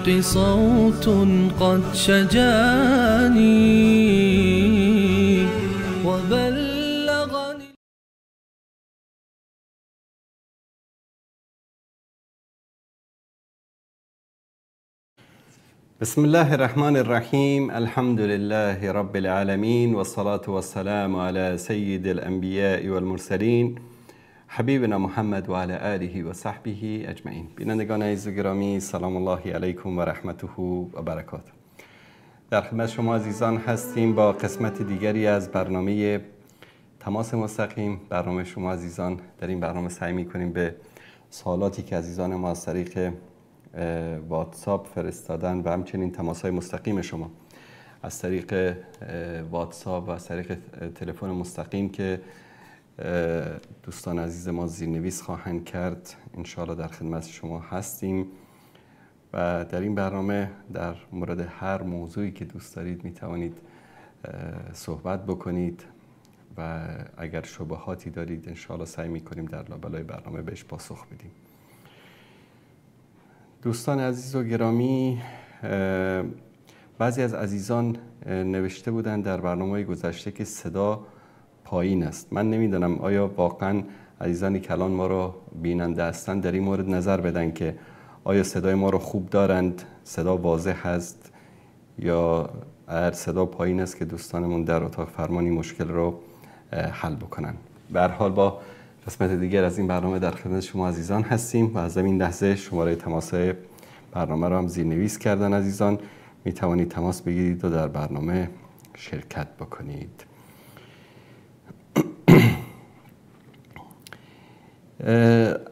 الحق صوت قد شجاني وبلغني. بسم الله الرحمن الرحیم. الحمد لله رب العالمین والصلاة والسلام على سید الانبیاء والمرسلین حبیبنا محمد و علی آله و صحبه اجمعین. بینندگان عزیز و گرامی، سلام الله علیکم و رحمته و برکاته. در خدمت شما عزیزان هستیم با قسمت دیگری از برنامه تماس مستقیم. برنامه شما عزیزان، در این برنامه سعی می‌کنیم به سوالاتی که عزیزان ما از طریق واتساپ فرستادن و همچنین تماس‌های مستقیم شما از طریق واتساپ و از طریق تلفن مستقیم که دوستان عزیز ما زیرنویس خواهند کرد، انشاءالله در خدمت شما هستیم و در این برنامه در مورد هر موضوعی که دوست دارید میتوانید صحبت بکنید و اگر شبهاتی دارید انشاءالله سعی میکنیم در لابلای برنامه بهش پاسخ بدیم. دوستان عزیز و گرامی، بعضی از عزیزان نوشته بودند در برنامه گذشته که صدا پایین است. من نمیدونم آیا واقعا عزیزانی که الان ما رو بیننده هستند در این مورد نظر بدن که آیا صدای ما رو خوب دارند، صدا واضح است، یا اگر صدا پایین است که دوستانمون در اتاق فرمانی مشکل رو حل بکنن. به هر حال با قسمت دیگر از این برنامه در خدمت شما عزیزان هستیم و از این لحظه شماره تماس برنامه رو هم زیرنویس کردن عزیزان. می توانید تماس بگیرید و در برنامه شرکت بکنید.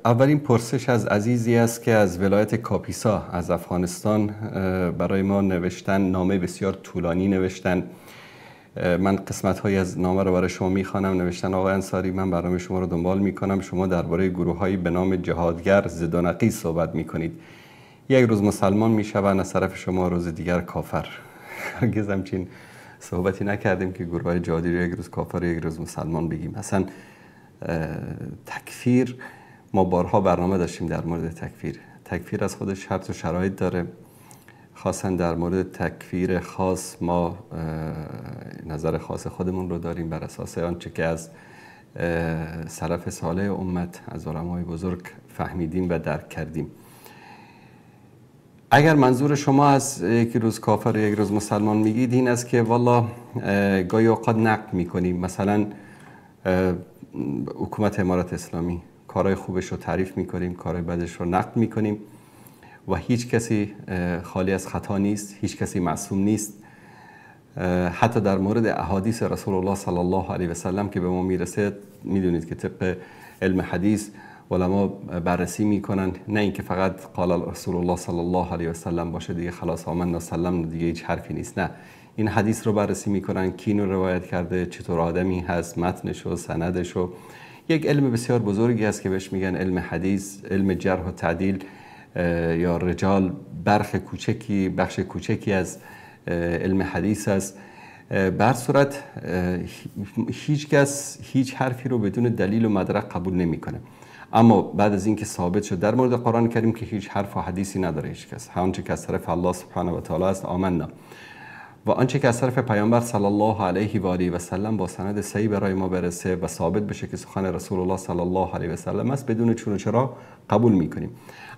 اولین پرسش از عزیزی است که از ولایت کاپیسا از افغانستان برای ما نوشتن، نامه بسیار طولانی نوشتن. من قسمت های از نامه رو برای شما میخوانم. نوشتن: آقای انصاری، من برنامه شما رو دنبال میکنم. شما درباره گروه‌هایی به نام جهادگر ضد و نقیض صحبت میکنید. یک روز مسلمان میشوند از طرف شما، روز دیگر کافر. هرگز همچین صحبتی نکردیم که گروه جهادی رو یک روز کافر و یک روز مسلمان بگیم. اصلا تکفیر، ما بارها برنامه داشتیم در مورد تکفیر از خودش شرط و شرایط داره. خاصا در مورد تکفیر خاص ما نظر خاص خودمون رو داریم بر اساس آنچه که از سلف صالح امت، از علمای بزرگ فهمیدیم و درک کردیم. اگر منظور شما از یک روز کافر و یک روز مسلمان میگید، این است که والله گاهی اوقات نقد میکنیم. مثلا حکومت امارت اسلامی، کارهای خوبش رو تعریف میکنیم، کارهای بدش رو نقد میکنیم و هیچ کسی خالی از خطا نیست، هیچ کسی معصوم نیست. حتی در مورد احادیث رسول الله صلی الله علیه و سلم که به ما میرسه، میدونید که طبق علم حدیث علما بررسی میکنن، نه اینکه فقط قال رسول الله صلی الله علیه و سلم باشه دیگه خلاص آمنا سلم دیگه هیچ حرفی نیست. نه، این حدیث رو بررسی میکنن، کی اینو روایت کرده، چطور آدمی هست، متنش و سندش. و یک علم بسیار بزرگی هست که بهش میگن علم حدیث، علم جرح و تعدیل یا رجال. بخش کوچکی از علم حدیث است. بر صورت هیچ کس هیچ حرفی رو بدون دلیل و مدرک قبول نمیکنه. اما بعد از اینکه ثابت شد در مورد قرآن کریم که هیچ حرف و حدیثی نداره هیچ کس، آنچه که از طرف الله سبحانه و تعالی است آمنا، و آنچه که از طرف پیامبر صلی الله علیه و آله و سلم با سند صحیح برای ما برسه و ثابت بشه که سخن رسول الله صلی الله علیه و سلم است، بدون چون و چرا قبول میکنیم.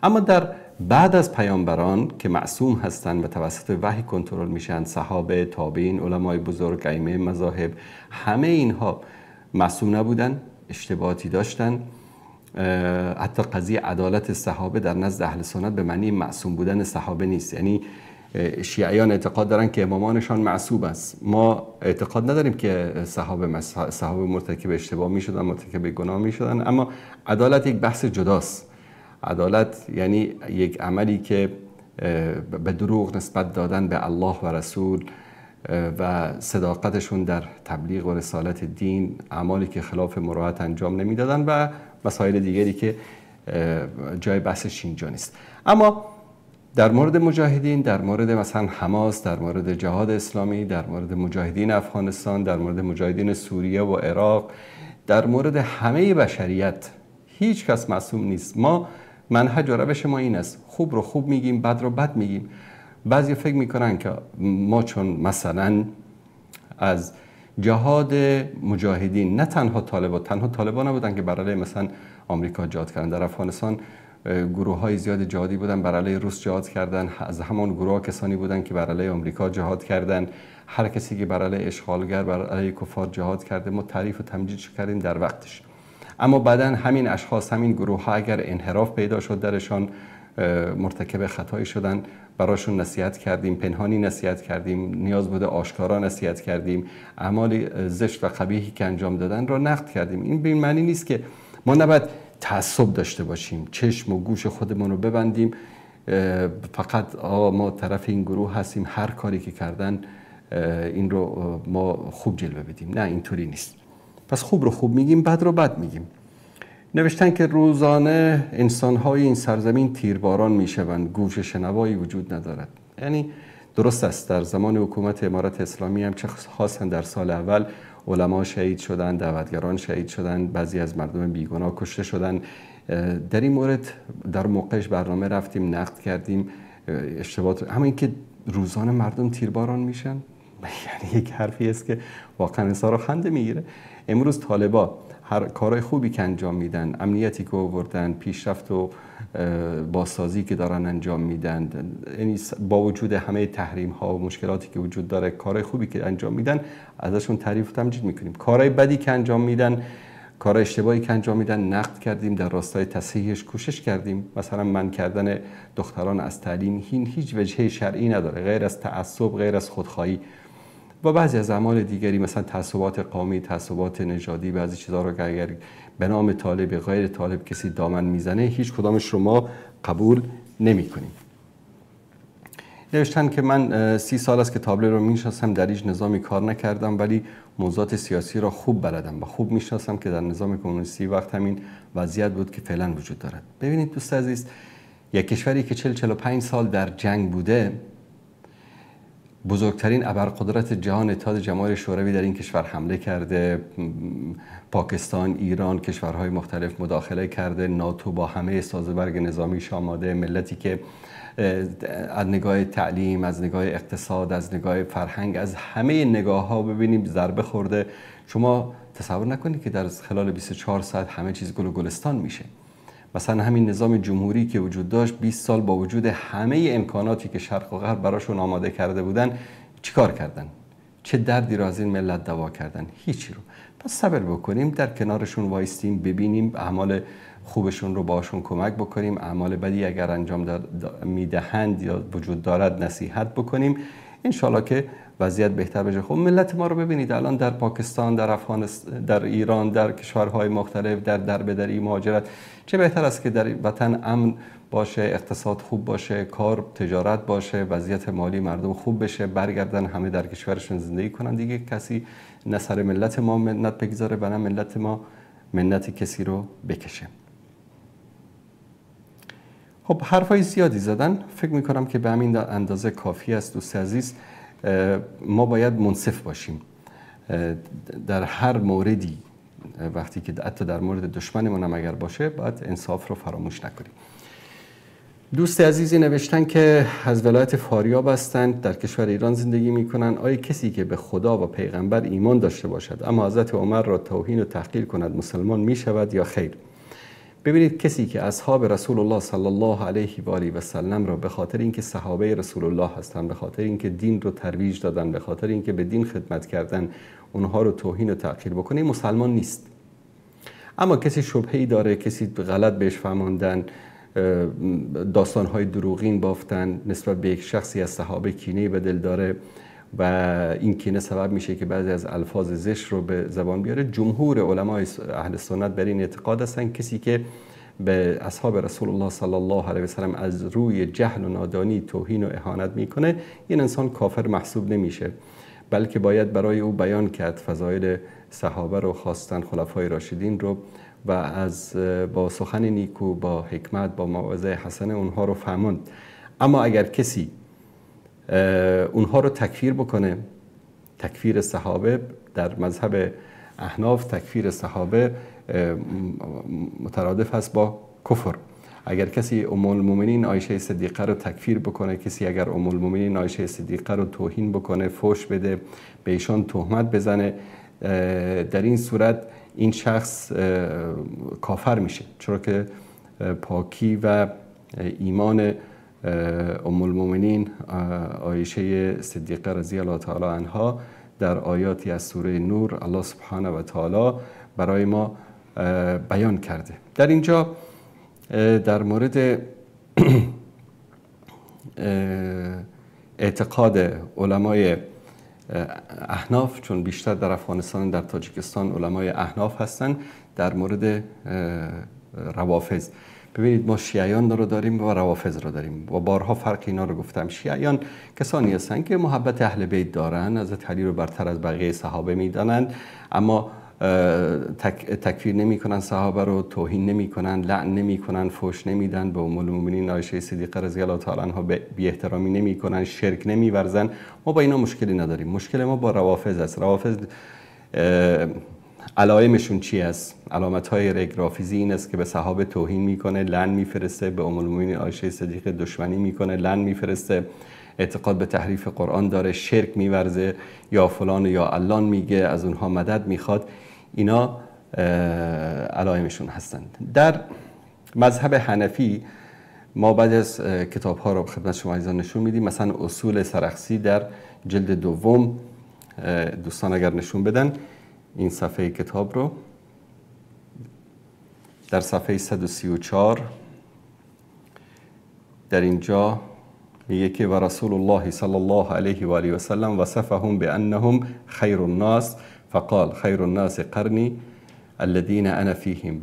اما در بعد از پیامبران که معصوم هستند و توسط وحی کنترل میشن، صحابه، تابعین، علمای بزرگ، ائمه مذاهب، همه اینها معصوم نبودن، اشتباهاتی داشتن. حتی قضیه عدالت صحابه در نزد اهل سنت به معنی معصوم بودن صحابه نیست. یعنی شیعیان اعتقاد دارن که امامانشان معصوم است. ما اعتقاد نداریم که صحابه مرتکب اشتباه میشدن، مرتکب گناه میشدن. اما عدالت یک بحث جداست. عدالت یعنی یک عملی که به دروغ نسبت دادن به الله و رسول و صداقتشون در تبلیغ و رسالت دین، اعمالی که خلاف مروءت انجام نمیدادن و مسائل دیگری که جای بحثش اینجا نیست. اما در مورد مجاهدین، در مورد مثلا حماس، در مورد جهاد اسلامی، در مورد مجاهدین افغانستان، در مورد مجاهدین سوریه و عراق، در مورد همه بشریت هیچ کس معصوم نیست. ما منهج و روش ما این است، خوب رو خوب میگیم، بد رو بد میگیم. بعضی فکر میکنن که ما چون مثلا از جهاد مجاهدین، نه تنها طالبان نبودن که بر علیه مثلا آمریکا جهاد کردن، در افغانستان گروه های زیاد جهادی بودن بر علیه روس جهاد کردن، از همان گروه ها کسانی بودن که بر علیه آمریکا جهاد کردن. هر کسی که بر علیه اشغالگر، بر علیه کفار جهاد کرده ما تعریف و تمجیدش کردیم در وقتش. اما بعداً همین اشخاص، همین گروه ها اگر انحراف پیدا شد درشان، مرتکب خطایی شدن، براشون نصیحت کردیم، پنهانی نصیحت کردیم، نیاز بوده آشکارا نصیحت کردیم، اعمال زشت و قبیحی که انجام دادن را نقد کردیم. این به این معنی نیست که ما نباید تعصب داشته باشیم، چشم و گوش خودمون رو ببندیم، فقط ما طرف این گروه هستیم، هر کاری که کردن این رو ما خوب جلوه بدیم. نه، اینطوری نیست. پس خوب رو خوب میگیم، بد رو بد میگیم. نوشتن که روزانه انسان‌های این سرزمین تیرباران میشوند، گوش شنوایی وجود ندارد. یعنی درست است، در زمان حکومت امارت اسلامی هم چه خاصن در سال اول علما شهید شدن، دعوتگران شهید شدن، بعضی از مردم بیگناه کشته شدن. در این مورد در موقعش برنامه رفتیم، نقد کردیم اشتباهات. همین که روزانه مردم تیرباران میشن، یعنی یک حرفی است که واقعا انسان رو خنده میگیره. امروز طالبا هر کارهای خوبی که انجام میدن، امنیتی که آوردن، پیشرفت و بازسازی که دارن انجام میدن، یعنی با وجود همه تحریم ها و مشکلاتی که وجود داره، کارهای خوبی که انجام میدن ازشون تعریف و تمجید میکنیم. کارهای بدی که انجام میدن، کارهای اشتباهی که انجام میدن نقد کردیم، در راستای تصحیحش کوشش کردیم. مثلا منع کردن دختران از تعلیم هیچ وجهه شرعی نداره غیر از تعصب، غیر از خودخواهی. و بعضی از اعمال دیگری مثلا تعصبات قومی، تعصبات نژادی، بعضی چیزا رو که اگر به نام طالب غیر طالب کسی دامن میزنه، هیچ کدامش رو ما قبول نمی کنیم. نوشتن که من 30 سال است که تابلو رو میشناسم، در هیچ نظامی کار نکردم ولی موضوعات سیاسی را خوب بلدم و خوب میشناسم که در نظام کمونیستی وقت همین وضعیت بود که فعلا وجود دارد. ببینید دوست عزیز، یک کشوری که 40-45 سال در جنگ بوده، بزرگترین ابرقدرت جهان اتحاد جماهیر شوروی در این کشور حمله کرده، پاکستان، ایران، کشورهای مختلف مداخله کرده، ناتو با همه سازوبرگ نظامیش آماده، ملتی که از نگاه تعلیم، از نگاه اقتصاد، از نگاه فرهنگ، از همه نگاه ها ببینیم ضربه خورده. شما تصور نکنید که در خلال 24 ساعت همه چیز گل و گلستان میشه. مثلا همین نظام جمهوری که وجود داشت 20 سال با وجود همه امکاناتی که شرق و غرب براشون آماده کرده بودن، چیکار کردن؟ چه دردی را از این ملت دوا کردن؟ هیچی رو. پس صبر بکنیم، در کنارشون وایستیم، ببینیم اعمال خوبشون رو باشون کمک بکنیم، اعمال بدی اگر انجام میدهند یا وجود دارد نصیحت بکنیم، انشالله که وضعیت بهتر بشه. خب ملت ما رو ببینید الان در پاکستان، در افغانستان، در ایران، در کشورهای مختلف، در بدری مهاجرت، چه بهتر است که در وطن امن باشه، اقتصاد خوب باشه، کار تجارت باشه، وضعیت مالی مردم خوب بشه، برگردن همه در کشورشون زندگی کنن، دیگه کسی نه سر ملت ما منت بگذاره و نه ملت ما منت کسی رو بکشه. خب حرفای زیادی زدن، فکر میکنم که به همین اندازه کافی است. دوست عزیز، ما باید منصف باشیم در هر موردی، وقتی که حتی در مورد دشمنمون هم اگر باشه باید انصاف رو فراموش نکنیم. دوست عزیزی نوشتن که از ولایت فاریاب هستند، در کشور ایران زندگی میکنن. آیا کسی که به خدا و پیغمبر ایمان داشته باشد اما حضرت عمر را توهین و تحقیر کند مسلمان میشود یا خیر؟ ببینید، کسی که اصحاب رسول الله صلی الله علیه و آله و سلم را به خاطر اینکه صحابه رسول الله هستند، به خاطر اینکه دین رو ترویج دادن، به خاطر اینکه به دین خدمت کردن، اونها رو توهین و تحقیر بکنه، مسلمان نیست. اما کسی شبهه‌ای داره، کسی غلط بهش فهماندن، داستان‌های دروغین بافتن نسبت به یک شخصی از صحابه، کینه‌ای به دل داره و این کینه سبب میشه که بعضی از الفاظ زشت رو به زبان بیاره. جمهور علمای اهل سنت بر این اعتقاد هستن کسی که به اصحاب رسول الله صلی الله علیه و سلم از روی جهل و نادانی توهین و اهانت میکنه، این انسان کافر محسوب نمیشه، بلکه باید برای او بیان کرد فضایل صحابه رو، خواستن خلفای راشدین رو و از با سخن نیکو، با حکمت، با موعظه حسنه اونها رو فهماند. اما اگر کسی اونها رو تکفیر بکنه، تکفیر صحابه در مذهب احناف، تکفیر صحابه مترادف است با کفر. اگر کسی ام المؤمنین عایشه صدیقه رو تکفیر بکنه، کسی اگر ام المؤمنین عایشه صدیقه رو توهین بکنه، فحش بده، به ایشان تهمت بزنه، در این صورت این شخص کافر میشه، چرا که پاکی و ایمان ام المؤمنین عایشه صدیقه رضی الله تعالی عنها در آیاتی از سوره نور الله سبحانه و تعالی برای ما بیان کرده. در اینجا در مورد اعتقاد علمای احناف، چون بیشتر در افغانستان در تاجیکستان علمای احناف هستند، در مورد روافض. ببینید ما شیعیان رو داریم و روافض رو داریم و بارها فرق اینا رو گفتم. شیعیان کسانی هستند که محبت اهل بیت دارن، حضرت علی رو برتر از بقیه صحابه میدانند، اما تکفیر نمی کنن صحابه رو، توهین نمی کنن، لعن نمی کنن، فحش نمیدن، به ام المؤمنین عایشه صدیقه رضی الله تعالی عنها بی احترامی نمی کنن، شرک نمی ورزن. ما با اینا مشکلی نداریم. مشکل ما با روافض است. روافض علائمشون چی است؟ علامت‌های رافضی این است که به صحابه توهین میکنه، لعن میفرسته، به ام المؤمنین عایشه صدیقه دشمنی میکنه، لعن میفرسته، اعتقاد به تحریف قرآن داره، شرک میورزه، یا فلان یا علان میگه، از اونها مدد میخواد. اینا علائمشون هستند. در مذهب حنفی ما بعد از کتاب‌ها رو خدمت شما عزیزان نشون میدیم. مثلا اصول سرخسی در جلد دوم، دوستان اگر نشون بدن این صفحه کتاب رو، در صفحه 134 در اینجا میگه که و رسول الله صلی الله علیه و آله و سلم وصفهم بانهم خیر الناس فقال خیر الناس قرنی الذين انا فيهم.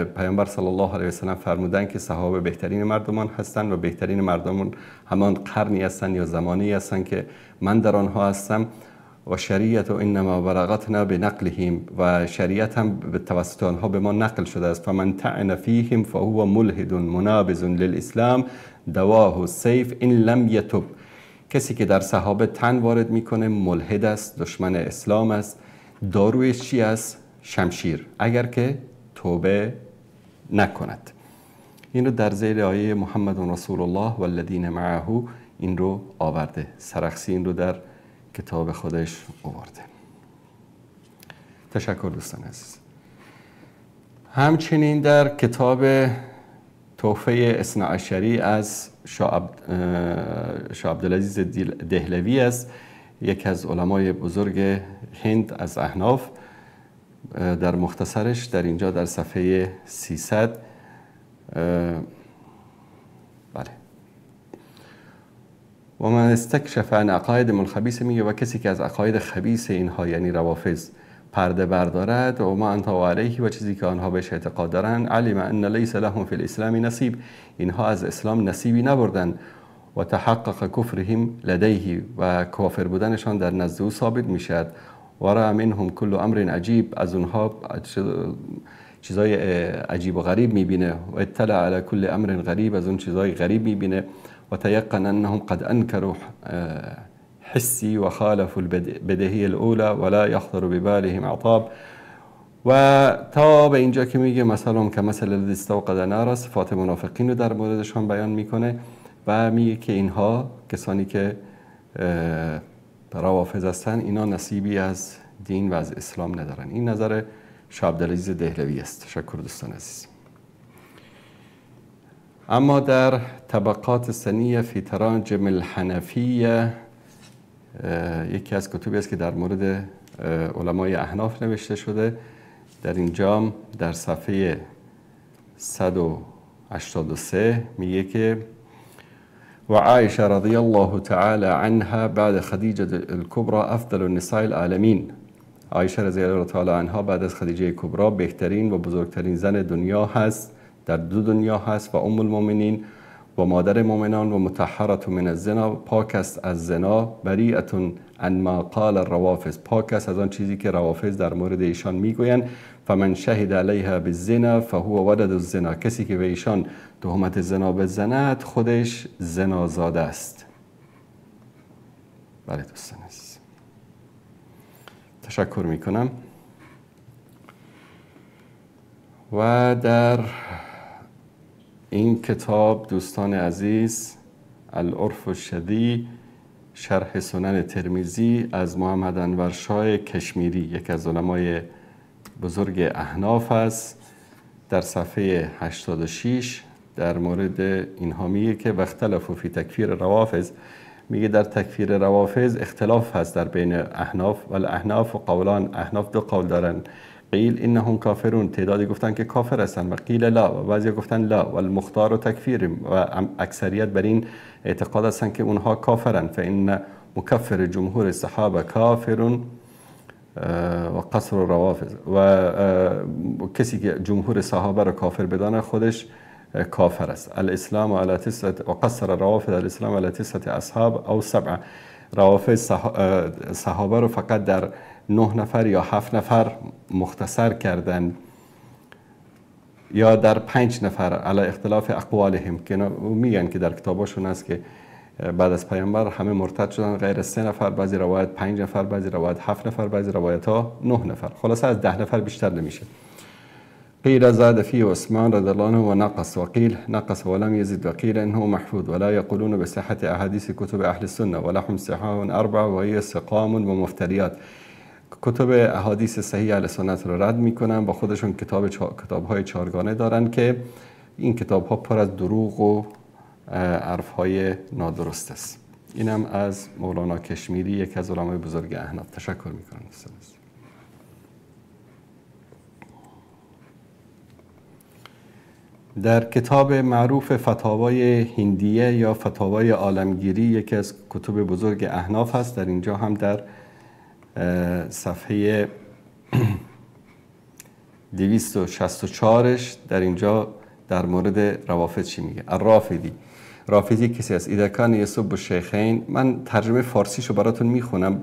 پیامبر صلی الله علیه و سلم فرمودن که صحابه بهترین مردمان هستند و بهترین مردمان همان قرنی هستند یا زمانی هستند که من در آنها هستم. و شریعت و انما بلغتنا بنقلهم، و شریعت هم به توسط آنها به ما نقل شده است. فمن طعن فیهم فهو ملحد منابذ للاسلام دواه السیف ان لم یتب. کسی که در صحابه تن وارد میکنه ملحد است، دشمن اسلام است. دارویش چی است؟ شمشیر، اگر که توبه نکند. این رو در زیر آیه محمد رسول الله والذین معه این رو آورده. سرخسی این رو در کتاب خودش آورده. تشکر دوستان عزیز. همچنین در کتاب تحفه اثناعشری از شاه عبدالعزیز دهلوی است، یکی از علمای بزرگ هند از احناف، در مختصرش در اینجا در صفحه 300 بله و من استکشف عن عقایدهم الخبیث، میگه و کسی که از عقاید خبیث اینها یعنی روافض پرده بردارد و ما انت علیه و چیزی که آنها بهش اعتقاد دارن، علم ان لیس لهم فی الاسلام نصیب، اینها از اسلام نصیبی نبردن. و تحقق کفرهم لدیه، و کافر بودنشان در نزد او ثابت میشد. و را منهم کل امر عجیب، از اونها چیزای عجیب و غریب میبینه. و اطلع علی کل امر غریب، از اون چیزای غریب میبینه. و تیقن انهم قد انکروا حسی و خالفوا البدیهی الاولى ولا یخطر ببالهم عطاب. و تا به اینجا که میگه مثلا که مثل الذی استوقد نارا، صفات منافقین رو در موردشان بیان میکنه و میگه که اینها کسانی که روافض هستن اینا نصیبی از دین و از اسلام ندارن. این نظر شاه عبدالعزیز دهلوی است. تشکر دوستان عزیز. اما در طبقات سنیه فی تراجم الحنفیه، یکی از کتبی است که در مورد علمای احناف نوشته شده. در اینجا در صفحه 183 میگه که و عایشه رضی الله تعالی عنها بعد خدیجه الکبرى افضل النساء العالمین. عایشه رضی الله تعالی عنها بعد از خدیجه کبرا بهترین و بزرگترین زن دنیا هست، در دو دنیا هست. و ام المؤمنین و مادر مؤمنان و مطهره من الزنا، پاک است از زنا. بریئه عن ما قال الروافض، پاک است از آن چیزی که روافض در مورد ایشان میگویند. فمن شهد علیها بالزنا فهو ولد الزنا، کسی که به ایشان تهمت زنا بزند خودش زنا زاده است. بله دوستان عزیز، تشکر میکنم. و در این کتاب دوستان عزیز العرف الشدی شرح سنن ترمیزی از محمد انور شاه کشمیری، یکی از علمای بزرگ احناف است. در صفحه 86 در مورد اینها میگه که واختلفوا فی تکفیر روافض، میگه در تکفیر روافض اختلاف هست در بین احناف و الاحناف و قولان. احناف دو قول دارن، قیل انهم کافرون، تعدادی گفتن که کافر هستن، و قیل لا، و بعضی گفتن لا و المختار و تکفیر، و اکثریت بر این اعتقاد هستن که اونها کافرن. فان مکفر جمهور الصحابه کافرون و قصر روافض، و کسی که جمهور صحابه را کافر بدانه خودش کافر است. الاسلام علی تسعه و قصر روافض الاسلام علی تسعه اصحاب او سبعه، روافض صحابه رو فقط در 9 نفر یا 7 نفر مختصر کردن، یا در 5 نفر علی اختلاف اقوالهم، که میگن که در کتاباشون هست که بعد از پیامبر همه مرتد شدن غیر 3 نفر، بعضی روایت 5 نفر، بعضی روایت 7 نفر، بعضی روایت ها 9 نفر، خلاصه از 10 نفر بیشتر نمیشه. قیل زاد فيه عثمان رضی الله عنه و نقص، و قیل نقص ولم يزد، و قیل انه محفوظ ولا يقولون بصحة احاديث كتب اهل السنه ولهم صحاح 4 و هي سقام و مفتریات. کتب احادیث صحیح اهل سنت رو رد میکنن، با خودشون کتاب‌های 4گانه دارن که این کتاب‌ها پر از دروغ و حرف‌های نادرست است. اینم از مولانا کشمیری، یک از علمای بزرگ احناف. تشکر میکنم دوستان. در کتاب معروف فتاوای هندیه یا فتاوای عالمگیری، یکی از کتب بزرگ احناف هست، در اینجا هم در صفحه 264 در اینجا در مورد روافض چی میگه؟ رافضی کسی است اذا کان یسب الشیخین، من ترجمه فارسیشو براتون میخونم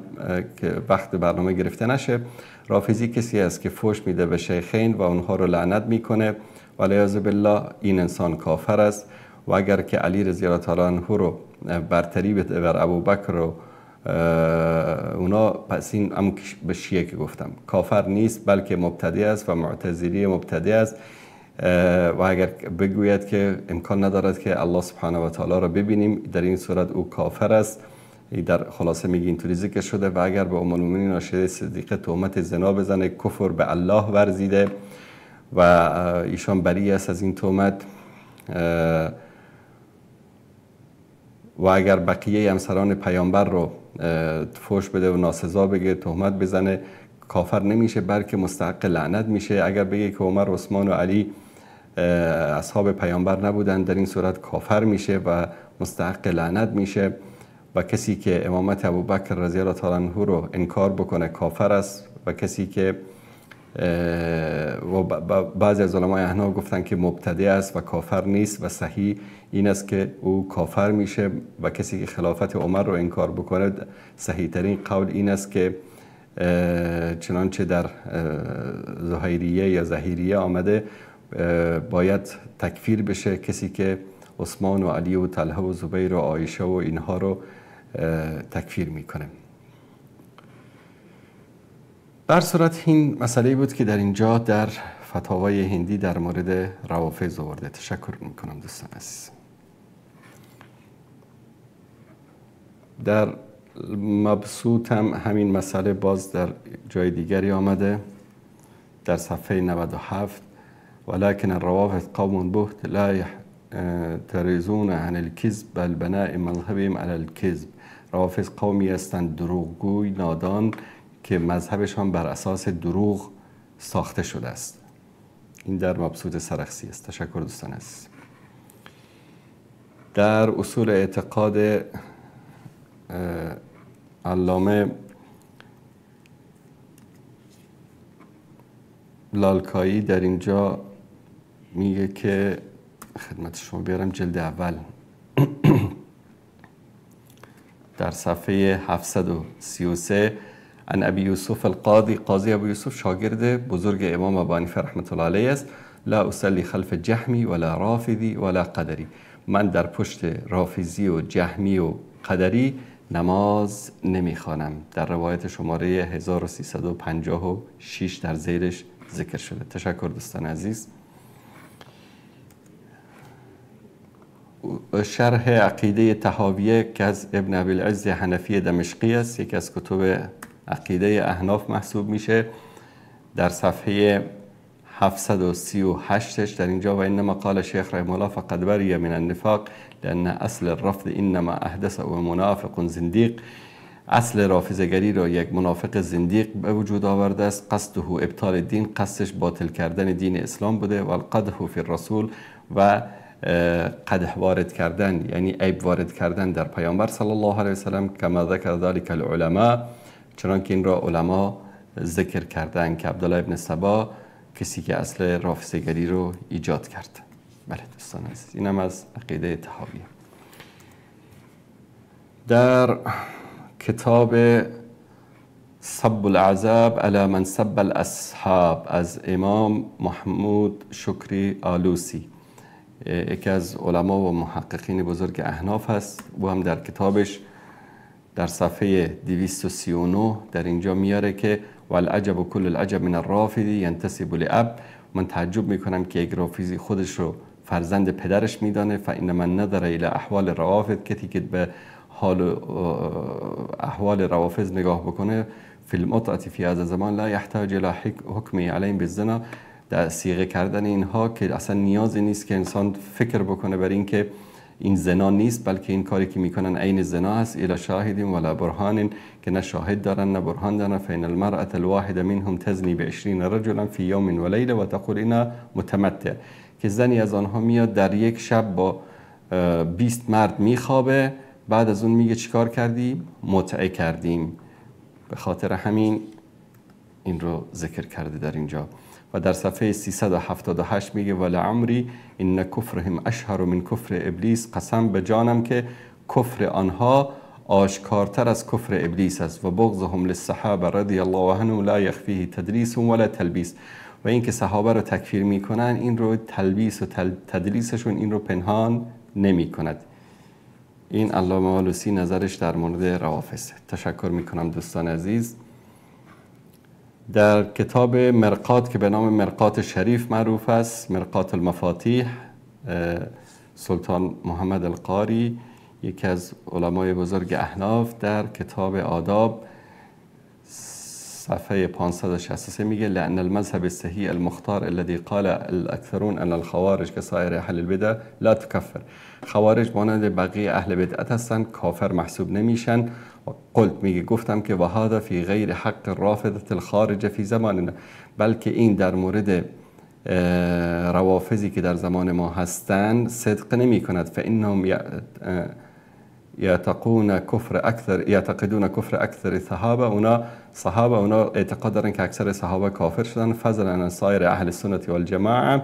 که وقت برنامه گرفته نشه. رافضی کسی است که فحش میده به شیخین و اونها رو لعنت میکنه، والعیاذ بالله این انسان کافر است. و اگر که علی رضی الله تعالی عنه رو برتری بده بر ابوبکر رو اونا، پس این هم به شیعه که گفتم کافر نیست، بلکه مبتدی است و معتزلی مبتدی است. و اگر بگوید که امکان ندارد که الله سبحانه و تعالی را ببینیم، در این صورت او کافر است. در خلاصه میگه اینطوری ذکر شده. و اگر به ام المؤمنین عایشه صدیقه تهمت زنا بزنه، کفر به الله ورزیده و ایشان بری است از این تهمت. و اگر بقیه همسران پیامبر رو فحش بده و ناسزا بگه، تهمت بزنه، کافر نمیشه بلکه مستحق لعنت میشه. اگر بگه که عمر و عثمان و علی اصحاب پیامبر نبودن، در این صورت کافر میشه و مستحق لعنت میشه. و کسی که امامت ابوبکر رضی الله تعالی عنه رو انکار بکنه کافر است. و کسی که و بعضی از علمای احناف گفتن که مبتدی است و کافر نیست، و صحیح این است که او کافر میشه. و کسی که خلافت عمر رو انکار بکنه، صحیح ترین قول این است که چنانچه در زهیریه یا ظهیریه آمده، باید تکفیر بشه کسی که عثمان و علی و طلحه و زبیر و عایشه و اینها رو تکفیر میکنه. در صورت این مسئله بود که در اینجا در فتاوای هندی در مورد روافض آورده. تشکر میکنم دوستان عزیز. در مبسوط هم همین مسئله باز در جای دیگری آمده، در صفحه 97. ولكن الروافض قوم بهت لا يحترزون عن الكذب بل بناء مذهبهم على الكذب. روافض قومی هستند دروغگوی، نادان، که مذهبشان بر اساس دروغ ساخته شده است. این در مبسوط سرخسی است. تشکر دوستان عزیز. در اصول اعتقاد علامه لالکایی در اینجا میگه که خدمت شما بیارم جلد اول در صفحه 733 عن ابی یوسف القاضی، قاضی ابو یوسف شاگرد بزرگ امام ابو حنیفه رحمت الله علیه است. لا اصلی خلف جهمی ولا رافضی ولا قدری، من در پشت رافضی و جهمی و قدری نماز نمیخوانم. در روایت شماره 1356 در زیرش ذکر شده. تشکر دوستان عزیز. شرح عقیده طحاویه که از ابن ابی العز حنفی دمشقی است، یکی از کتب عقیده احناف محسوب میشه. در صفحه 738 در اینجا و انما قال شیخ رحمه الله فقد بری من النفاق لان اصل الرفض انما احدث و منافق زندیق. اصل رافضه‌گری را یک منافق زندیق به وجود آورده است. قصده ابطال دین، قصدش باطل کردن دین اسلام بوده. و القدح فی الرسول، و قدح وارد کردن یعنی عیب وارد کردن در پیامبر صلی الله علیه وسلم. کما ذکر ذلک العلماء، چنانکه این را علما ذکر کردن که عبدالله ابن سبا کسی که اصل رافضه‌گری رو ایجاد کرد. بله دوستان عزیز، اینم از عقیده طحاویه. در کتاب سب العذاب علی من سب الاصحاب از امام محمود شکری آلوسی، یکی از علما و محققین بزرگ احناف هست. او هم در کتابش در صفحه 239 در اینجا میاره که والعجب کل العجب من الرافضی ینتسب لاب. من تعجب میکنم که یک رافضی خودش رو فرزند پدرش میدانه. فان من نظر الى احوال روافض، کسی که به احوال روافض نگاه بکنه، فی المتعة فی هذا زمان لا یحتاج الى حکم علیهم بالزنا، در صیغه کردن اینها که اصلا نیازی نیست که انسان فکر بکنه بر این که این زنا نیست، بلکه این کاری که میکنن عین زنا هست. الی شاهد ولا برهان، که نه شاهد دارن نه برهان دارن. فین المرأة الواحده منهم تزنی ب20 رجلا فی یوم و لیله و تقول اینا متمتع، که زنی از آنها میاد در یک شب با 20 مرد میخوابه، بعد از اون میگه چیکار کردیم؟ متعه کردیم. به خاطر همین این رو ذکر کرده در اینجا. و در صفحه 378 میگه ولعمری ان کفرهم اشهر من کفر ابلیس، قسم به جانم که کفر آنها آشکارتر از کفر ابلیس است. و بغضهم للصحابه رضی الله عنهم لا یخفیه تدلیس ولا تلبیس، و اینکه صحابه رو تکفیر میکنن این رو تلبیس و تدلیسشون این رو پنهان نمی کند. این علامه آلوسی نظرش در مورد روافض. تشکر میکنم دوستان عزیز. در کتاب مرقات که به نام مرقات شریف معروف است، مرقات المفاتیح، سلطان محمد القاری یکی از علمای بزرگ احناف در کتاب آداب صفحه 563 میگه لأن المذهب الصحیح المختار الذي قال الاكثرون ان الخوارج كسائر اهل البدع لا تكفر. خوارج مانند بقیه اهل بدعت هستن، کافر محسوب نمیشن. قلت میگه گفتم که وهذا فی غیر حق الرافضه الخارجه فی زماننا، بلکه این در مورد روافضی که در زمان ما هستند صدق نمی کند. فانهم یعتقدون کفر اکثر صحابه اونا اعتقاد دارن که اکثر صحابه کافر شدن. فضلا عن سایر اهل سنت و الجماعه،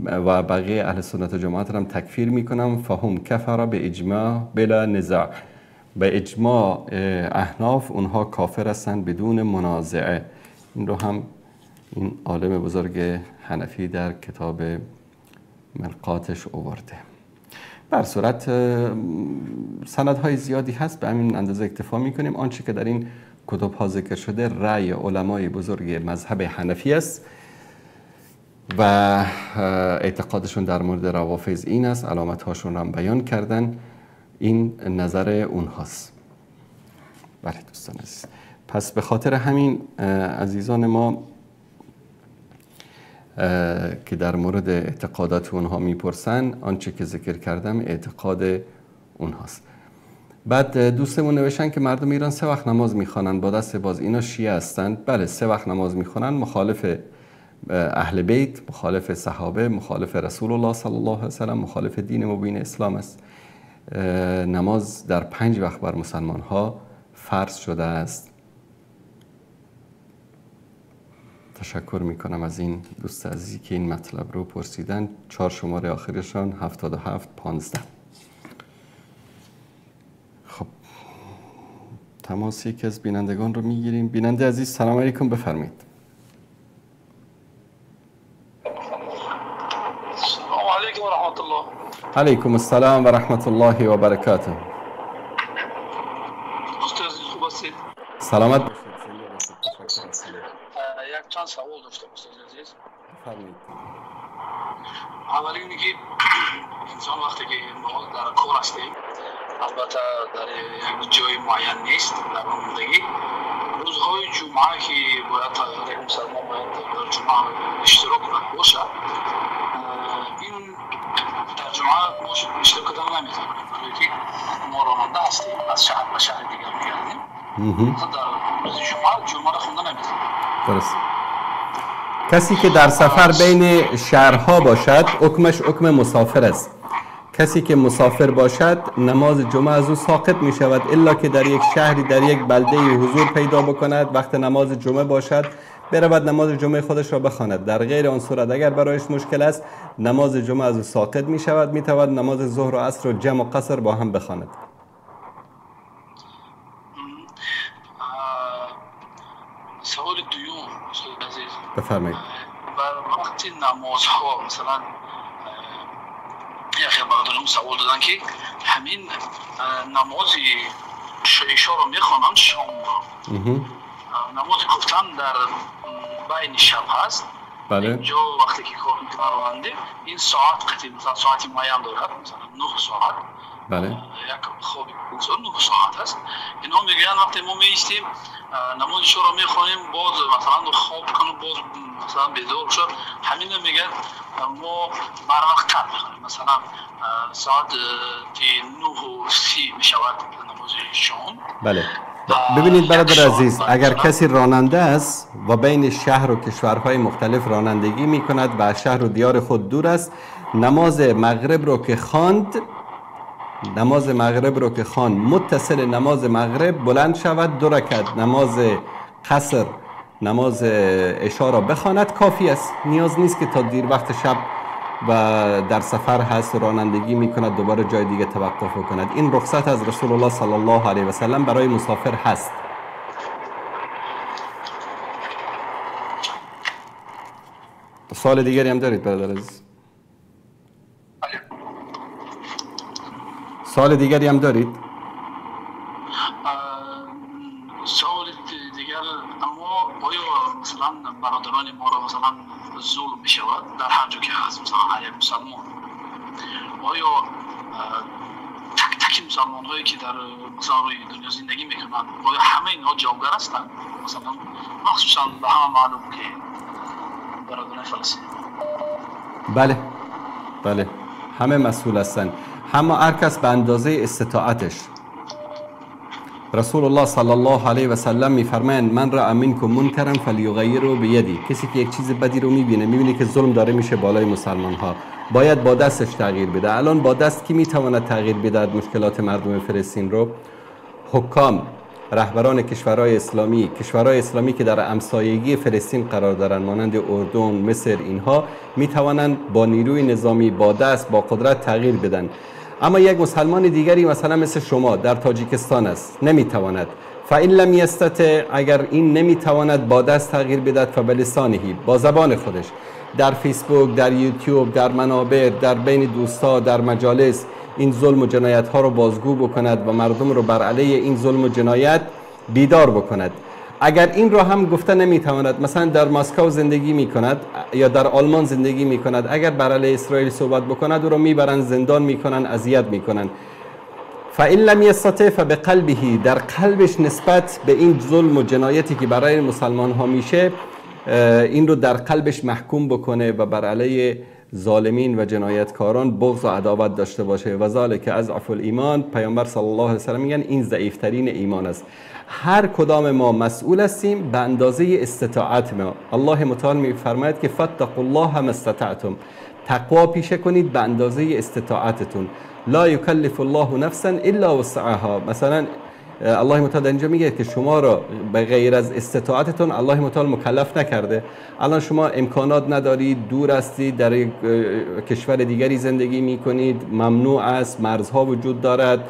و بقیه اهل سنت و جماعت هم تکفیر میکنم. فهم کفر به اجماع بلا نزاع، به اجماع احناف اونها کافر هستند بدون منازعه. این رو هم این عالم بزرگ حنفی در کتاب مرقاتش آورده. بر صورت سندهای زیادی هست، به همین اندازه اکتفا میکنیم. آنچه که در این کتب ها ذکر شده رأی علمای بزرگ مذهب حنفی است و اعتقادشون در مورد روافض این است، علامت هاشون هم بیان کردن، این نظر اونهاست. بله دوستان عزیز، پس به خاطر همین عزیزان ما که در مورد اعتقادات اونها میپرسن، آنچه که ذکر کردم اعتقاد اونهاست. بعد دوستمون نوشتن که مردم ایران 3 وقت نماز میخوانن با دست باز، اینا شیعه هستند؟ بله 3 وقت نماز میخوانن، مخالف اهل بیت، مخالف صحابه، مخالف رسول الله صلی الله علیه وسلم، مخالف دین مبین اسلام است. نماز در 5 وقت بر مسلمان ها فرض شده است. تشکر میکنم از این دوست عزیزی که این مطلب رو پرسیدن. 4 شماره آخرشان 7715. خب تماس یکی از بینندگان رو میگیریم. بیننده عزیز سلام علیکم، بفرمایید. السلام علیکم و رحمت الله. علیکم السلام و رحمت الله و برکاته. استاد خوب هستید؟ سلامت باشید. یک چند سوال داشتم استاد عزیز. بفرمایید. اولی اینه که انسان وقتی که ما در کار هستیم، البته در یک جای معین نیست، در زندگی روزهای جمعه که باید یک مسلمان باید در جمعه اشتراک باشه، این در جمعه ما اشتراک کردن نمیتونیم، ولی ما راننده هستیم، از شهر به شهر دیگر میگردیم، در روز جمعه را خونده نمیتونیم. درست. کسی که در سفر بین شهرها باشد حکمش حکم مسافر است. کسی که مسافر باشد نماز جمعه از او ساقط می شود الا که در یک شهری در یک بلده حضور پیدا بکند، وقت نماز جمعه باشد برود نماز جمعه خودش را بخواند. در غیر آن صورت اگر برایش مشکل است نماز جمعه از او ساقط می شود، می تواند نماز ظهر و عصر و جمع و قصر با هم بخواند. سوال دوم استاد عزیز بفرمایید. وقتی نمازها مثلا یکی برادرم سوال دادن که همین نماز عشا رو میخوانند شام نماز گفتن در بین شب هست. بله. اینجا وقتی که کار میکنه راننده این ساعت قطعی مثلا ساعتی معین دارد، مثلا 9 ساعت. بله. یک خواب انسان 9 ساعت هست. اینا میگن وقتی ما میایستیم نماز عشا رو میخوانیم باز مثلا خواب کنیم باز مثلا بیدار شد، همین میگن ما بروقتر میخوانیم، مثلا ساعت 9:30 میشود نماز شام. بله. ببینید برادر عزیز، اگر کسی راننده است و بین شهر و کشورهای مختلف رانندگی می کند و از شهر و دیار خود دور است، نماز مغرب رو که خواند متصل نماز مغرب بلند شود 2 رکعت نماز قصر نماز عشا را بخواند کافی است. نیاز نیست که تا دیر وقت شب و در سفر هست و رانندگی می کند دوباره جای دیگه توقف کند. این رخصت از رسول الله صلی الله علیه و سلم برای مسافر هست. سوال دیگری هم دارید برادر عزیز؟ سوال دیگری هم دارید؟ سوال دیگر، اما آیا مثلا برادران ما را مثلا ظلم می شود در هر جا که هست، مثلا هر یک مسلمان، آیا تک مسلمان هایی که در مثلا روی دنیا زندگی می کنند آیا همه اینها جوابگر هستند؟ مثلا مخصوصا به همه معلوم که برادران فلسطین. بله همه مسئول هستند، همه هر کس به اندازه استطاعتش. رسول الله صلی الله علیه و سلم میفرمایند من را منکم منکرا فلیغیره بیدی. کسی که یک چیز بدی رو میبینه که ظلم داره میشه بالای مسلمان ها، باید با دستش تغییر بده. الان با دست کی میتواند تغییر بده مشکلات مردم فلسطین رو؟ حکام، رهبران کشورهای اسلامی که در همسایگی فلسطین قرار دارند مانند اردن، مصر، اینها میتوانند با نیروی نظامی با دست با قدرت تغییر بدن. اما یک مسلمان دیگری مثلا مثل شما در تاجیکستان است، نمیتواند. فإن لم یستطع، اگر این نمیتواند با دست تغییر بدهد فبلسانه، با زبان خودش در فیسبوک، در یوتیوب، در منابر، در بین دوستا، در مجالس این ظلم و جنایت ها رو بازگو بکند و مردم رو بر علیه این ظلم و جنایت بیدار بکند. اگر این رو هم گفته نمیتواند، مثلا در مسکو زندگی میکند یا در آلمان زندگی میکند، اگر بر علیه اسرائیل صحبت بکند او رو میبرن زندان میکنن، اذیت میکنن. فإن لم یستطع فبقلبه، در قلبش نسبت به این ظلم و جنایتی که برای مسلمان ها میشه این رو در قلبش محکوم بکنه و بر علیه ظالمین و جنایتکاران بغض و عداوت داشته باشه. و ذالک اضعف الایمان، پیامبر صلی الله علیه و سلم میگن این ضعیفترین ایمان است. هر کدام ما مسئول هستیم به اندازه استطاعت ما. الله متعال میفرماید که فاتقوا الله ما استطعتم، تقوا پیشه کنید به اندازه استطاعتتون. لا یکلف الله نفسا الا وسعها. مثلا الله متعال اینجا میگه که شما را به غیر از استطاعتتون الله متعال مکلف نکرده. الان شما امکانات ندارید، دور هستید، در کشور دیگری زندگی میکنید، ممنوع است، مرزها وجود دارد.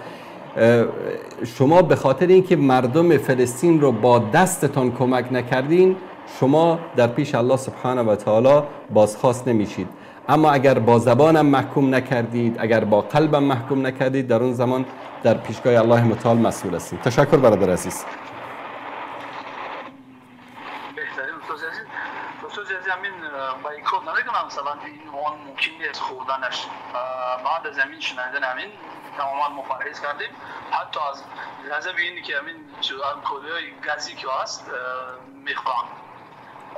شما به خاطر اینکه مردم فلسطین رو با دستتان کمک نکردین شما در پیش الله سبحانه و تعالی بازخواست نمیشید. اما اگر با زبانم محکوم نکردید، اگر با قلبم محکوم نکردید، در اون زمان در پیشگاه الله متعال مسئول هستید. تشکر برادر عزیز. بهترین استاد عزیز همین بایکوت نمیکنن مثلا این وان ممکن نیست خوردنش. بعد از همین شنیدن همین تماما مفرز کردیم. حتی از لحظه بینی که همین الکلی‌های گازی که هست میخوام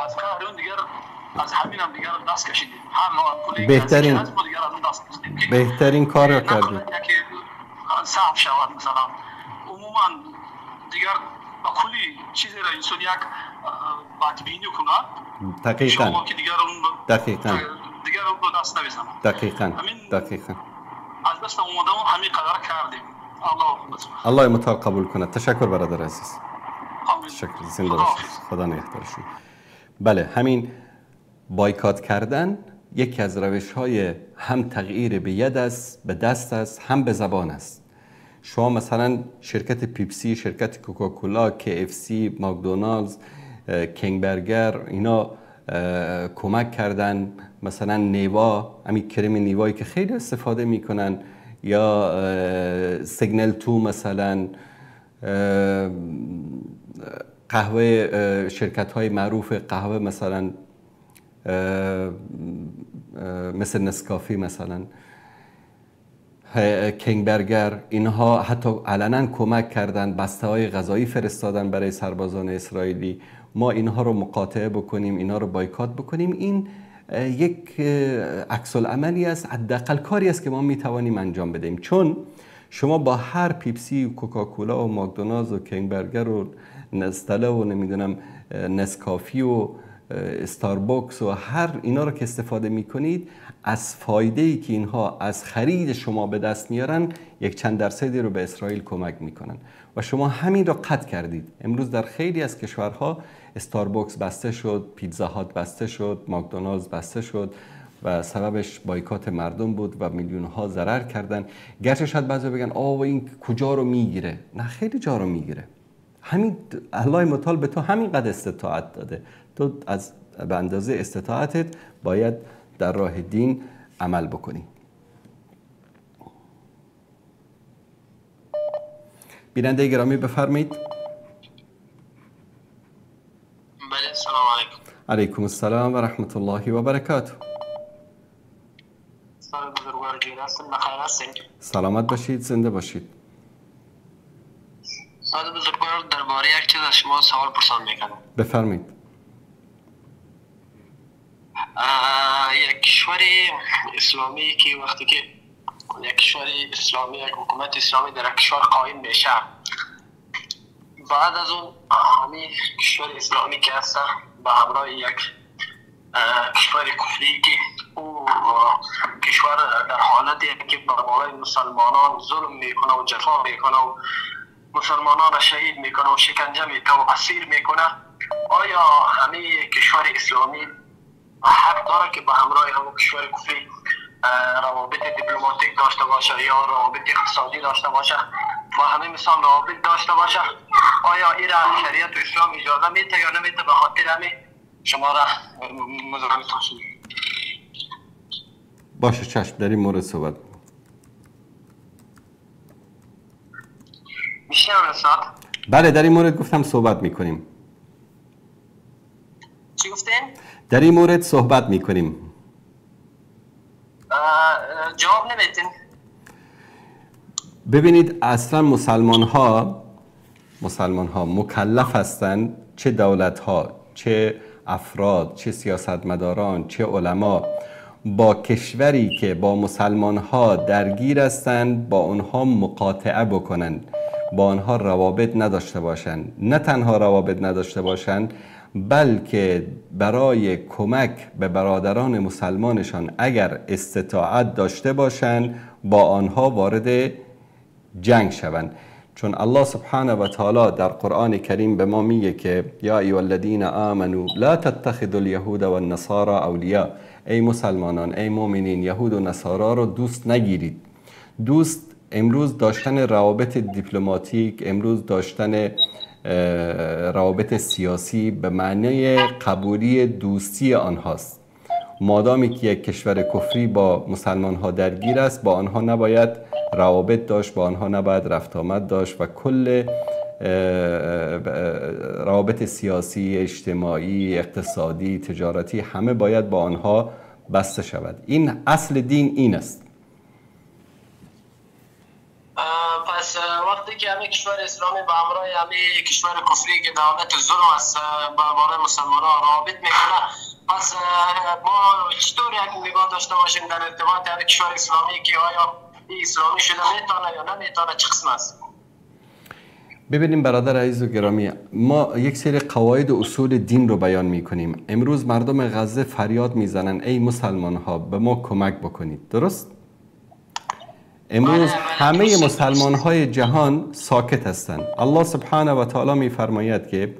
از قهرون دیگر از همین هم دیگر دست کشیدیم. هر نوع الکلی گازی که هست ما دیگر از اون دست کشیدیم. بهترین کار رو کردیم. که صاف شود مثلا عموما دیگر با کلی چیزی را انسان یک بدبینی کند. دقیقاً. شما که دیگر اون دیگر اون دست نمیزنم. دقیقاً. از دست اومدم همین قدر کردیم. الله متعال قبول کنه. تشکر برادر عزیز. تشکر. زنده باشید. خدا نگهدار شما. بله، همین بایکات کردن یکی از روش‌های هم تغییر به ید است، به دست است، هم به زبان است. شما مثلا شرکت پیپسی، شرکت کوکاکولا، KFC، ماکدونالدز، کینگ برگر اینا کمک کردن. مثلا نیوا، همین کرم نیوایی که خیلی استفاده میکنن، یا سیگنل تو مثلا، قهوه، شرکت های معروف قهوه مثلا مثل نسکافی مثلا، کینگ برگر، اینها حتی علنا کمک کردن، بسته های غذایی فرستادن برای سربازان اسرائیلی. ما اینها رو مقاطعه بکنیم، اینها رو بایکات بکنیم، این یک عکس العملی است، حداقل کاری است که ما میتوانیم انجام بدیم. چون شما با هر پیپسی و کوکاکولا و ماکدونالدز و کینگ برگر و نستله و نمیدونم نسکافی و استاربکس و هر اینا رو که استفاده میکنید، از فایده‌ای که اینها از خرید شما به دست میارن یک چند درصدی رو به اسرائیل کمک میکنن و شما همین رو قطع کردید. امروز در خیلی از کشورها استاربکس بسته شد، پیتزا هات بسته شد، ماکدونالدز بسته شد و سببش بایکات مردم بود و میلیون ها ضرر کردن. گرچه شاید بعضی بگن این کجا رو میگیره؟ نه، خیلی جا رو میگیره. همین الله متعال به تو همین قدر استطاعت داده، تو از به اندازه استطاعتت باید در راه دین عمل بکنی. بیننده گرامی بفرمایید. بله، سلام علیکم. علیکم السلام و رحمت الله و برکاته. سلام بزرگوار جون، هستم، بخیر هستین؟ سلامت باشید، زنده باشید. سلام بزرگوار، درباره یک چیز از شما سوال پرسان میکنم. بفرمایید. یک کشور اسلامی که وقتی که یک کشور اسلامی، یک حکومت اسلامی در یک کشور قایم میشه، بعد از اون همین کشور اسلامی که هست به همراه یک کشور کفری که او کشور در حالتی که بر بالای مسلمانان ظلم میکنه و جفا میکنه و مسلمانان را شهید میکنه و شکنجه میکنه و اسیر میکنه، آیا همین کشور اسلامی حق داره که به همراه همون کشور کفری روابط دیپلماتیک داشته باشه یا روابط اقتصادی داشته باشه و همه مثال روابط داشته باشه؟ آیا این را شریعت و اسلام اجازه میده یا نمیده؟ به خاطر همین شما را مزاحم توصیل. باشه، چشم، در این مورد صحبت میشه استاد؟ بله، در این مورد گفتم صحبت میکنیم. چی گفتین؟ در این مورد صحبت میکنیم. جواب نمیدین؟ ببینید، اصلا مسلمان ها مکلف هستند، چه دولت ها، چه افراد، چه سیاستمداران، چه علما، با کشوری که با مسلمان ها درگیر هستند با آنها مقاطعه بکنند، با آنها روابط نداشته باشند. نه تنها روابط نداشته باشند، بلکه برای کمک به برادران مسلمانشان اگر استطاعت داشته باشند با آنها وارد جنگ شوند. چون الله سبحانه و تعالی در قرآن کریم به ما میگه که یا ایها الذین آمنوا لا تتخذوا اليهود والنصارى اولیاء، ای مسلمانان، ای مؤمنین، یهود و نصارا رو دوست نگیرید. دوست امروز داشتن روابط دیپلماتیک، امروز داشتن روابط سیاسی به معنی قبولی دوستی آنهاست. مادامی که یک کشور کفری با مسلمان ها درگیر است، با آنها نباید روابط داشت، با آنها نباید رفت آمد داشت و کل روابط سیاسی، اجتماعی، اقتصادی، تجارتی همه باید با آنها بسته شود. این اصل دین این است. پس وقتی که همه کشور اسلامی به همراه همه کشور کفری که دولت ظلم است برای مسلمان ها رابط میکنه، پس ما چطور یک نگاه داشته باشیم در ارتباط همه کشور اسلامی که آیا این اسلامی شده میتونه یا نمیتونه، چه قسم است؟ ببینیم برادر عزیز و گرامی، ما یک سری قواعد و اصول دین رو بیان میکنیم. امروز مردم غزه فریاد میزنن ای مسلمان ها به ما کمک بکنید، درست؟ امروز همه مسلمان های جهان ساکت هستند. الله سبحانه و تعالی می فرماید که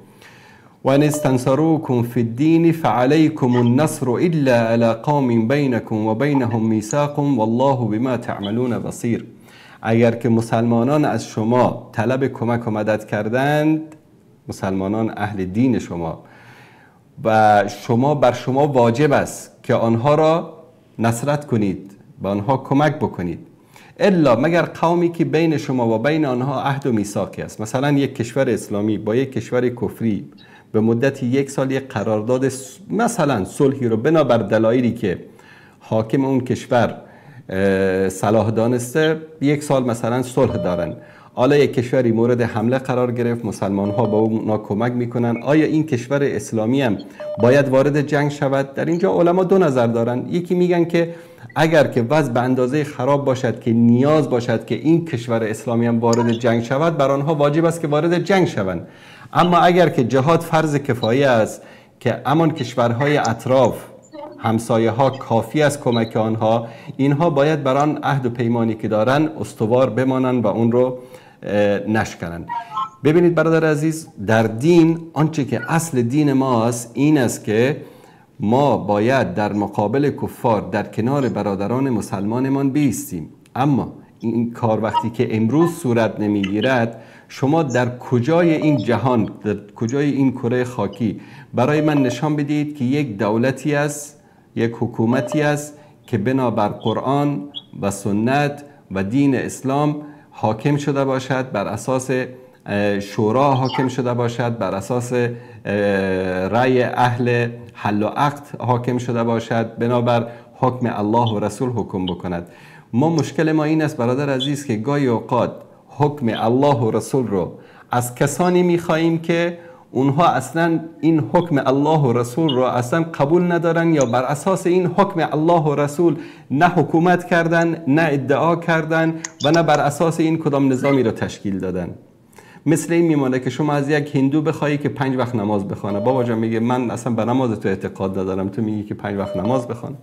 وَإِنِ اسْتَنْصَرُوكُمْ فِي الدِّينِ فَعَلَيْكُمُ النَّصْرُ إِلَّا عَلَى قَوْمٍ بَيْنَكُمْ وَبَيْنَهُمْ مِيثَاقٌ وَاللَّهُ بِمَا تَعْمَلُونَ بَصِيرٌ. اگر که مسلمانان از شما طلب کمک و مدد کردند، مسلمانان اهل دین شما، و شما بر شما واجب است که آنها را نصرت کنید، به آنها کمک بکنید، الا مگر قومی که بین شما و بین آنها عهد و میثاقی است. مثلا یک کشور اسلامی با یک کشور کفری به مدت 1 سال یک قرارداد مثلا صلحی رو بنابر دلایلی که حاکم اون کشور صلاح دانسته 1 سال مثلا صلح دارن. حالا یک کشوری مورد حمله قرار گرفت، مسلمان ها با اونا کمک میکنن، آیا این کشور اسلامی هم باید وارد جنگ شود؟ در اینجا علما 2 نظر دارن. یکی میگن که اگر که وضع به اندازه خراب باشد که نیاز باشد که این کشور اسلامی هم وارد جنگ شود، بر آنها واجب است که وارد جنگ شوند. اما اگر که جهاد فرض کفایه است که امان کشورهای اطراف همسایه ها کافی از کمک آنها، اینها باید بر آن عهد و پیمانی که دارن استوار بمانند و اون رو نشکنند. ببینید برادر عزیز، در دین آنچه که اصل دین ماست این است که ما باید در مقابل کفار در کنار برادران مسلمانمان بیستیم. اما این کار وقتی که امروز صورت نمیگیرد، شما در کجای این جهان، در کجای این کره خاکی برای من نشان بدید که یک دولتی است، یک حکومتی است که بنابر قرآن و سنت و دین اسلام حاکم شده باشد، بر اساس شورا حاکم شده باشد، بر اساس رأی اهل حل و عقد حاکم شده باشد، بنابر حکم الله و رسول حکم بکند. ما مشکل ما این است برادر عزیز که گاهی اوقات حکم الله و رسول رو از کسانی میخواییم که اونها اصلا این حکم الله و رسول رو اصلا قبول ندارن، یا بر اساس این حکم الله و رسول نه حکومت کردن، نه ادعا کردن و نه بر اساس این کدام نظامی رو تشکیل دادن. مثل این میمانه که شما از یک هندو بخوایی که 5 وقت نماز بخونه. بابا جان میگه من اصلا به نماز تو اعتقاد ندارم، تو میگی که 5 وقت نماز بخونه.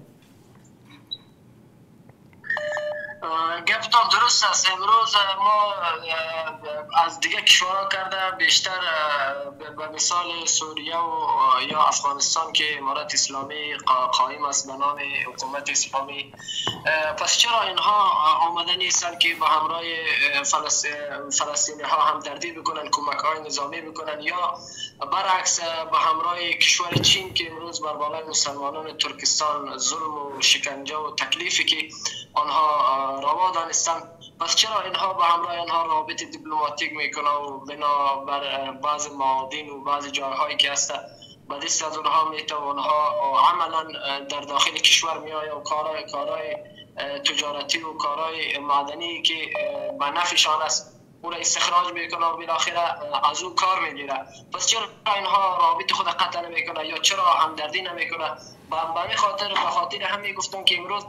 گفتم درست است. امروز ما از دیگه کشورها کرده بیشتر به مثال سوریه و یا افغانستان که امارت اسلامی قائم است به نام حکومت اسلامی، پس چرا اینها آمده نیستن که با همراه فلسطینی ها همدردی بکنن، کمک های نظامی بکنن، یا برعکس با همراه کشور چین که امروز بر بالای مسلمانان ترکستان ظلم و شکنجه و تکلیفی که آنها روا دانستن، پس چرا اینها با همراه آنها رابط دیپلماتیک میکنه و بنا بر بعض معادن و بعض جایهایی که هست به دست از اونها میته و اونها عملا در داخل کشور میآید و کارهای تجارتی و کارهای معدنی که به نفعشان است او را استخراج میکنه و بالاخره از او کار میگیره. پس چرا اینها رابط خود قطع نمیکنه یا چرا همدردی نمیکنه؟ به خاطر همین گفتم که امروز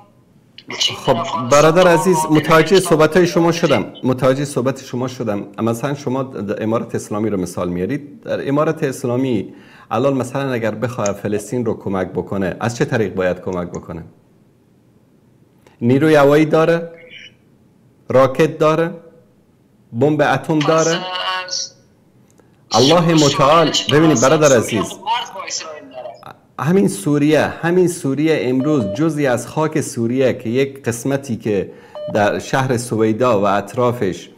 خب برادر عزیز متوجه صحبت شما شدم. مثلا شما امارت اسلامی رو مثال میارید. در امارت اسلامی الان مثلا اگر بخواد فلسطین رو کمک بکنه، از چه طریق باید کمک بکنه؟ نیروی هوایی داره؟ راکت داره؟ بمب اتم داره؟ الله متعال. ببینید برادر عزیز، همین سوریه امروز جزئی از خاک سوریه که یک قسمتی که در شهر سویدا و اطرافش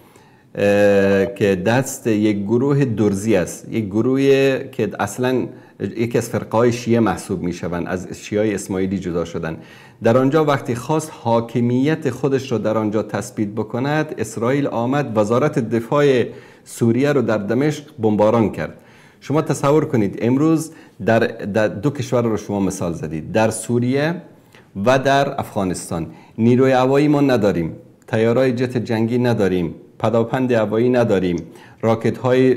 که دست یک گروه درزی است، یک گروهی که اصلا یکی از فرقه‌های شیعه محسوب میشوند، از شیعه اسماعیلی جدا شدن، در آنجا وقتی خواست حاکمیت خودش رو در آنجا تثبیت بکند، اسرائیل آمد وزارت دفاع سوریه رو در دمشق بمباران کرد. شما تصور کنید امروز در 2 کشور رو شما مثال زدید. در سوریه و در افغانستان. نیروی هوایی ما نداریم، طیارهای جت جنگی نداریم، پداپند هوایی نداریم، راکت های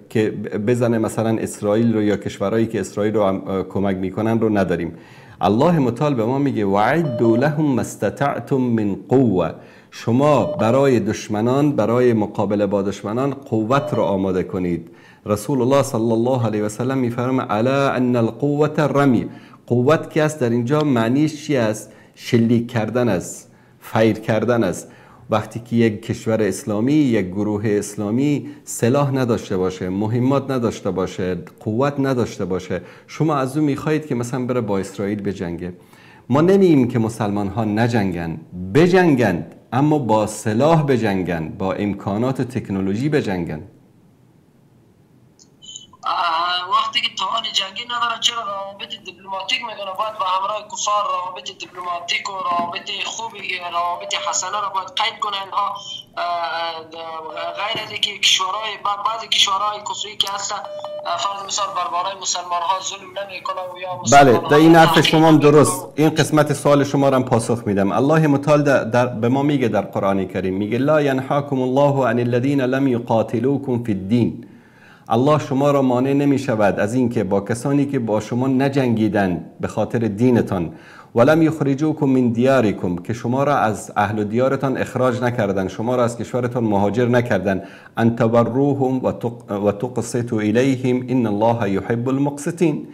که بزنه مثلا اسرائیل رو یا کشورهایی که اسرائیل رو کمک میکنن رو نداریم. الله متعال به ما میگه وعدوا لهم ما استطعتم من قوه، شما برای دشمنان، برای مقابله با دشمنان قوت رو آماده کنید. رسول الله صلی الله علیه و سلم میفرماید الا ان القوه الرمی، قوت که است در اینجا معنیش چی است؟ شلیک کردن است، فیر کردن است. وقتی که یک کشور اسلامی، یک گروه اسلامی سلاح نداشته باشه، مهمات نداشته باشه، قوت نداشته باشه، شما از او میخواهید که مثلا بره با اسرائیل بجنگه. ما نمیگیم که مسلمان ها نجنگن، بجنگند، اما با سلاح بجنگن، با امکانات تکنولوژی بجنگن. وقتی که توان جنگی نداره چرا روابط دیپلماتیک میکنه؟ باید با همراه کفار روابط دیپلماتیک و روابط خوبی، روابط حسنه رو باید قید کنه. اینها غیر از اینکه کشورهای بعضی کشورهای کفری که هستن فرض مثال بربارای مسلمان ها ظلم نمیکنه و یا بله، در این حرف شما هم درست. این قسمت سوال شما را پاسخ میدم. الله متعال به ما میگه در قرآن کریم، میگه لا ینهاکم الله عن الذین لم یقاتلوکم فی الدین. الله شما را مانع نمی شود از این که با کسانی که با شما نجنگیدن به خاطر دینتان، ولم یخرجوکم من دیارکم، که شما را از اهل و دیارتان اخراج نکردن، شما را از کشورتان مهاجر نکردن، ان تبروهم و تقسطوا الیهم ان الله یحب المقسطین،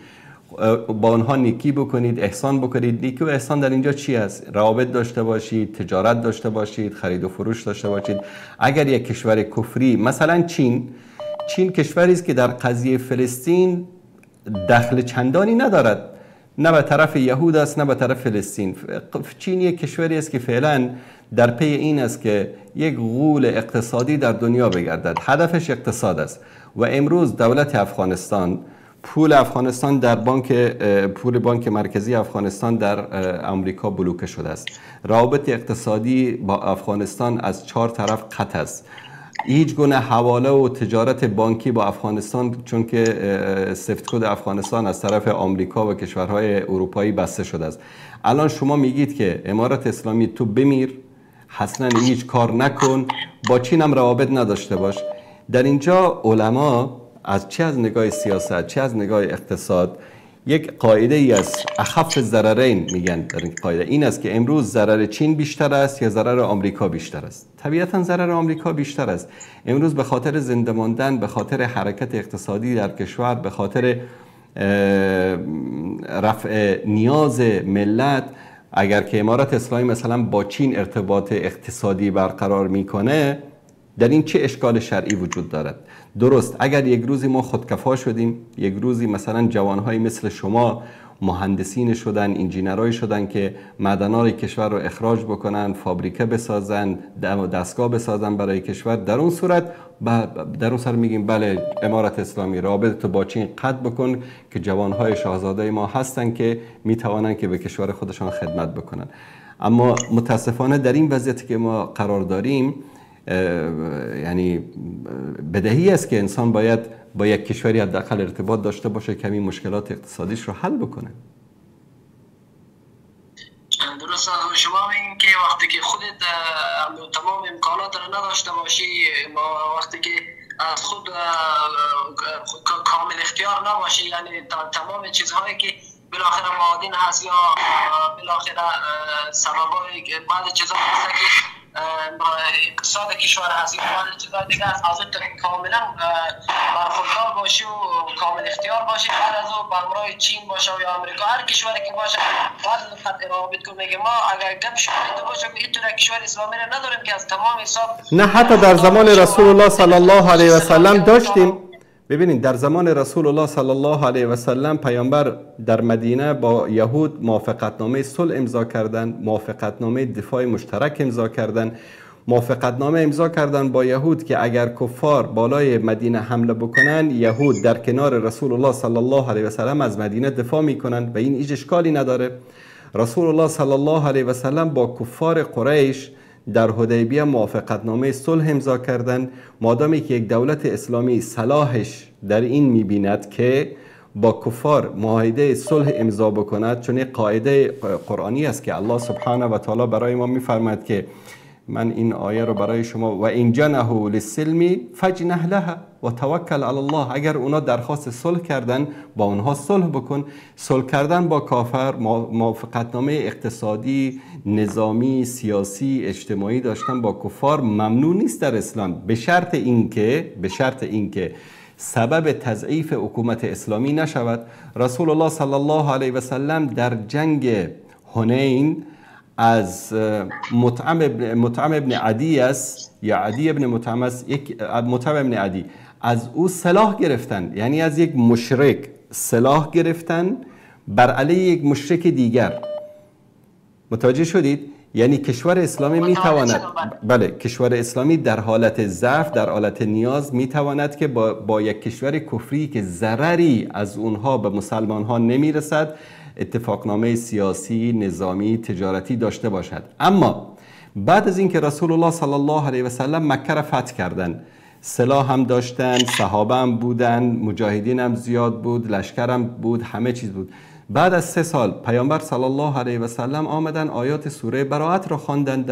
با آنها نیکی بکنید، احسان بکنید. نیکی و احسان در اینجا چی است؟ روابط داشته باشید، تجارت داشته باشید، خرید و فروش داشته باشید. اگر یک کشور کفری مثلا چین کشوری است که در قضیه فلسطین دخل چندانی ندارد، نه به طرف یهود است نه به طرف فلسطین. چین یک کشوری است که فعلا در پی این است که یک غول اقتصادی در دنیا بگردد، هدفش اقتصاد است. و امروز دولت افغانستان، پول افغانستان در پول بانک مرکزی افغانستان در آمریکا بلوکه شده است. روابط اقتصادی با افغانستان از 4 طرف قطع است. هیچ گونه حواله و تجارت بانکی با افغانستان، چون که سفت کد افغانستان از طرف آمریکا و کشورهای اروپایی بسته شده است. الان شما میگید که امارت اسلامی تو بمیر، حسنا هیچ کار نکن، با چین هم روابط نداشته باش. در اینجا علما از چه از نگاه سیاست چه از نگاه اقتصاد یک قاعده ای است، اخف الضررین میگن در این قاعده، این است که امروز ضرر چین بیشتر است یا ضرر آمریکا بیشتر است؟ طبیعتا ضرر آمریکا بیشتر است. امروز به خاطر زنده ماندن، به خاطر حرکت اقتصادی در کشور، به خاطر رفع نیاز ملت، اگر که امارت اسلامی مثلا با چین ارتباط اقتصادی برقرار میکنه، در این چه اشکال شرعی وجود دارد؟ درست اگر یک روزی ما خودکفا شدیم، یک روزی مثلا جوانهایی مثل شما مهندسین شدن، انجینرایی شدن که معدن‌های کشور رو اخراج بکنن، فابریکه بسازن، دستگاه بسازن برای کشور، در اون صورت میگیم بله امارت اسلامی رابطه تو با چین قطع بکن که جوانهای شاهزاده ما هستن که میتوانن که به کشور خودشان خدمت بکنن. اما متاسفانه در این وضعیتی که ما قرار داریم، یعنی بدیهی است که انسان باید با یک کشوری حداقل ارتباط داشته باشه که همین مشکلات اقتصادیش رو حل بکنه. درست. شما میگین که وقتی که خودت تمام امکانات رو نداشته باشی، وقتی که از خود کامل اختیار نباشی، یعنی تمام چیزهایی که بالاخره معادن هست یا بالاخره سببای بعض چیزها هست که اقتصاد کشور هست یا بعض چیزهای دیگه هست، از اون کاملا برخوردار باشی و کامل اختیار باشی، بعد از اون برمراه چین باشه یا آمریکا، هر کشوری که باشه بعد خط روابط کنه. میگه ما اگر گپ شما باشه که این طور کشور اسلامی رو نداریم که از تمام حساب، نه حتی در زمان رسول الله صلی الله علیه و سلم داشتیم. ببینید در زمان رسول الله صلی الله علیه و سلم پیامبر در مدینه با یهود موافقتنامه صلح امضا کردند، موافقتنامه دفاع مشترک امضا کردند، موافقتنامه امضا کردند با یهود که اگر کفار بالای مدینه حمله بکنن، یهود در کنار رسول الله صلی الله علیه و سلم از مدینه دفاع میکنند و این هیچ اشکالی نداره. رسول الله صلی الله علیه و سلم با کفار قریش در حدیبیه موافقتنامه صلح امضا کردند. مادامی که یک دولت اسلامی صلاحش در این میبیند که با کفار معاهده صلح امضا بکند، چون یک قاعده قرآنی است که الله سبحانه و تعالی برای ما میفرماید که من این آیه رو برای شما و ان جنحوا للسلم فاجنح لها و توکل علی الله، اگر اونا درخواست صلح کردن با اونها صلح بکن. صلح کردن با کافر، موافقتنامه اقتصادی، نظامی، سیاسی، اجتماعی داشتن با کفار ممنوع نیست در اسلام، به شرط اینکه سبب تضعیف حکومت اسلامی نشود. رسول الله صلی الله علیه و سلم در جنگ حنین از مطعم ابن عدی است یا عدی ابن مطعم است، مطعم ابن عدی، از او سلاح گرفتن، یعنی از یک مشرک سلاح گرفتن بر علیه یک مشرک دیگر. متوجه شدید؟ یعنی کشور اسلامی میتواند، بله، کشور اسلامی در حالت ضعف، در حالت نیاز میتواند که با یک کشور کفری که ضرری از اونها به مسلمان ها نمیرسد اتفاقنامه سیاسی، نظامی، تجارتی داشته باشد. اما بعد از اینکه رسول الله صلی الله علیه و سلم مکه را فتح کردند، سلاح هم داشتن، صحابه هم بودن، مجاهدین هم زیاد بود، لشکر هم بود، همه چیز بود. بعد از 3 سال پیامبر صلی الله علیه و سلم آمدن آیات سوره براءت را خواندن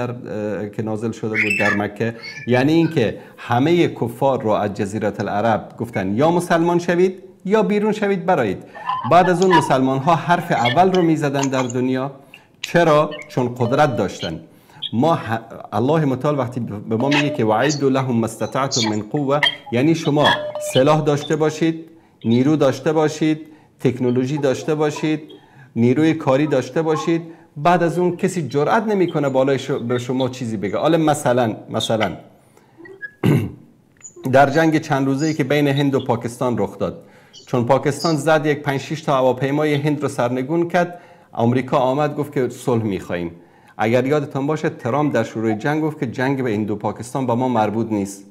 که نازل شده بود در مکه، یعنی اینکه همه کفار را از جزیره العرب گفتن یا مسلمان شوید یا بیرون شوید برایید. بعد از اون مسلمان ها حرف اول رو میزدن در دنیا. چرا؟ چون قدرت داشتن. الله متعال وقتی به ما میگه که وعدوا لهم ما استطعتم من قوه، یعنی شما سلاح داشته باشید، نیرو داشته باشید، تکنولوژی داشته باشید، نیروی کاری داشته باشید. بعد از اون کسی جرئت نمیکنه بالای به شما چیزی بگه. حالا مثلا در جنگ چند روزه‌ای که بین هند و پاکستان رخ داد، چون پاکستان زد یک 5-6 تا هواپیمای هند رو سرنگون کرد، آمریکا آمد گفت که صلح می‌خوایم. اگر یادتان باشه ترامپ در شروع جنگ گفت که جنگ به هند و پاکستان با ما مربوط نیست،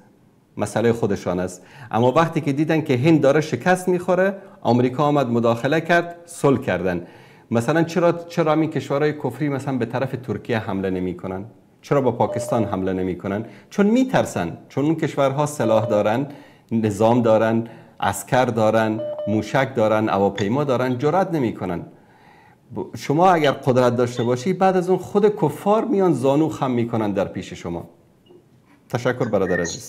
مسئله خودشان است. اما وقتی که دیدن که هند داره شکست می‌خوره، آمریکا آمد مداخله کرد، صلح کردن. مثلا چرا این کشورهای کفری مثلا به طرف ترکیه حمله نمی‌کنن؟ چرا با پاکستان حمله نمی‌کنن؟ چون می‌ترسن، چون اون کشورها سلاح دارن، نظام دارن، عسکر دارن، موشک دارن، هواپیما دارن، جرئت نمی‌کنن. شما اگر قدرت داشته باشی، بعد از اون خود کفار میان زانو خم میکنن در پیش شما. تشکر برادر عزیز.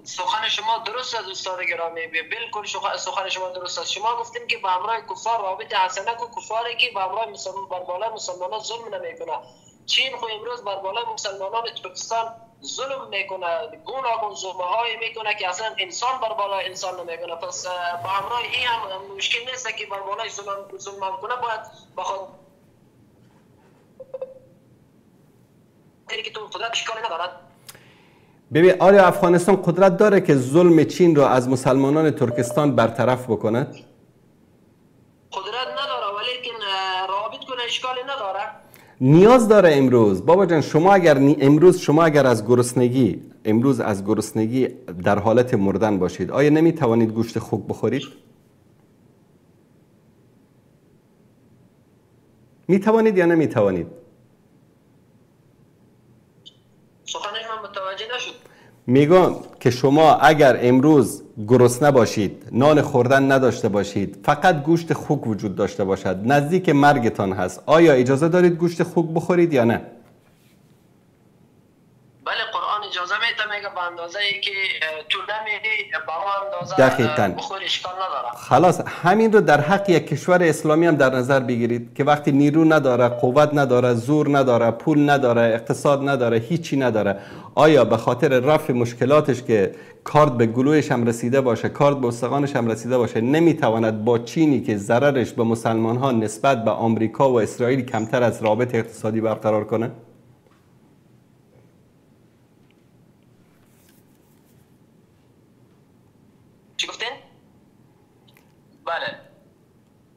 سخن شما درست است استاد گرامی، بالکل سخن شما درست است. شما گفتیم که با همراه کفار رابطه حسنه کو کفاری که با همراه بر بالای مسلمانان ظلم نمیکنه. چین خو امروز بر بالای مسلمانان ترکستان ظلم میکنه، گوناگون ظلم‌هایی میکنه که اصلا انسان بر بالای انسان نمیکنه. پس با همراه این هم مشکل نیست که بر بالای ظلم کنه، باید بخواد که تو قدرت اشکال ندارد. ببین آیا افغانستان قدرت داره که ظلم چین رو از مسلمانان ترکستان برطرف بکنه؟ قدرت نداره، ولی که رابط کنه اشکالی نداره. نیاز داره امروز. بابا جان شما اگر امروز از گرسنگی در حالت مردن باشید، آیا نمیتوانید گوشت خوک بخورید؟ میتوانید یا نمیتوانید؟ سخنش من متوجه نشد. میگم که شما اگر امروز گرسنه باشید، نان خوردن نداشته باشید، فقط گوشت خوک وجود داشته باشد، نزدیک مرگتان هست، آیا اجازه دارید گوشت خوک بخورید یا نه؟ بله، قرآن اجازه میگه به اندازه ای که تو نمیدی با اون اندازه بخور اشکال نداره. خلاص همین رو در حق یک کشور اسلامی هم در نظر بگیرید که وقتی نیرو نداره، قوت نداره، زور نداره، پول نداره، اقتصاد نداره، هیچی نداره، آیا به خاطر رفع مشکلاتش که کارد به گلویش هم رسیده باشه، کارد به استخوانش هم رسیده باشه، نمیتواند با چینی که ضررش به مسلمان ها نسبت به آمریکا و اسرائیل کمتر از رابط اقتصادی برقرار کنه؟ چی گفتین؟ بله.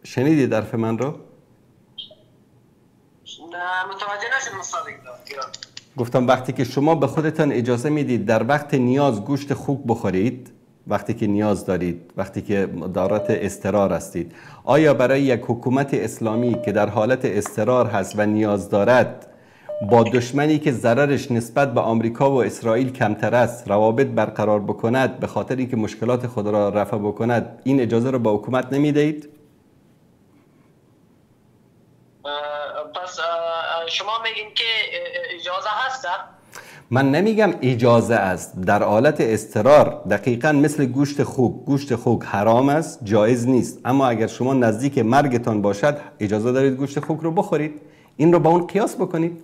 شنیدید حرف من رو؟ نه متوجه نشدم استاد گرامی. گفتم وقتی که شما به خودتان اجازه میدید در وقت نیاز گوشت خوک بخورید، وقتی که نیاز دارید، وقتی که دارات اضطرار هستید، آیا برای یک حکومت اسلامی که در حالت اضطرار هست و نیاز دارد با دشمنی که ضررش نسبت به آمریکا و اسرائیل کمتر است روابط برقرار بکند به خاطر اینکه مشکلات خود را رفع بکند، این اجازه را به حکومت نمیدهید؟ پس شما میگین که اجازه هست؟ من نمیگم اجازه است، در حالت اضطرار. دقیقاً مثل گوشت خوک. گوشت خوک حرام است، جایز نیست، اما اگر شما نزدیک مرگتان باشد اجازه دارید گوشت خوک رو بخورید. این رو با اون قیاس بکنید.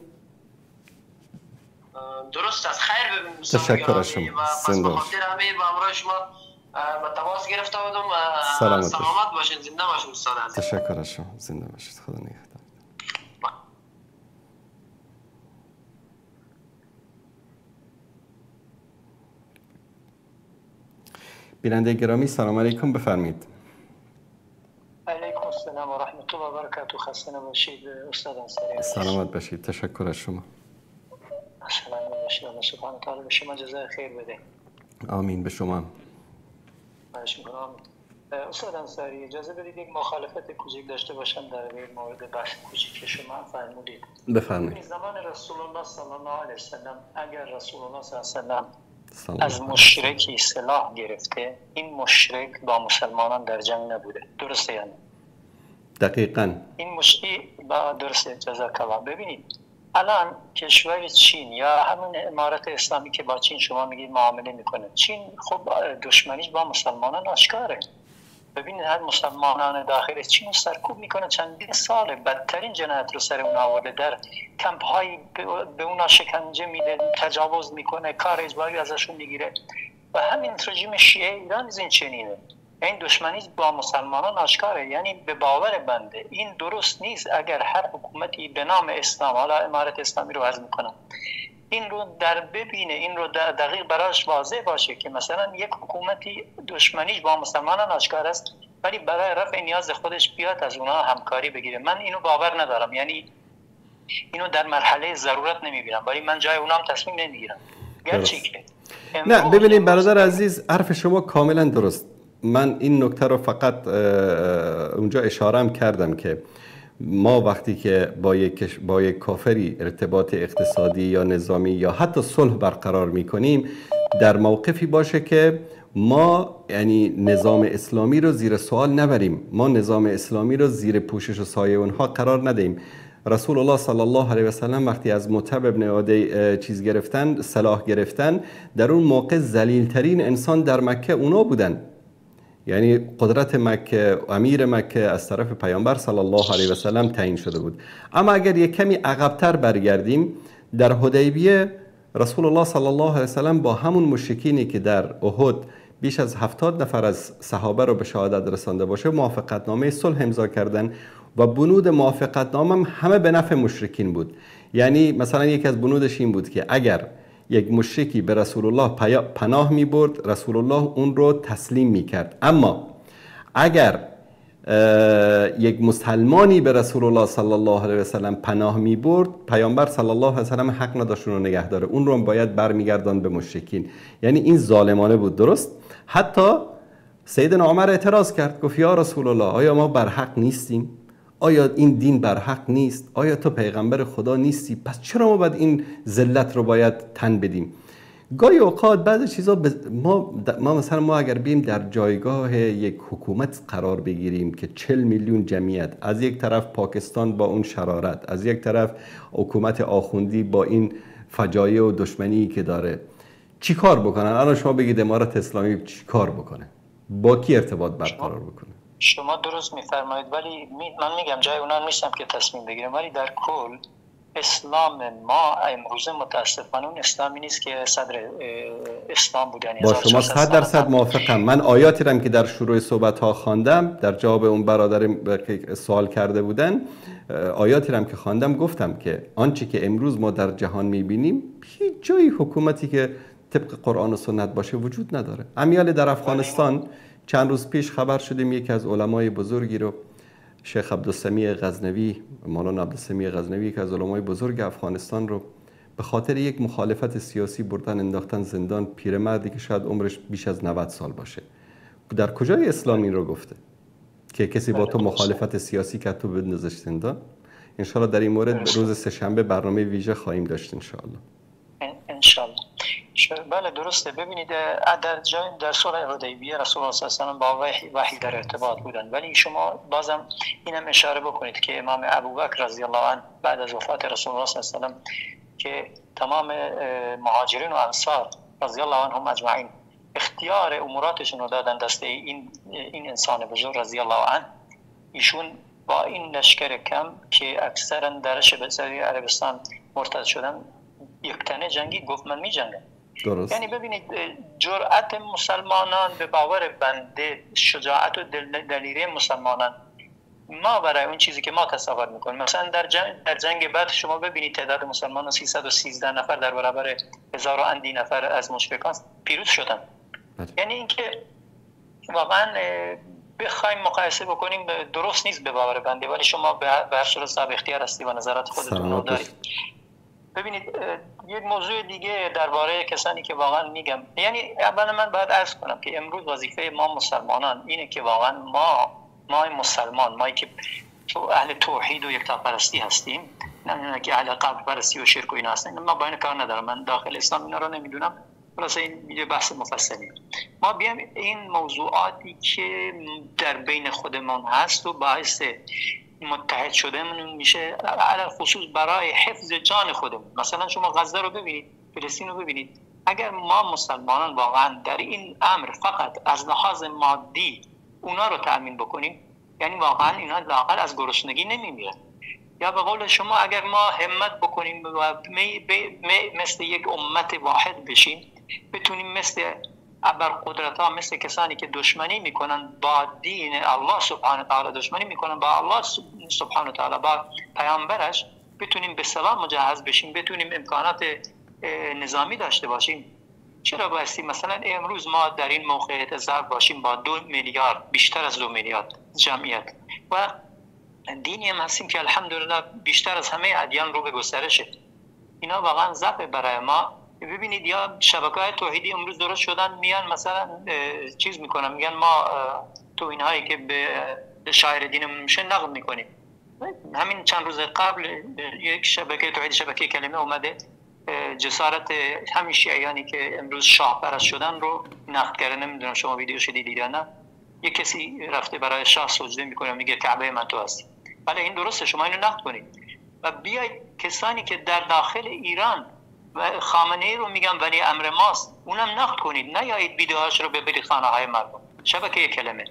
درست است. خیر ببینیم. تشکر از شما. پس بخاطر امیر و امروز شما به تماس گرفته بودم. سلامت باشین، زنده باشین استاد عزیز. تشکر از شما، زنده باشید. خدا نگهدار. بیننده گرامی سلام علیکم، بفرمایید. علیکم السلام و رحمت الله و برکاته. خسته نباشید استاد انصاری. سلامت باشید. تشکر از شما. سلام باشید. الله سبحانه و تعالی به شما جزای خیر بده. آمین. به شما. خواهش می‌کنم. استاد انصاری اجازه بدید یک مخالفت کوچک داشته باشم در مورد بحث کوچیک که شما فرمودید. بفرمایید. زمان رسول الله صلی الله علیه و سلم اگر رسول الله صلی الله علیه و سلم از مشرکی سلاح گرفته، این مشرک با مسلمانان در جنگ نبوده، درسته یعنی؟ دقیقاً. این مشکی با درسته. جزاک الله. ببینید الان کشور چین یا همون امارت اسلامی که با چین شما میگید معامله میکنه، چین خب دشمنیش با مسلمانان آشکاره. ببینید هر مسلمانان داخل چین سرکوب میکنه، چندین سال بدترین جنایت رو سر اون آورده، در کمپ های به اونا شکنجه میده، تجاوز میکنه، کار اجباری ازشون میگیره. و همین رژیم شیعه ایران از این چنینه. این دشمنی با مسلمانان آشکاره. یعنی به باور بنده این درست نیست اگر هر حکومتی به نام اسلام، حالا امارت اسلامی رو عرض میکنم، این رو در ببینه، این رو دقیق براش واضح باشه که مثلا یک حکومتی دشمنیش با مسلمانان آشکار است ولی برای رفع نیاز خودش بیاد از اونها همکاری بگیره. من اینو باور ندارم، یعنی اینو در مرحله ضرورت نمیبینم، ولی من جای اونام تصمیم نمیگیرم. گرچه که نه، ببینید برادر عزیز، حرف شما کاملا درست. من این نکته رو فقط اونجا اشارم کردم که ما وقتی که با یک کافری ارتباط اقتصادی یا نظامی یا حتی صلح برقرار میکنیم، در موقفی باشه که ما یعنی نظام اسلامی رو زیر سوال نبریم، ما نظام اسلامی رو زیر پوشش و سایه اونها قرار ندهیم. رسول الله صلی الله علیه و سلم وقتی از مطعب ابن عدی سلاح گرفتن، در اون موقع ذلیل‌ترین انسان در مکه اونا بودن. یعنی قدرت مکه، امیر مکه از طرف پیامبر صلی الله علیه و سلم تعیین شده بود. اما اگر یک کمی عقب‌تر برگردیم، در حدیبیه رسول الله صلی الله علیه و سلم با همون مشرکینی که در احد بیش از 70 نفر از صحابه رو به شهادت رسانده باشه موافقتنامه صلح امضا کردن و بنود موافقتنامه همه به نفع مشرکین بود. یعنی مثلا یکی از بنودش این بود که اگر یک مشرکی به رسول الله پناه می برد، رسول الله اون رو تسلیم می کرد. اما اگر یک مسلمانی به رسول الله صلی الله علیه و سلم پناه می برد، پیامبر صلی الله علیه و سلم حق نداشت اون رو نگه داره، اون رو باید برمیگردان به مشرکین. یعنی این ظالمانه بود. درست؟ حتی سیدنا عمر اعتراض کرد، گفت یا رسول الله آیا ما بر حق نیستیم؟ آیا این دین بر حق نیست؟ آیا تو پیغمبر خدا نیستی؟ پس چرا ما باید این ذلت رو باید تن بدیم؟ گاهی اوقات بعضی چیزا ما مثلا ما اگر بیم در جایگاه یک حکومت قرار بگیریم که 40 میلیون جمعیت، از یک طرف پاکستان با اون شرارت، از یک طرف حکومت آخوندی با این فجایع و دشمنی که داره، چی کار بکنن؟ الان شما بگید امارت اسلامی چی کار بکنه؟ با کی ارتباط برقرار بکنه؟ شما درست میفرمایید، ولی من میگم جای اونا نیستم که تصمیم بگیرم، ولی در کل اسلام ما امروز متاسفانه اون اسلامی نیست که صدر اسلام بود. یعنی با شما 100% موافقم. من آیاتی رم که در شروع صحبت ها خواندم، در جواب اون برادر که سوال کرده بودن، آیاتی رم که خواندم گفتم که آنچه که امروز ما در جهان میبینیم هیچ جایی حکومتی که طبق قرآن و سنت باشه وجود نداره. امیال در افغانستان چند روز پیش خبر شدیم یکی از علمای بزرگی رو، شیخ عبدالسمیع غزنوی، مولانا عبدالسمیع غزنوی که از علمای بزرگ افغانستان رو به خاطر یک مخالفت سیاسی بردن انداختن زندان. پیرمردی که شاید عمرش بیش از 90 سال باشه. در کجای اسلام این رو گفته که کسی با تو مخالفت سیاسی که تو بندازش زندان؟ انشالله در این مورد روز سه‌شنبه برنامه ویژه خواهیم داشت انشالله. انشالله. بله درسته. ببینید در صلح حدیبیه رسول الله صلی الله علیه و با وحی در ارتباط بودن، ولی شما بازم اینم اشاره بکنید که امام ابوبکر رضی الله عنه بعد از وفات رسول الله صلی الله علیه و که تمام مهاجرین و انصار رضی الله عنهم اجمعین اختیار اموراتشون رو دادن دست این انسان بزرگ رضی الله عنه. ایشون با این لشکر کم که اکثرا در شبه جزیره عربستان مرتد شدن یک تنه جنگی گفت من می جنگم. درست. یعنی ببینید جرأت مسلمانان به باور بنده، شجاعت و دلیری مسلمانان ما برای اون چیزی که ما تصور میکنیم. مثلا در جنگ بعد شما ببینید تعداد مسلمانان 313 نفر در برابر 1000 و اندی نفر از مشرکان پیروز شدن. یعنی اینکه واقعا بخوایم مقایسه بکنیم درست نیست به باور بنده، ولی شما به هر صورت صاحب اختیار هستی و نظرات خودتون رو دارید. ببینید یک موضوع دیگه درباره کسانی که واقعا میگم، یعنی اولا من باید عرض کنم که امروز وظیفه ما مسلمانان اینه که واقعا ما مسلمان، ما که اهل توحید و یکتاپرستی هستیم، نه که اهل قبر پرستی و شرک و اینا هستیم. ما با این کار ندارم، من داخل اسلام اینا رو نمیدونم، خلاص این یه بحث مفصلیه. ما بیایم این موضوعاتی که در بین خودمون هست و باعث متحد شده من میشه علل خصوص برای حفظ جان خودمون. مثلا شما غزه رو ببینید، فلسطین رو ببینید. اگر ما مسلمانان واقعا در این امر فقط از لحاظ مادی اونا رو تأمین بکنیم، یعنی واقعا اینا لااقل از گرسنگی نمیمیرن. یا به قول شما اگر ما همت بکنیم و مثل یک امت واحد بشیم، بتونیم مثل ابرقدرت ها، مثل کسانی که دشمنی میکنن با دین الله سبحانه تعالی، دشمنی میکنن با الله سبحانه تعالی، با پیامبرش، بتونیم به سلام مجهز بشیم، بتونیم امکانات نظامی داشته باشیم. چرا بایستی مثلا امروز ما در این موقعیت ضعف باشیم با 2 میلیارد، بیشتر از 2 میلیارد جمعیت و دینی هم هستیم که الحمدلله بیشتر از همه ادیان رو به گسترشه. اینا واقعا ضعف برای ما. ببینید یا شبکه‌های توحیدی امروز درست شدن، میان مثلا چیز میکنن، میگن ما تو اینهایی که به شاعر دینمون میشه نقد میکنیم. همین چند روز قبل یک شبکه توحیدی، شبکه کلمه اومده جسارت همین شیعیانی که امروز شاه پرست شدن رو نقد کرده. نمیدونم شما ویدیوش دیدید یا نه. یک کسی رفته برای شاه سجده میکنه، میگه کعبه من تو هستی. ولی این درسته، شما اینو نقد کنید. و بیاید کسانی که در داخل ایران و خامنه‌ای رو میگن ولی امر ماست، اونم نقد کنید، نیایید ویدیوهاش رو ببرید خانه‌های مردم. شبکه کلمه،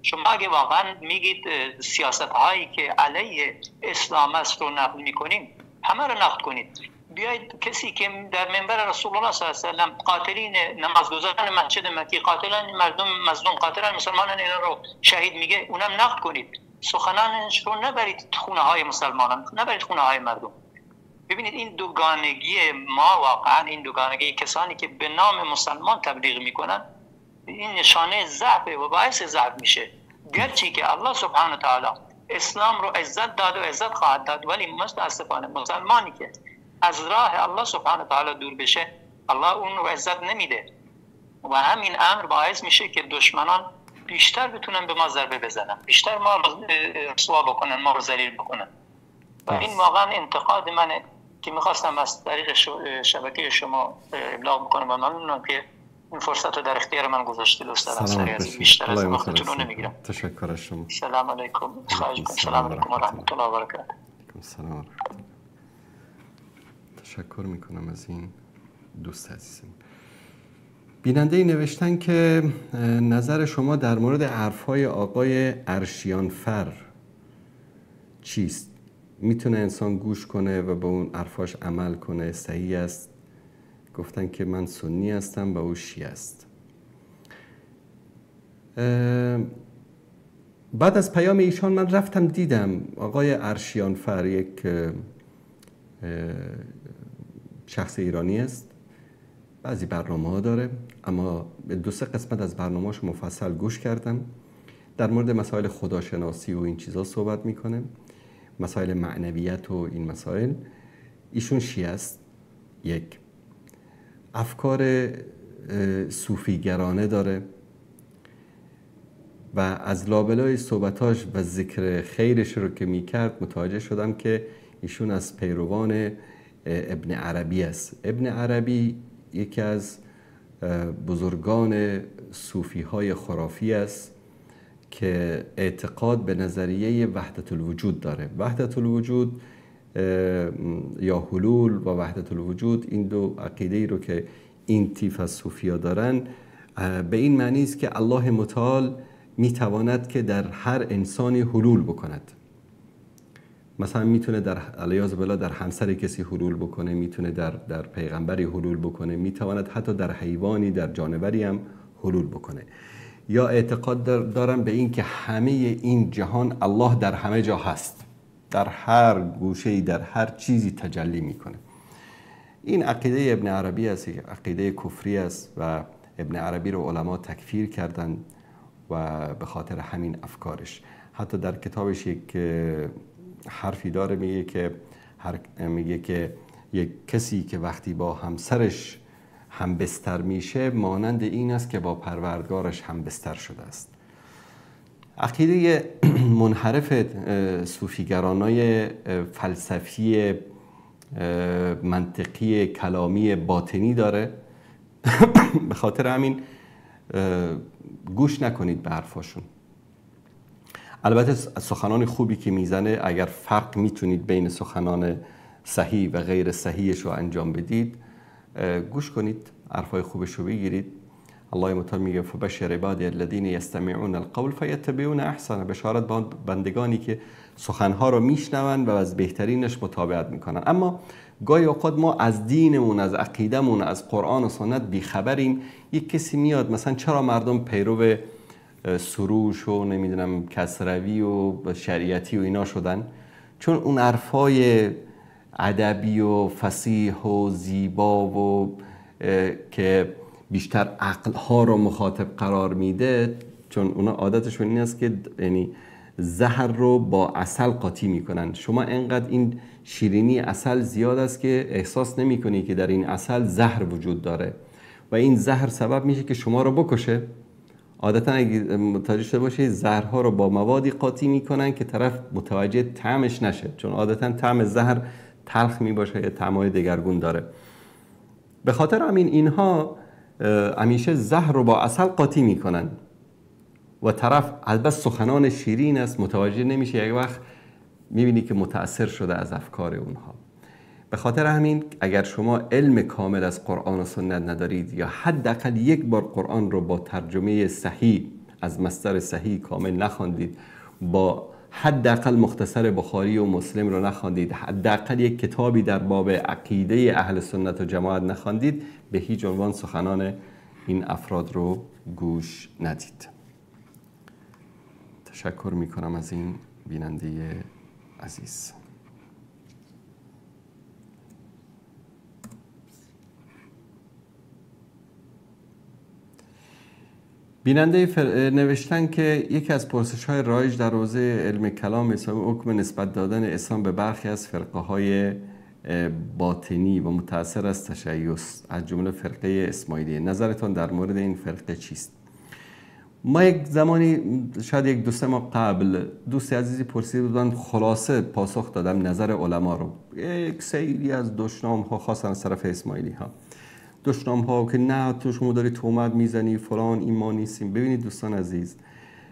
شما اگه واقعا میگید سیاست‌هایی که علیه اسلام است رو نقد میکنیم، همه رو نقد کنید. بیایید کسی که در منبر رسول الله صلی الله علیه و سلم قاتلین نمازگزاران مسجد مکی، قاتلان مردم مظلوم، قاتلان مسلمانان اینا رو شهید میگه، اونم نقد کنید. سخنانش رو نبرید خونه‌های مسلمانان، نبرید خونه‌های مردم. ببینید این دوگانگی ما، واقعا این دوگانگی کسانی که به نام مسلمان تبلیغ میکنن، این نشانه ضعف و باعث ضعف میشه. گرچه که الله سبحانه تعالی اسلام رو عزت داد و عزت خواهد داد، ولی متاسفانه مسلمانی که از راه الله سبحانه تعالی دور بشه، الله اون رو عزت نمیده و همین امر باعث میشه که دشمنان بیشتر بتونن به ما ضربه بزنن، بیشتر ما رسوا بکنن، ما رو ذلیل بکنن. و این واقعا انتقاد منه که میخواستم از طریق شبکه شما ابلاغ بکنم و ممنونم که این فرصت رو در اختیار من گذاشتید. استاد عزیز بیشتر از وقتتون رو نمیگیرم. تشکر از شما. سلام علیکم. سلام علیکم و رحمت الله و برکاته. سلام. تشکر میکنم از این دوست عزیزم. بیننده نوشتن که نظر شما در مورد حرف‌های آقای ارشیانفر چیست؟ میتونه انسان گوش کنه و به اون حرفاش عمل کنه؟ صحیح است؟ گفتن که من سنی هستم و او شیعه است. بعد از پیام ایشان من رفتم دیدم آقای ارشیانفر یک شخص ایرانی است، بعضی برنامه‌ها داره، اما 2-3 قسمت از برنامه‌اش مفصل گوش کردم. در مورد مسائل خداشناسی و این چیزا صحبت میکنه، مسائل معنویت و این مسائل. ایشون شیعه است. یک، افکار صوفیگرانه داره و از لابلای صحبتاش و ذکر خیرش رو که میکرد متوجه شدم که ایشون از پیروان ابن عربی است. ابن عربی یکی از بزرگان صوفی های خرافی است که اعتقاد به نظریه وحدت الوجود داره. وحدت الوجود یا حلول و وحدت الوجود، این دو عقیده ای رو که این تیف از صوفیا دارن، به این معنی است که الله متعال میتواند که در هر انسانی حلول بکند. مثلا میتونه در علیاذ بالله در همسر کسی حلول بکنه، میتونه در پیغمبری حلول بکنه، میتواند حتی در حیوانی، در جانوری هم حلول بکنه. یا اعتقاد دارم به این که همه این جهان الله در همه جا هست، در هر گوشه‌ای، در هر چیزی تجلی میکنه. این عقیده ابن عربی است، عقیده کفری است و ابن عربی رو علما تکفیر کردن و به خاطر همین افکارش. حتی در کتابش یک حرفی داره، میگه که یک کسی که وقتی با همسرش هم بستر میشه مانند این است که با پروردگارش هم بستر شده است. عقیده منحرف صوفیگرانای فلسفی منطقی کلامی باطنی داره. به خاطر همین گوش نکنید به حرفاشون. البته سخنان خوبی که میزنه، اگر فرق میتونید بین سخنان صحیح و غیر صحیحش رو انجام بدید، گوش کنید، حرفای خوبش رو بگیرید. الله متعال میگه فبشر عبادی الذین یستمعون القول فیتبعون احسنه. بشارت با بندگانی که سخنها رو میشنون و از بهترینش مطابقت میکنن. اما گاهی اوقات ما از دینمون، از عقیدمون، از قرآن و سنت بیخبریم. یک کسی میاد مثلا چرا مردم پیرو سروش و نمیدونم کسروی و شریعتی و اینا شدن؟ چون اون حرفای ادبی و فصیح و زیبا و که بیشتر عقلها رو مخاطب قرار میده، چون اونا عادتشون این است که یعنی زهر رو با عسل قاطی میکنن. شما انقدر این شیرینی عسل زیاد است که احساس نمیکنی که در این عسل زهر وجود داره و این زهر سبب میشه که شما رو بکشه. عادتا اگه متوجه شده باشید زهرها رو با موادی قاطی میکنن که طرف متوجه طعمش نشه، چون عادتا طعم زهر تلخ میباشه یا طعمای دگرگون داره. به خاطر همین اینها همیشه زهر رو با عسل قاطی میکنن و طرف البته سخنان شیرین است، متوجه نمیشه، یک وقت میبینی که متأثر شده از افکار اونها. به خاطر همین اگر شما علم کامل از قرآن و سنت ندارید یا حداقل یک بار قرآن رو با ترجمه صحیح از مصدر صحیح کامل نخواندید، با حداقل مختصر بخاری و مسلم رو نخواندید، حداقل یک کتابی در باب عقیده اهل سنت و جماعت نخواندید، به هیچ عنوان سخنان این افراد رو گوش ندید. تشکر میکنم از این بیننده عزیز. بیننده نوشتن که یکی از پرسش‌های رایج در حوزه علم کلام اسلامی حکم نسبت دادن اسلام به برخی از فرقه‌های باطنی و متأثر از تشیع از جمله فرقه اسماعیلیه. نظرتان در مورد این فرقه چیست؟ ما یک زمانی شاید یک 2-3 ماه قبل دوستی عزیزی پرسید بودن، خلاصه پاسخ دادم نظر علما رو. یک سری از دشنام‌ها خاصا از طرف اسماعیلی‌ها، دشنام‌ها که نه تو شما داری تهمت میزنی فلان، این ما نیستیم. ببینید دوستان عزیز،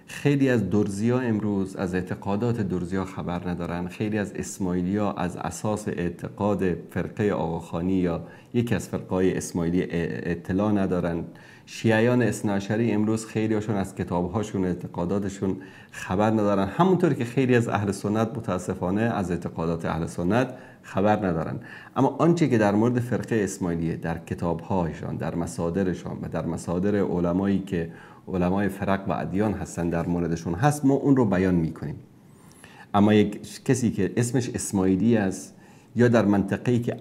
خیلی از درزی‌ها امروز از اعتقادات درزی‌ها خبر ندارن. خیلی از اسماعیلی‌ها از اساس اعتقاد فرقه آقاخانی یا یکی از فرقه‌های اسماعیلی اطلاع ندارن. شیعیان اثناعشری امروز خیلی هاشون از کتاب‌هاشون، اعتقاداتشون خبر ندارن، همونطوری که خیلی از اهل سنت متاسفانه از اعتقادات اهل سنت خبر ندارن. اما آنچه که در مورد فرقه اسماعیلیه در کتاب‌هایشان، در مصادرشان و در مصادر علمایی که علمای فرق و ادیان هستن در موردشون هست، ما اون رو بیان میکنیم. اما یک کسی که اسمش اسماعیلی است یا در منطقه‌ای که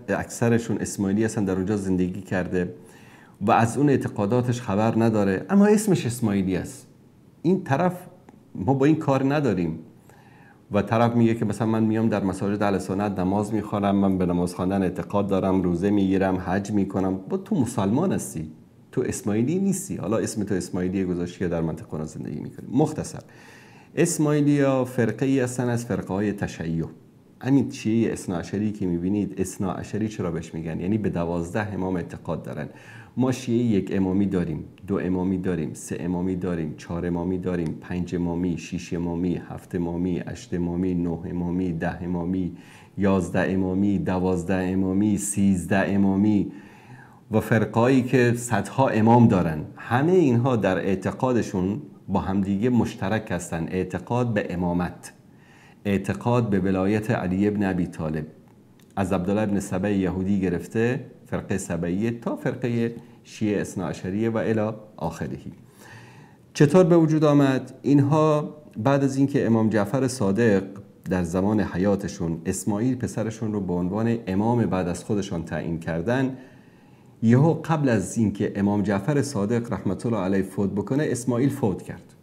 اکثرشون اسماعیلی هستن در اونجا زندگی کرده و از اون اعتقاداتش خبر نداره اما اسمش اسماعیلی است، این طرف ما با این کار نداریم. و طرف میگه که مثلا من میام در مساجد اهل سنت نماز میخوانم، من به نماز خواندن اعتقاد دارم، روزه میگیرم، حج میکنم. با تو مسلمان هستی، تو اسماعیلی نیستی، حالا اسم تو اسماعیلی گذاشتی که در منطقه زندگی میکنی. مختصر، اسماعیلی ها فرقه ای هستن از فرقه های تشیع. همین شیعه اثناعشری که میبینید، اثناعشری چرا بهش میگن؟ یعنی به 12 امام اعتقاد دارن. ما شیعه 1 امامی داریم، 2 امامی داریم، 3 امامی داریم، 4 امامی داریم، 5 امامی، 6 امامی، 7 امامی، 8 امامی، 9 امامی، 10 امامی، 11 امامی، 12 امامی، 13 امامی و فرقایی که صدها امام دارن. همه اینها در اعتقادشون با همدیگه مشترک هستن. اعتقاد به امامت، اعتقاد به ولایت علی ابن ابی طالب، از عبدالله ابن سبع یهودی گرفته فرقه سبعیه تا فرقه شیعه اثناعشریه و الی آخره. چطور به وجود آمد؟ اینها بعد از اینکه امام جعفر صادق در زمان حیاتشون اسماعیل پسرشون رو به عنوان امام بعد از خودشان تعیین کردن، یهو قبل از اینکه امام جعفر صادق رحمت الله علیه فوت بکنه، اسماعیل فوت کرد.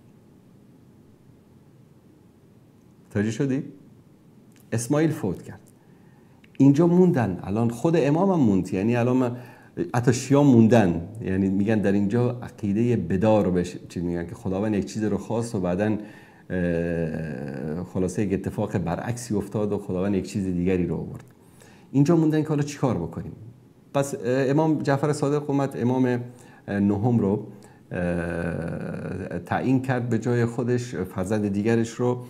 توجه شدی؟ اسماعیل فوت کرد. اینجا موندن، الان خود امام هم موند، یعنی الان حتی شیعه موندن، یعنی میگن در اینجا عقیده بدار رو بهش میگن که خداوند یک چیز رو خواست و بعدن خلاصه یک اتفاق برعکسی افتاد و خداوند یک چیز دیگری رو آورد. اینجا موندن که حالا چیکار بکنیم. پس امام جعفر صادق اومد امام نهم رو تعیین کرد به جای خودش، فرزند دیگرش رو،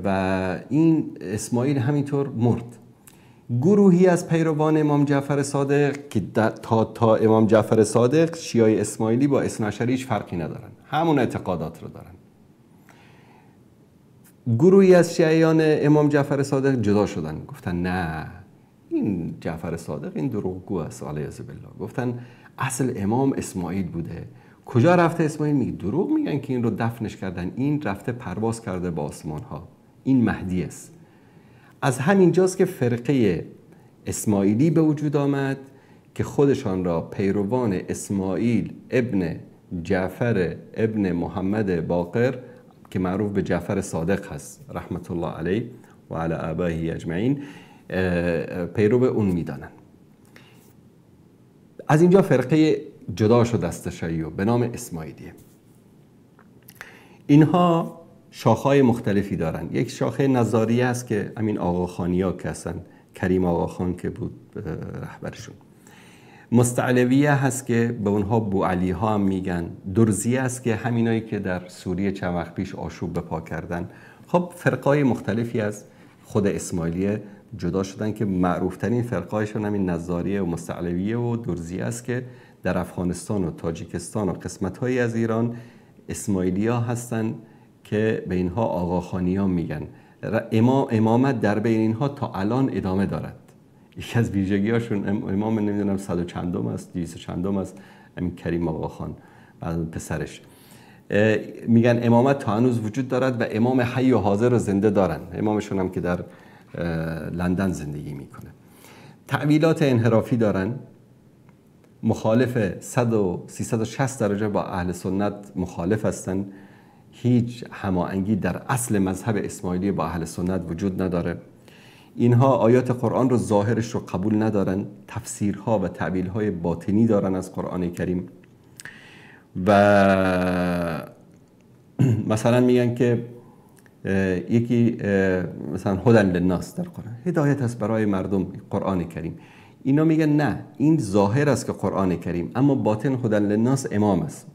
و این اسماعیل همینطور مرد. گروهی از پیروان امام جعفر صادق که تا امام جعفر صادق شیعه اسماعیلی با اثناعشری هیچ فرقی ندارن، همون اعتقادات رو دارن. گروهی از شیعیان امام جعفر صادق جدا شدن، گفتن نه، این جعفر صادق این دروغگو است علیه بالله. گفتن اصل امام اسماعیل بوده. کجا رفته اسماعیل؟ میگه دروغ میگن که این رو دفنش کردن، این رفته پرواز کرده با آسمان ها، این مهدی است. از همینجاست که فرقه اسماعیلی به وجود آمد که خودشان را پیروان اسماعیل ابن جعفر ابن محمد باقر که معروف به جعفر صادق هست رحمت الله علیه و علی آبائه اجمعین پیرو اون میدانن. از اینجا فرقه جدا شد از تشیع به نام اسماعیلیه. اینها شاخه‌های مختلفی دارن. یک شاخه نظاریه است که همین آقاخانی‌ها که هستن، کریم آقاخان که بود رهبرشون. مستعلویه هست که به اونها بوعلی ها هم میگن. درزیه است که همینایی که در سوریه چند وقت پیش آشوب به پا کردن. خب فرقای مختلفی از خود اسماعیلیه جدا شدن که معروفترین فرقایشون همین نظاریه و مستعلویه و درزیه است که در افغانستان و تاجیکستان و قسمت‌هایی از ایران اسماعیلی‌ها هستن که به اینها آقاخانیان میگن. امامت در بین اینها تا الان ادامه دارد. یکی از ویژگی‌هاشون امام نمیدونم 100 چندم است، 200 چندم است، همین کریم آقاخان بعد پسرش. میگن امامت تا هنوز وجود دارد و امام حی و حاضر رو زنده دارن. امامشون هم که در لندن زندگی میکنه. تعویلات انحرافی دارن، مخالف 100 و 360 درجه با اهل سنت مخالف هستن. هیچ هماهنگی در اصل مذهب اسماعیلی با اهل سنت وجود نداره. اینها آیات قرآن رو ظاهرش رو قبول ندارن، تفسیرها و تعبیرهای باطنی دارن از قرآن کریم و مثلا میگن که یکی مثلا هدن للناس در قرآن، هدایت است برای مردم قرآن کریم. اینا میگن نه، این ظاهر است که قرآن کریم اما باطن هدن للناس امام است.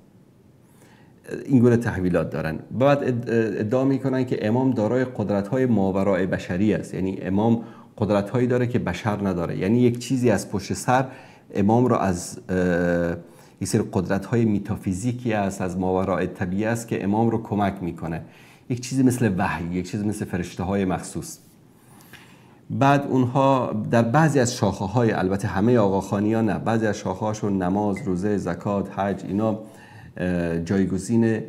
این گونه تحویلات دارن. بعد ادعا میکنن که امام دارای قدرت‌های ماورای بشری است، یعنی امام قدرت‌هایی داره که بشر نداره، یعنی یک چیزی از پشت سر امام رو از یک سری قدرت‌های میتافیزیکی است، از ماورای طبیعه است که امام رو کمک میکنه، یک چیزی مثل وحی، یک چیزی مثل فرشته‌های مخصوص. بعد اونها در بعضی از شاخه‌های، البته همه آقاخانی‌ها نه، بعضی از شاخه‌هاشون نماز، روزه، زکات، حج، اینا جایگزین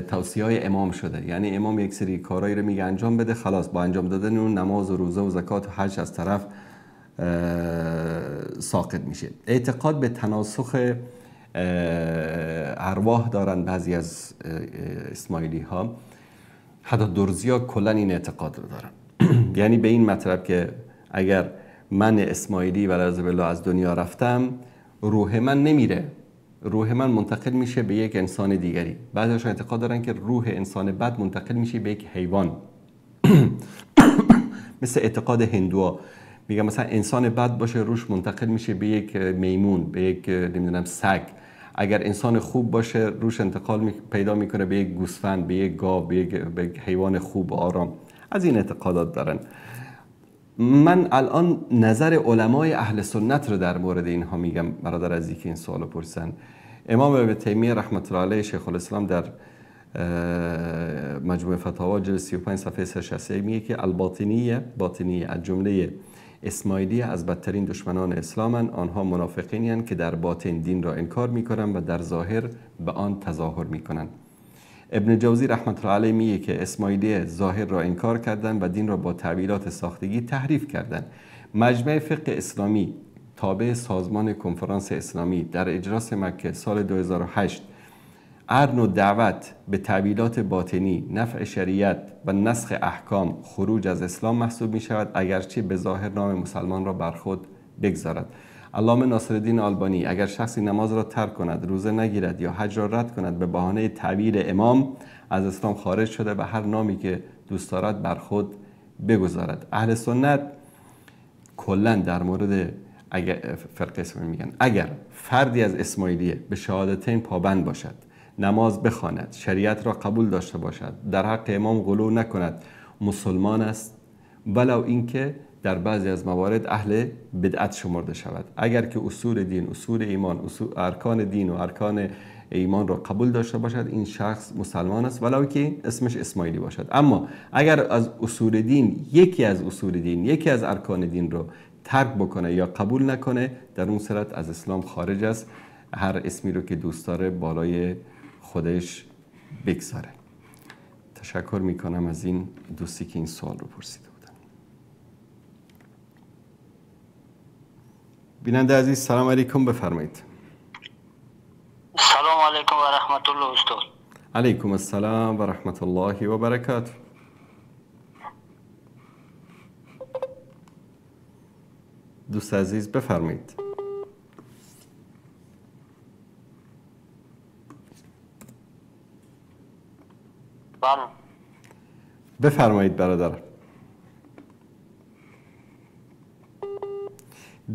توصیه‌های امام شده. یعنی امام یک سری کارایی رو میگه انجام بده، خلاص با انجام دادن اون نماز و روزه و زکات و حج از طرف ساقط میشه. اعتقاد به تناسخ ارواح دارن بعضی از اسماعیلی ها، حتی درزی‌ها کلا این اعتقاد رو دارن. یعنی به این مطلب که اگر من اسماعیلی و رضی بالله از دنیا رفتم، روح من نمیره، روح من منتقل میشه به یک انسان دیگری. بعضی‌ها اعتقاد دارن که روح انسان بد منتقل میشه به یک حیوان. مثل اعتقاد هندوها میگن مثلا انسان بد باشه روش منتقل میشه به یک میمون، به یک نمیدونم سگ. اگر انسان خوب باشه روش انتقال پیدا میکنه به یک گوسفند، به یک گاو، به یک حیوان خوب و آرام. از این اعتقادات دارن. من الان نظر علمای اهل سنت رو در مورد اینها میگم برادر عزیزی که این سوالو پرسن. امام ابن تیمیه رحمت الله علیه شیخ الاسلام در مجموع فتاوا جلد 35 صفحه 361 میگه که باطنیه از جمله اسماعیلیه از بدترین دشمنان اسلامن. آنها منافقینی هستند که در باطن دین را انکار میکنن و در ظاهر به آن تظاهر میکنن. ابن جوزی رحمت الله علیه میگه که اسماعیلیه ظاهر را انکار کردن و دین را با تعبیرات ساختگی تحریف کردن. مجمع فقه اسلامی تابع سازمان کنفرانس اسلامی در اجراس مکه سال 2008 عرض و دعوت به تعبیرات باطنی، نفع شریعت و نسخ احکام خروج از اسلام محسوب می شود، اگرچه به ظاهر نام مسلمان را بر خود بگذارد. علامه ناصرالدین آلبانی اگر شخصی نماز را ترک کند، روزه نگیرد یا حج را رد کند به بهانه تعبیر امام، از اسلام خارج شده و هر نامی که دوست دارد بر خود بگذارد. اهل سنت کلا در مورد فرقه اسلامی میگن اگر فردی از اسماعیلیه به شهادتین پابند باشد، نماز بخواند، شریعت را قبول داشته باشد، در حق امام غلو نکند، مسلمان است، ولو اینکه در بعضی از موارد اهل بدعت شمرده شود. اگر که اصول دین، اصول ایمان، ارکان دین و ارکان ایمان را قبول داشته باشد، این شخص مسلمان است ولو که اسمش اسماعیلی باشد. اما اگر از اصول دین یکی از ارکان دین رو ترک بکنه یا قبول نکنه، در اون صورت از اسلام خارج است. هر اسمی رو که دوست داره بالای خودش بگذاره. تشکر میکنم از این دوستی که این سوال رو پرسیده بودن. بیننده عزیز سلام علیکم، بفرمایید. سلام علیکم و رحمت الله استاد. علیکم السلام و رحمت الله و برکاته. دوست عزیز بفرمایید. بفرمایید برادر.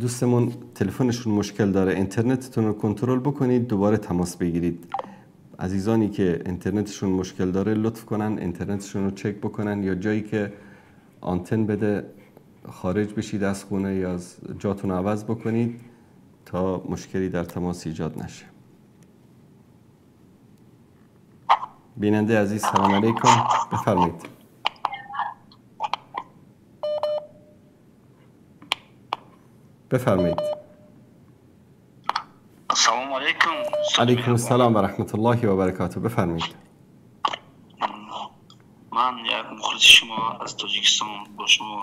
دوستمون تلفنشون مشکل داره، اینترنتتون رو کنترل بکنید، دوباره تماس بگیرید. عزیزانی که اینترنتشون مشکل داره لطف کنن اینترنتشون رو چک بکنن، یا جایی که آنتن بده خارج بشید از خونه یا از جاتون عوض بکنید تا مشکلی در تماس ایجاد نشه. بیننده عزیز سلام علیکم، بفرمایید. السلام علیکم. علیکم السلام و رحمت الله و برکاته. بفرمایید. من یک مخلص شما از تاجیکستان با شما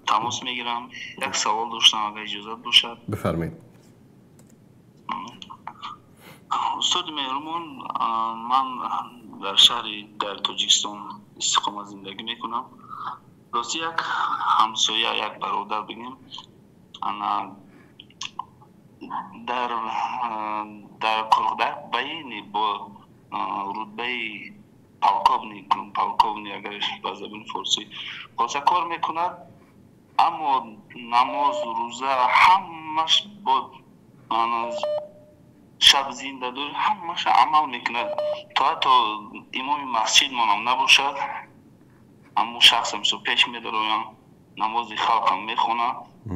تماس میگیرم. یک سوال داشتم اگر اجازه باشد. بفرمایید. استاد مهربان، من در شهری در تاجیکستان استقامت زندگی میکنم. راستی یک همسایه، یک برادر بگیم، در کلخدک بین با رتبه پالکوبنی اگر به زبان فارسی خاصه کار میکند، اما نماز و روزه همش با شب زنده داری همش عمل میکند. تا حتی امام مسجد منم نباشد، اما شخص همسو پیش میدارم نماز خلقم میخونه.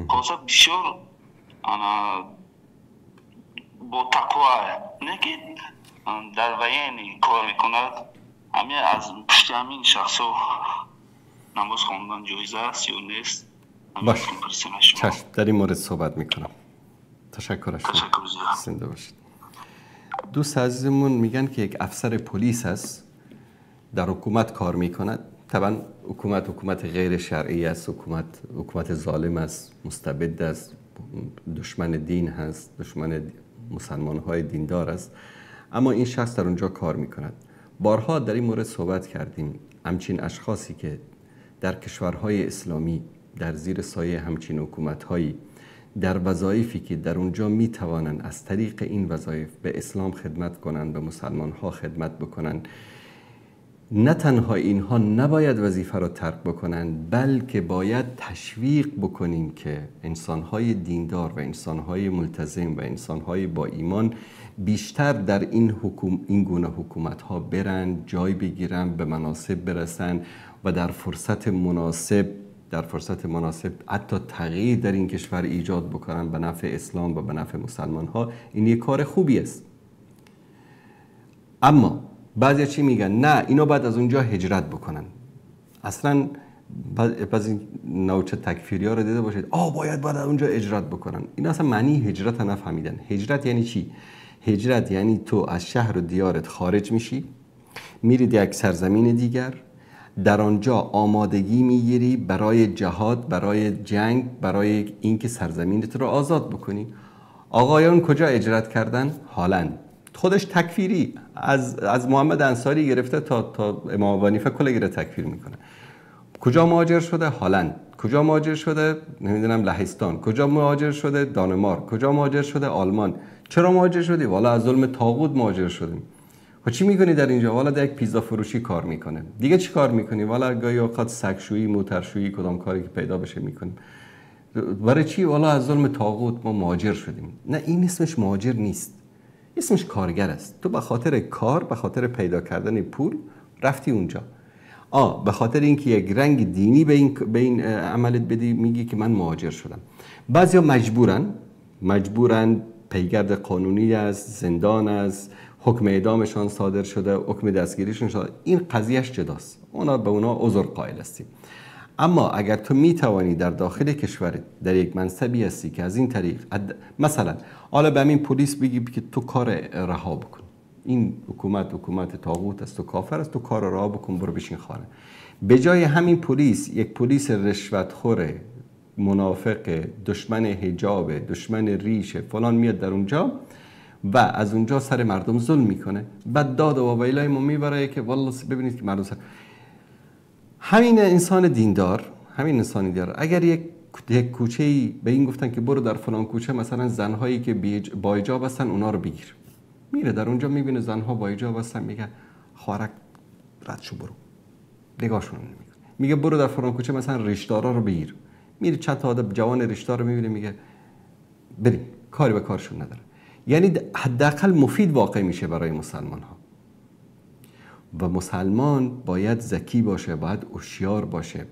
خاصه بسیار با تقوی نه که در ویانی کار میکند. همین از پشت همین شخص نماز خواندن جایزه است یا نیست؟ باش، چشم، در این مورد صحبت میکنم. تشکر زیاد. زنده باشید. دوست عزیزمون میگن که یک افسر پلیس هست، در حکومت کار میکند. طبعا حکومت غیر شرعی است، حکومت ظالم است، مستبد است، دشمن دین هست، دشمن مسلمان های دیندار است، اما این شخص در اونجا کار میکند. بارها در این مورد صحبت کردیم. همچین اشخاصی که در کشورهای اسلامی در زیر سایه همچین حکومت‌هایی در وظایفی که در اونجا می توانند از طریق این وظایف به اسلام خدمت کنند، به مسلمان ها خدمت بکنند، نه تنها اینها نباید وظیفه را ترک بکنند، بلکه باید تشویق بکنیم که انسانهای دیندار و انسانهای ملتزم و انسانهای با ایمان بیشتر در این گونه حکومت ها برن، جای بگیرن، به مناصب برسن و در فرصت مناسب حتی تغییر در این کشور ایجاد بکنن به نفع اسلام و به نفع مسلمان ها. این یک کار خوبی است. اما بعضی چی میگن؟ نه، اینو باید از اونجا هجرت بکنن. اصلا بعضی نوچه تکفیری ها رو دیده باشید، باید از اونجا هجرت بکنن. این اصلا معنی هجرت نفهمیدن. هجرت یعنی چی؟ هجرت یعنی تو از شهر و دیارت خارج میشی، میرید یک سرزمین دیگر، در آنجا آمادگی میگیری برای جهاد، برای جنگ، برای اینکه سرزمینت رو آزاد بکنی. آقایان کجا هجرت کردن؟ هالند. خودش تکفیری از محمد انصاری گرفته تا امام ابو حنیفه کل تکفیر میکنه. کجا مهاجر شده؟ هالند. کجا مهاجر شده؟ نمیدونم لهستان. کجا مهاجر شده؟ دانمارک. کجا مهاجر شده؟ آلمان. چرا مهاجر شدی؟ والا از ظلم طاغوت مهاجر شدیم. خب چی میکنی در اینجا؟ والا در یک پیزا فروشی کار میکنه. دیگه چی کار میکنی؟ والا گاهی اوقات سگشویی، موترشویی، کدام کاری که پیدا بشه میکنیم. برای چی؟ والا از ظلم طاغوت ما مهاجر شدیم. نه، این اسمش مهاجر نیست، اسمش کارگر است. تو به خاطر کار، به خاطر پیدا کردن پول رفتی اونجا. به خاطر اینکه یک رنگ دینی به این عملت بدی میگی که من مهاجر شدم. بعضیا مجبورن پیگرد قانونی است، زندان است، حکم اعدامشان صادر شده، حکم دستگیریشون شده. این قضیهش جداست، به اونا عذر قائل هستیم. اما اگر تو میتوانی در داخل کشورت در یک منصبی هستی که از این طریق مثلا حالا به همین پلیس بگی که تو کار رها بکن، این حکومت طاغوت است، تو کافر است، تو کار رها بکن، برو بشین خانه. به جای همین پلیس یک پلیس رشوتخور، منافق، دشمن حجاب، دشمن ریش فلان میاد در اونجا و از اونجا سر مردم ظلم میکنه، بعد داد و ویلای ما میبره که والله ببینید که مردم سر. همین انسان دیندار اگر یک کوچه‌ای به این گفتن که برو در فلان کوچه مثلا زنهایی که با حجاب هستن اونا رو بگیر، میره در اونجا میبینه زنها با حجاب هستن، میگه خوارک رد شو برو، نگاهشون نمیکنه. میگه برو در فلان کوچه مثلا ریشدارا رو بگیر، میره چند تا آدم جوان ریشدار رو میبینه، میگه بریم، کاری به کارشون نداره. یعنی حداقل مفید واقع میشه برای مسلمان ها. و مسلمان باید ذکی باشه، باید هوشیار باشه.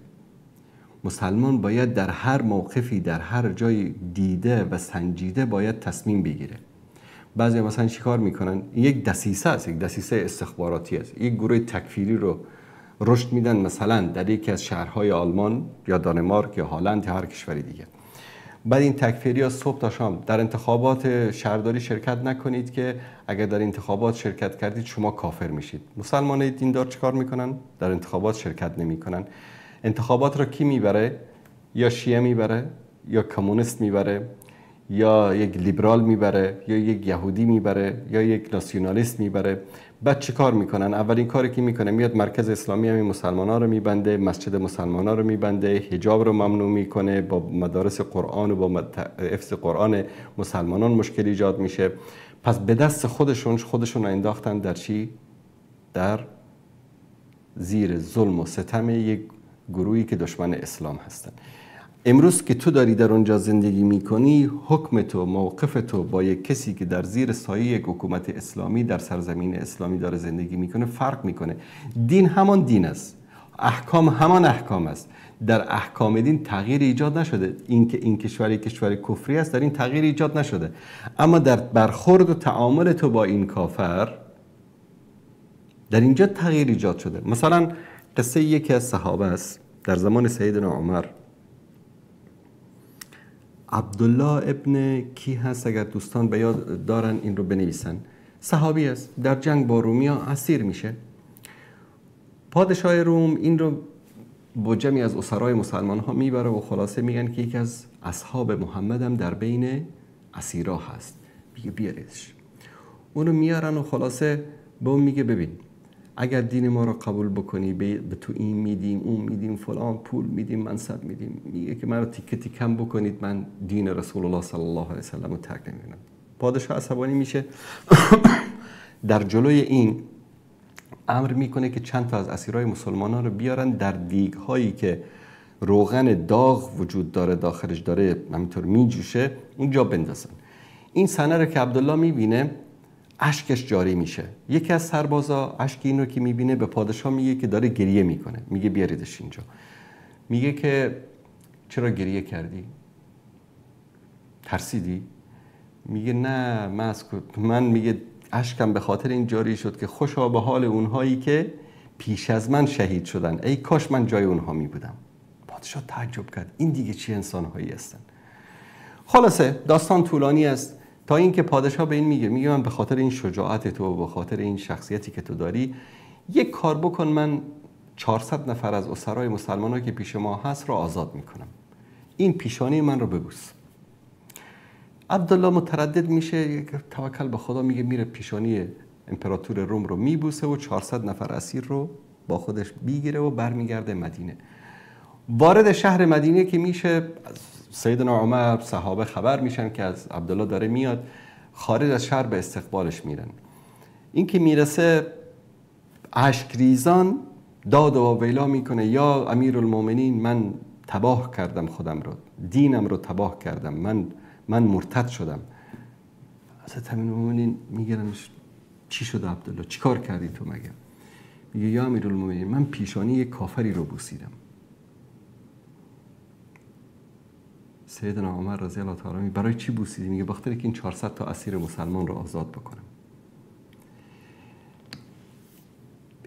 مسلمان باید در هر موقفی، در هر جای دیده و سنجیده باید تصمیم بگیره. بعضی مثلا چیکار میکنن؟ یک دسیسه است، یک دسیسه استخباراتی است. یک گروه تکفیری رو رشد میدن مثلا در یکی از شهرهای آلمان یا دانمارک یا هلند یا هر کشوری دیگه. بعد این تکفیری ها صبح تا شام در انتخابات شهرداری شرکت نکنید که اگر در انتخابات شرکت کردید شما کافر میشید. مسلمان دیندار چیکار میکنن؟ در انتخابات شرکت نمیکنن. انتخابات را کی میبره؟ یا شیعه میبره، یا کمونیست میبره، یا یک لیبرال میبره، یا یک یهودی میبره، یا یک ناسیونالیست میبره. بعد چه کار میکنن؟ اولین کاری که میکنه میاد مرکز اسلامی همین مسلمان‌ها رو میبنده، مسجد مسلمان‌ها رو میبنده، حجاب رو ممنوع میکنه، با مدارس قرآن و با حفظ قرآن مسلمانان مشکل ایجاد میشه. پس به دست خودشون رو انداختن در چی؟ در زیر ظلم و ستم یک گروهی که دشمن اسلام هستن. امروز که تو داری در اونجا زندگی میکنی، حکم تو، موقف تو با یک کسی که در زیر سایه یک حکومت اسلامی در سرزمین اسلامی داره زندگی میکنه فرق میکنه. دین همان دین است، احکام همان احکام است. در احکام دین تغییر ایجاد نشده. اینکه این کشور کفری است، در این تغییر ایجاد نشده. اما در برخورد و تعامل تو با این کافر در اینجا تغییر ایجاد شده. مثلا قصه یکی از صحابه است در زمان سیدنا عمر. عبدالله ابن کی هست؟ اگر دوستان به یاد دارن این رو بنویسن. صحابی است، در جنگ با رومیا اسیر میشه. پادشاه روم این رو با جمعی از اسرای مسلمان ها میبره و خلاصه میگن که یکی از اصحاب محمد هم در بین اسیرا هست، میگه بیاریدش. اونو میارن و خلاصه به اون میگه ببین اگر دین ما را قبول بکنی به تو این میدیم اون میدیم فلان پول میدیم منصب میدیم. میگه که من رو تیکه تیکم بکنید من دین رسول الله صلی الله علیه وسلم رو ترک نمیکنم. پادشاه عصبانی میشه در جلوی این امر میکنه که چند تا از اسیرای مسلمانان رو بیارن در دیگ هایی که روغن داغ وجود داره داخلش داره همینطور میجوشه اونجا بندازن. این صحنه رو که عبدالله میبینه اشکش جاری میشه. یکی از سربازا اشک این رو که میبینه به پادشاه میگه که داره گریه میکنه. میگه بیاریدش اینجا. میگه که چرا گریه کردی؟ ترسیدی؟ میگه نه من میگه اشکم به خاطر این جاری شد که خوشا به حال اونهایی که پیش از من شهید شدن، ای کاش من جای اونها میبودم. پادشاه تعجب کرد این دیگه چی انسانهایی هستن. خلاصه داستان طولانی است تا اینکه پادشاه به این میگه من به خاطر این شجاعت تو و به خاطر این شخصیتی که تو داری یک کار بکن، من 400 نفر از اسرای مسلمان‌ها که پیش ما هست را آزاد میکنم، این پیشانی من رو ببوس. عبدالله متردد میشه، توکل به خدا میگه میره پیشانی امپراتور روم رو میبوسه و 400 نفر اسیر رو با خودش میگیره و برمیگرده مدینه. وارد شهر مدینه که میشه سیدنا عمر صحابه خبر میشن که از عبدالله داره میاد، خارج از شهر به استقبالش میرن. این که میرسه اشک ریزان داد و ویلا میکنه یا امیرالمومنین من تباه کردم خودم رو، دینم رو تباه کردم، من مرتد شدم. حضرت امیرالمومنین میگنش چی شده عبدالله، چی کار کردی تو مگه؟ میگه یا امیرالمومنین من پیشانی یک کافری رو بوسیدم. سیدنا عمر رضی الله تعالی عنه برای چی بوسیدی؟ میگه بخاطر که این 400 تا اسیر مسلمان رو آزاد بکنم.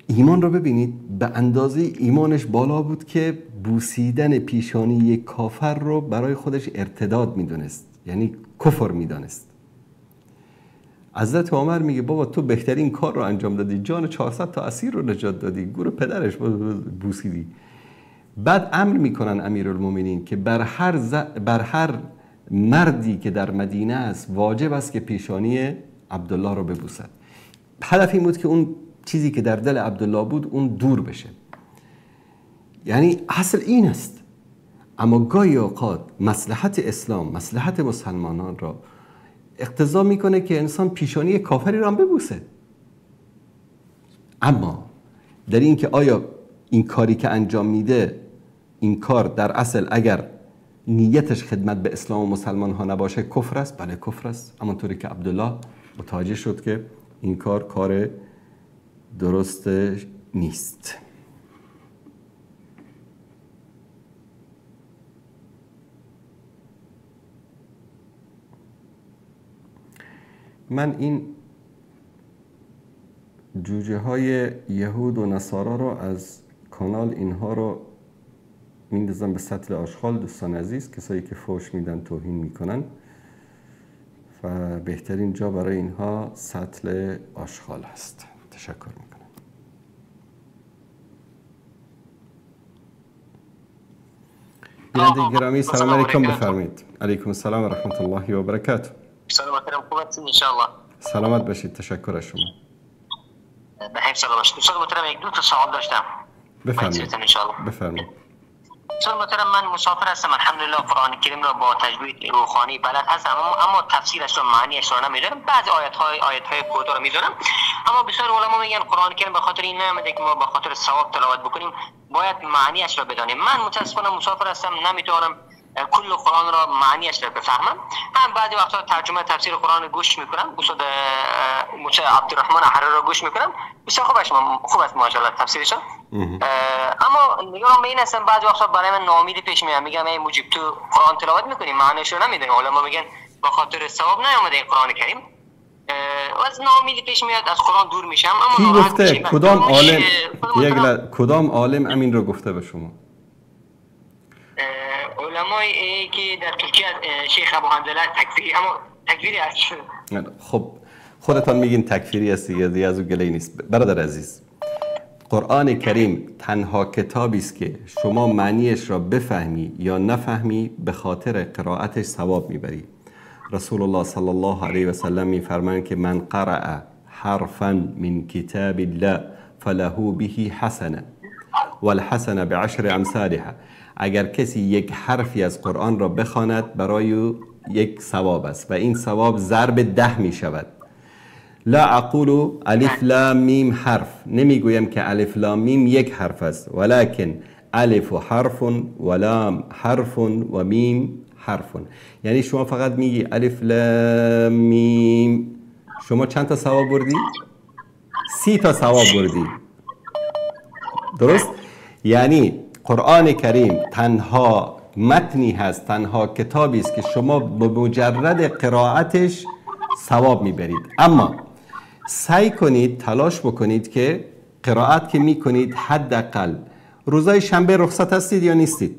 ایمان رو ببینید، به اندازه ایمانش بالا بود که بوسیدن پیشانی یک کافر رو برای خودش ارتداد میدونست، یعنی کفر میدانست. حضرت عمر میگه بابا تو بهترین کار رو انجام دادی، جان 400 تا اسیر رو نجات دادی، گور پدرش بوسیدی. بعد امر میکنن امیرالمومنین که بر هر مردی که در مدینه است واجب است که پیشانی عبدالله رو ببوسد. هدف این بود که اون چیزی که در دل عبدالله بود اون دور بشه. یعنی اصل این است. اما گاهی اوقات مصلحت اسلام، مصلحت مسلمانان را اقتضا میکنه که انسان پیشانی کافری را هم ببوسه. اما در این که آیا این کاری که انجام میده، این کار در اصل اگر نیتش خدمت به اسلام و مسلمان ها نباشه کفر است؟ بله کفر است. اما طوری که عبدالله متوجه شد که این کار درست نیست. من این جوجه های یهود و نصارا رو از کانال اینها رو میندازم به سطل آشغال. دوستان عزیز، کسایی که فحش میدن توهین میکنن و بهترین جا برای اینها سطل آشغال هست. تشکر میکنم. بیننده گرامی سلام علیکم، بفرمایید. علیکم السلام و رحمت الله و برکاته. سلامت خوبتین ان شاء الله. سلامت باشید، تشکر از شما. بخیر سلام باشید. استاد محترم یک دو تا سوال داشتم. بفرمایید. ان شاء الله. بفرمایید. استاد محترم من مسافر هستم، الحمدلله قرآن کریم را با تجوید روحانی بلد هستم، اما تفسیرش و معنیش را نمیدونم. بعضی آیات های کوتاه را میدونم، اما بسیار علما میگن قرآن کریم به خاطر این نمیده که ما به خاطر ثواب تلاوت بکنیم، باید معنیش را بدانیم. من متاسفانه مسافر هستم، نمیتونم کل قرآن را معنیش را بفهمم. هم بعضی وقتا ترجمه تفسیر قرآن گوش میکنم، استاد موسی عبدالرحمن حراری را گوش میکنم، بسیار خوب است ماشاءالله تفسیرش. اما نگاه من این هستم بعضی وقتا برای من ناامیدی پیش میاد، میگم ای موجب تو قرآن تلاوت میکنی معنیش رو نمیدونی، علما میگن به خاطر ثواب نیامده این قرآن کریم. از ناامیدی پیش میاد، از قرآن دور میشم. اما کی گفته؟ کدام عالم امین رو گفته به شما؟ علمایی که در ترکیه شیخ ابو حنظله تکفیری، اما تکفیری است. خب خودتان میگین تکفیری است دیگه، از اون گله نیست. برادر عزیز، قرآن کریم تنها کتابی است که شما معنیش را بفهمی یا نفهمی به خاطر قرائتش ثواب میبری. رسول الله صلی الله علیه و سلم میفرمایند که من قرأ حرفا من کتاب الله فله به حسنه والحسنه بعشر امثالها. اگر کسی یک حرفی از قرآن را بخواند برای او یک ثواب است و این ثواب ضرب 10 می شود. لا اقول الف لام میم حرف، نمیگویم که الف لام میم یک حرف است، ولکن الف حرف و لام حرف و میم حرف. یعنی شما فقط میگی الف لام میم، شما چند تا ثواب بردی؟ 30 تا ثواب بردی. درست؟ یعنی قرآن کریم تنها متنی هست، تنها کتابی است که شما به مجرد قرائتش ثواب میبرید. اما سعی کنید، تلاش بکنید که قرائت که میکنید حداقل روزای شنبه رخصت هستید یا نیستید؟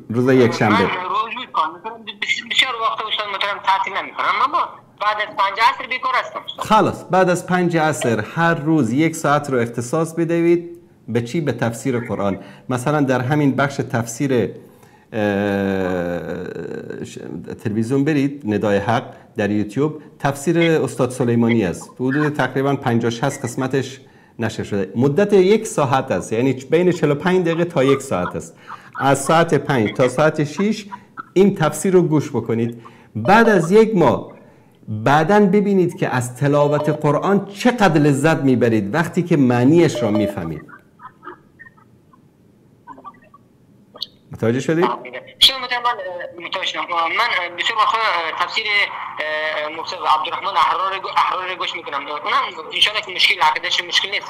روزای یک شنبه. من روز میکنم، بسیار وقت استاد محترم تعطیل نمیکنم، اما بعد از 5 عصر بیکار هستم. خلاص بعد از 5 عصر هر روز 1 ساعت رو اختصاص بدهید به چی؟ به تفسیر قرآن. مثلا در همین بخش تفسیر تلویزیون برید، ندای حق در یوتیوب، تفسیر استاد سلیمانی است، حدود تقریبا 50-60 قسمتش نشر شده، مدت 1 ساعت است، یعنی بین 45 دقیقه تا 1 ساعت است. از ساعت 5 تا ساعت 6 این تفسیر رو گوش بکنید. بعد از 1 ماه بعداً ببینید که از تلاوت قرآن چقدر لذت میبرید وقتی که معنیش را میفهمید. متوجه شدید؟ شما من متوجه شدم. من بسیار وقتا تفسیر مفسر عبدالرحمن احرار گوش میکنم، اونم ان شاء الله که مشکل عقیده‌اش مشکل نیست،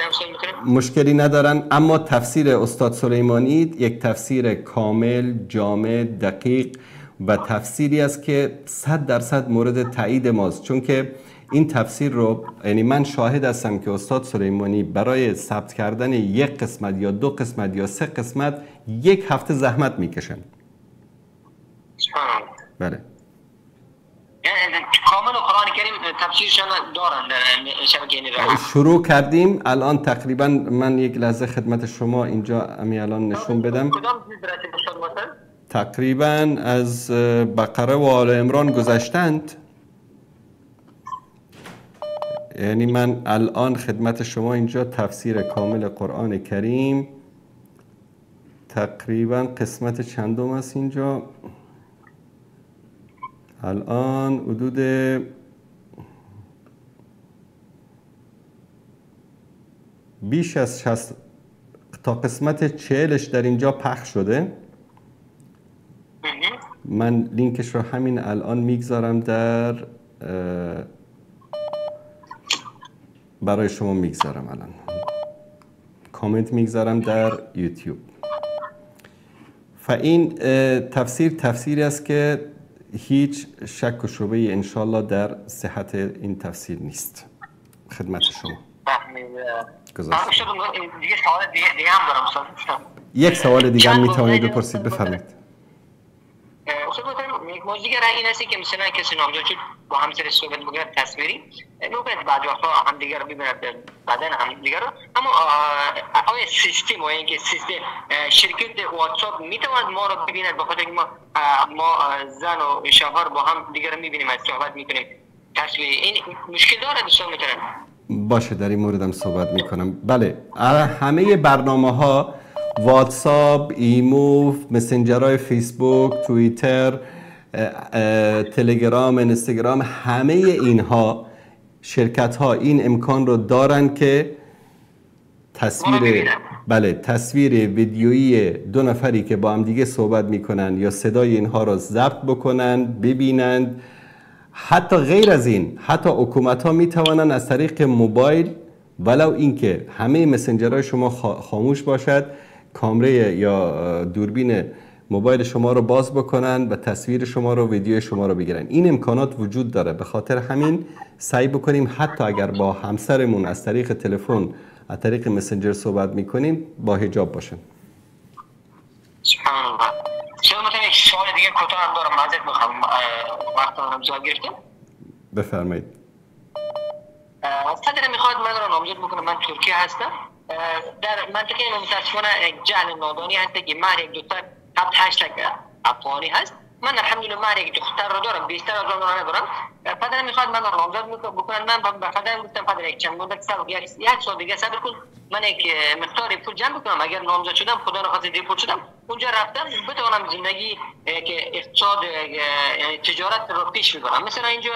مشکلی ندارن. اما تفسیر استاد سلیمانی یک تفسیر کامل، جامع، دقیق و تفسیری است که 100% مورد تایید ماست، چون که این تفسیر رو، یعنی من شاهد هستم که استاد سلیمانی برای ثبت کردن 1 قسمت یا 2 قسمت یا 3 قسمت 1 هفته زحمت میکشن. بله. یعنی کامل قرآن کریم تفسیرشان دارن در شبکه راه. شروع کردیم الان تقریبا، من یک لحظه خدمت شما اینجا الان نشون بدم. تقریبا از بقره و آل عمران گذشتند. یعنی من الان خدمت شما اینجا تفسیر کامل قرآن کریم تقریبا قسمت چندم است اینجا؟ الان حدود بیش از 60 تا قسمت 40ش در اینجا پخش شده. من لینکش رو همین الان میگذارم در برای شما میگذارم، الان کامنت میگذارم در یوتیوب. و این تفسیری است که هیچ شک و شبهه‌ای انشالله در صحت این تفسیر نیست. خدمت شما. گذاشت. دیگه سوال دیگه هم دارم استاد. یک سوال دیگه هم میتونید بپرسید، بفرمایید. استاد محترم، یک موضوع دیگه این است که مثلا کسی نامزد شد با همسر صحبت بکنه تصویری، ممکن بعضی وقتا هم دیگه رو ببینه، بعدن هم دیگه رو، اما آیا سیستم و اینکه سیستم شرکت واتساپ میتواند ما رو ببیند، بخاطر اینکه ما زن و شوهر با هم دیگه رو میبینیم، از صحبت میکنیم تصویری، این مشکل داره استاد محترم؟ باشه، در این مورد هم صحبت میکنم. بله، همه برنامه‌ها، واتساپ، ایمو، مسنجرهای فیسبوک، توییتر، تلگرام، اینستاگرام، همه اینها شرکت ها این امکان رو دارن که تصویر ویدیویی 2 نفری که با هم دیگه صحبت میکنن یا صدای اینها رو ضبط بکنن، ببینند. حتی غیر از این، حتی حکومت ها میتوانن از طریق موبایل، ولو اینکه همه مسنجرهای شما خاموش باشد، کامره یا دوربین موبایل شما رو باز بکنن و تصویر شما رو، ویدیو شما رو بگیرن. این امکانات وجود داره. به خاطر همین سعی بکنیم حتی اگر با همسرمون از طریق تلفن، از طریق مسنجر صحبت میکنیم، با حجاب باشن. سبحان الله. شما مثلا یک سوال دیگه کوتاه هم دارم، معذرت میخوام، وقتم زیاد گرفتم. بفرمایید. استاد میخواد من رو نامزد بکنم، من ترکیه هستم. در منطقه متاسفانه جهل نادانی هست که مهر یک دختر 7-8 افغانی هست من الحمدلله مهری که دختر رو دارم، بیشتر از اون ندارم. پدرم میخواد من نامزد بکنن، من به پدرم گفتم پدر یک چند مدت صبر، یک سال دیگه صبر کن، من یک مقدار پول جمع بکنم، اگر نامزد شدم خدا نخواسته دیپورت شدم اونجا رفتم بتونم زندگی که اقتصاد یعنی تجارت رو پیش ببرم. مثلا اینجا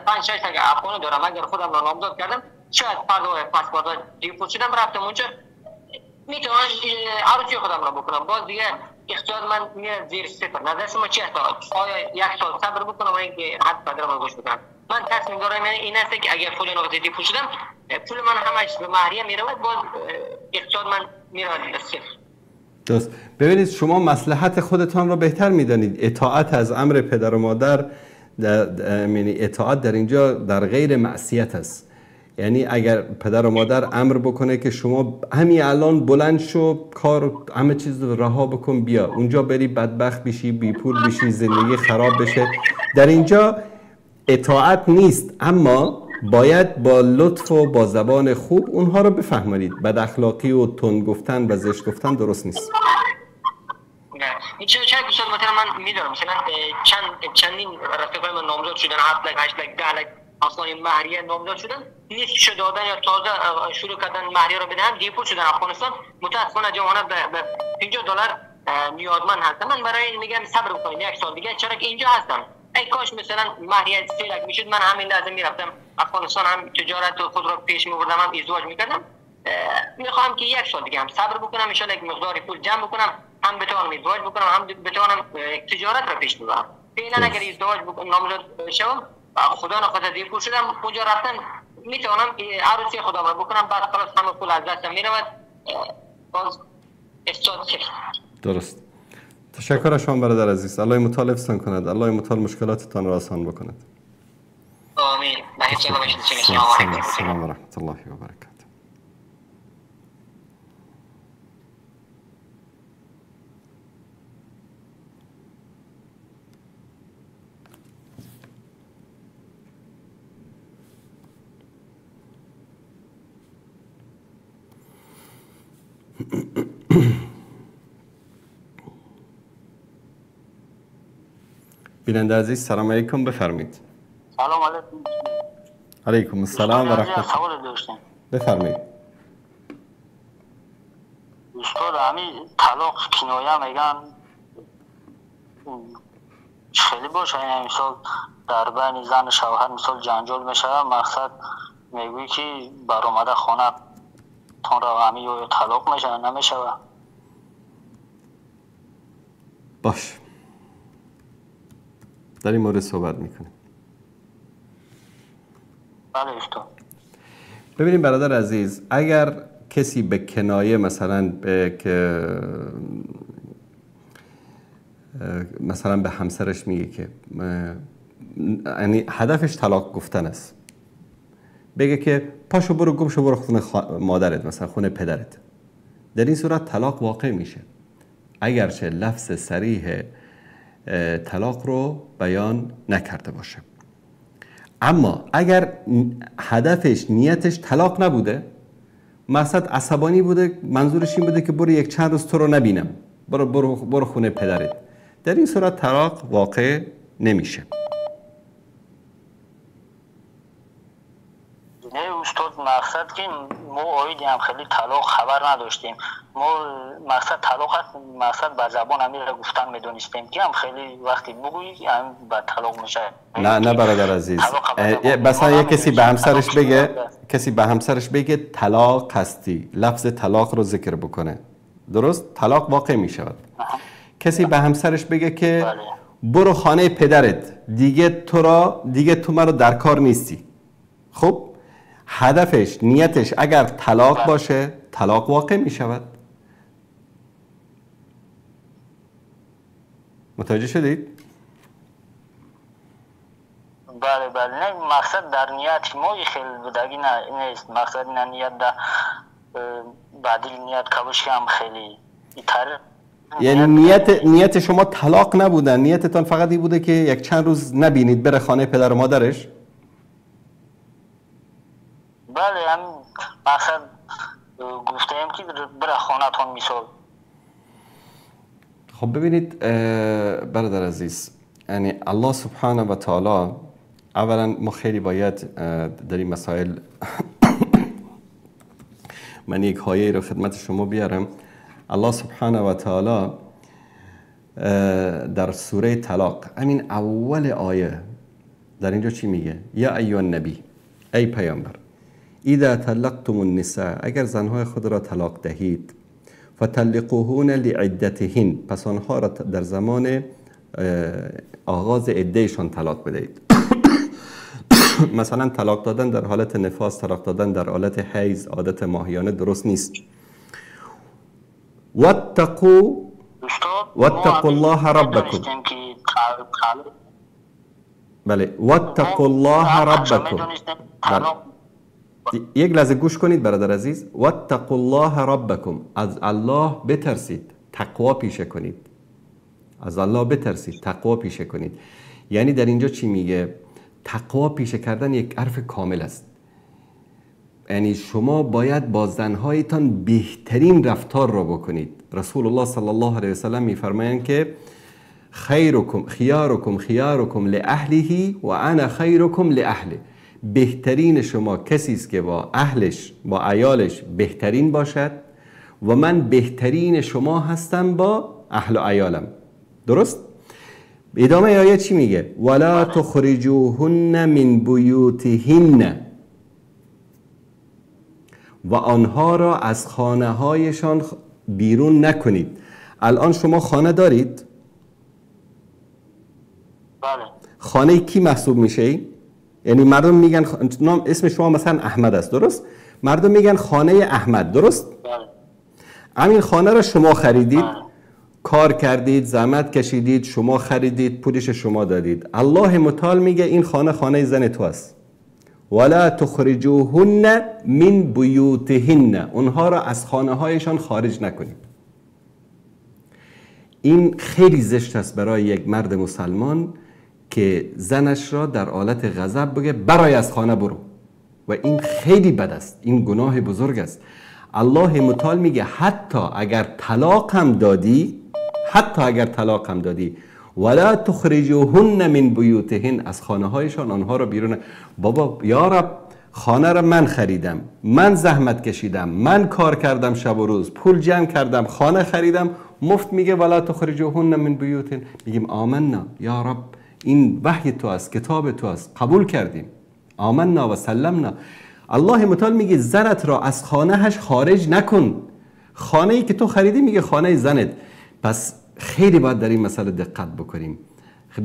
5 6 تا افغان دارم، اگر خودم رو نامزد کردم شاید فردا پاسپورت دیپورت شدم رفتم اونجا میتونم عروسی خودم رو بکنم، باز دیگه اقتصاد من میره زیر صفر. نظر شما چی هست؟ آیا یک سال صبر بکنم و اینکه حد پدرم رو گوش بدم؟ من تصمیم دارم این است که اگر خود نقطه دیپورت شدم پول من همش به مهریه میره و باز اقتصاد من میره صفر. درست. ببینید شما مصلحت خودتان را بهتر میدانید. اطاعت از امر پدر و مادر یعنی اطاعت در اینجا در غیر معصیت است. یعنی اگر پدر و مادر امر بکنه که شما همین الان بلند شو کار همه چیز رو رها بکن بیا اونجا بری بدبخت بشی بی پول بشی زندگی خراب بشه، در اینجا اطاعت نیست، اما باید با لطف و با زبان خوب اونها رو بفهمانید. بد اخلاقی و تند گفتن و زشت گفتن درست نیست. این چه دوستان مثلا من میدونم مثلا چندین رفیقای من نامزد شدن 7 لک 8 لک 10 لک اصلا مهریه نامزد شدن نصفش دادن یا تازه شروع کردن مهریه رو بدن دیپورت شدن افغانستان. متاسفانه جوانان به $50 نیازمند هستن. من برای این میگم صبر بکنید یک سال دیگه، چرا که اینجا هستم. ای کاش مثلا مهریه 3 لک میشد من همین لحظه میرفتم افغانستان، هم تجارت خود رو پیش میبردم، هم ازدواج میکردم. میخوام که یک سال دیگه هم صبر بکنم ان شاء الله یک مقداری پول جمع بکنم، هم بتونم ازدواج بکنم هم بتونم تجارت رو پیش ببرم. فعلا اگر ازدواج بکنم نامزد شوم خدا نخواسته دیپورت شدم اونجا رفتم میتونم عروسی خودم رو بکنم، بعد خلاص همه پول از دستم میرود باز استاد صفر. درست. تشکر از شما برادر عزیز. الله متعال حفظتان کند. الله متعال مشکلاتتان را آسان بکند. آمین. السلام و رحمت الله و برکاته. بیننده عزیز سلام علیکم، بفرمایید. سلام علیکم. علیکم السلام و رحمت الله. بفرمایید. استاد همین طلاق کنایه میگن خیلی باشه، یعنی مثال در بین زن و شوهر مثال جنجال میشه، مقصد میگوی که برآمده خانه تون را همین طلاق میشه نمیشه. باش در این مورد صحبت میکنیم. بله استاد. ببینیم برادر عزیز، اگر کسی به کنایه مثلا به همسرش میگه که یعنی هدفش طلاق گفتن است، بگه که پاشو برو گم شو برو خونه مادرت مثلا خونه پدرت، در این صورت طلاق واقع میشه اگرچه لفظ صریح طلاق رو بیان نکرده باشه. اما اگر هدفش نیتش طلاق نبوده، مقصد عصبانی بوده، منظورش این بوده که برو یک چند روز تو رو نبینم، برو خونه پدرت، در این صورت طلاق واقع نمیشه. نه استاد، مقصد که ما آیدی هم خیلی طلاق خبر نداشتیم. ما مقصد طلاق هست، مقصد به زبان امیر گفتن میدونستیم که هم خیلی وقتی بگویی هم به طلاق میشه. نه برادر عزیز، مثلا یک کسی به همسرش بگه طلاق هستی، لفظ طلاق رو ذکر بکنه، درست؟ طلاق واقع میشود. کسی به همسرش بگه که برو خانه پدرت، دیگه تو من رو در کار نیستی. خب هدفش نیتش اگر طلاق باشه طلاق واقع می شود. متوجه شدید؟ بله نه مقصد در نیت ما خیلی بودگی نیست، مقصد نه نیت در بعدی نیت کبش هم خیلی ایتر. یعنی نیت شما طلاق نبودن، نیتتان فقط این بوده که یک چند روز نبینید بره خانه پدر و مادرش؟ بله هم مقصد گفتیم که بره خانه تان میسال. خب ببینید برادر عزیز، یعنی الله سبحانه و تعالی، اولا ما خیلی باید در این مسائل من یک آیه رو خدمت شما بیارم. الله سبحانه و تعالی در سوره طلاق، همین اول آیه در اینجا چی میگه؟ یا ایها النبی، ای پیامبر، اذا طلقتم النساء، اگر زنهای خود را طلاق دهید، فطلقوهن لعدتهن، پس آنها را در زمان آغاز عدهشان طلاق بدهید. مثلا طلاق دادن در حالت نفاس، طلاق دادن در حالت حیض، عادت ماهیانه درست نیست. واتقوا الله ربکم، بله، واتقوا الله ربکم. بله. یک لحظه گوش کنید برادر عزیز. واتقوا الله ربکم، از الله بترسید، تقوا پیشه کنید. از الله بترسید، تقوا پیشه کنید. یعنی در اینجا چی میگه؟ تقوا پیشه کردن یک حرف کامل است. یعنی شما باید با زنهایتان بهترین رفتار را بکنید. رسول الله صلی الله علیه و سلم میفرمایند که خیارکم خیارکم لاهله و انا خیرکم لاهله. بهترین شما کسی است که با اهلش، با عیالش بهترین باشد و من بهترین شما هستم با اهل و عیالم. درست؟ ادامه آیه چی میگه؟ ولا تخرجوهن من بیوتهن، و آنها را از خانه هایشان بیرون نکنید. الان شما خانه دارید؟ بله. خانه کی محسوب میشه؟ یعنی مردم میگن اسم شما مثلا احمد است، درست؟ مردم میگن خانه احمد، درست؟ بله. همین خانه را شما خریدید، بله. کار کردید، زحمت کشیدید، شما خریدید، پولش شما دادید. الله متعال میگه این خانه خانه زن تو است. ولا تخرجوهن من بیوتهن، اونها را از خانه هایشان خارج نکنید. این خیلی زشت است برای یک مرد مسلمان که زنش را در حالت غضب بگه برای از خانه برو، و این خیلی بد است، این گناه بزرگ است. الله متعال میگه حتی اگر طلاق هم دادی، ولا تخرجوهن من بیوتهن، از خانه هایشان آنها را بیرون. بابا یا رب، خانه را من خریدم، من زحمت کشیدم، من کار کردم شب و روز، پول جمع کردم، خانه خریدم، مفت میگه ولا تخرجوهن من بیوتهن. میگیم آمنا یا رب، این وحی تو است، کتاب تو است، قبول کردیم، آمنا و سلمنا. الله متعال میگه زنت را از خانهش خارج نکن. خانه‌ای که تو خریدی میگه خانه زنت. پس خیلی باید در این مسئله دقت بکنیم.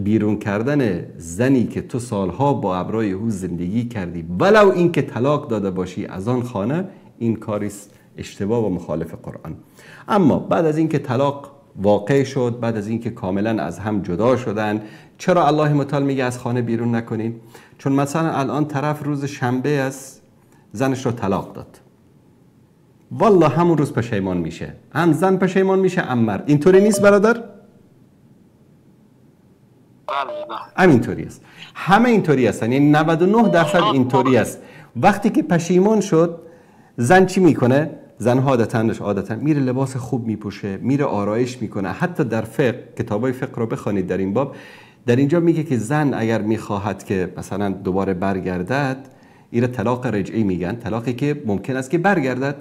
بیرون کردن زنی که تو سالها با ابرای او زندگی کردی، ولو این که طلاق داده باشی، از آن خانه، این کاری اشتباه و مخالف قرآن. اما بعد از اینکه طلاق واقع شد، بعد از اینکه کاملا از هم جدا شدن، چرا الله متعال میگه از خانه بیرون نکنید؟ چون مثلا الان طرف روز شنبه است زنش رو طلاق داد، والله همون روز پشیمان میشه، هم زن پشیمان میشه هم مرد. اینطوری نیست برادر؟ همینطوری است، همه اینطوری هستن، یعنی 99% اینطوری است. وقتی که پشیمان شد، زن چی میکنه؟ زنها عادتاً میره لباس خوب میپوشه، میره آرایش میکنه. حتی در فقه، کتابای فقه رو بخوانید در این باب، در اینجا میگه که زن اگر میخواهد که مثلا دوباره برگردد، این طلاق رجعی میگن، طلاقی که ممکن است که برگردد،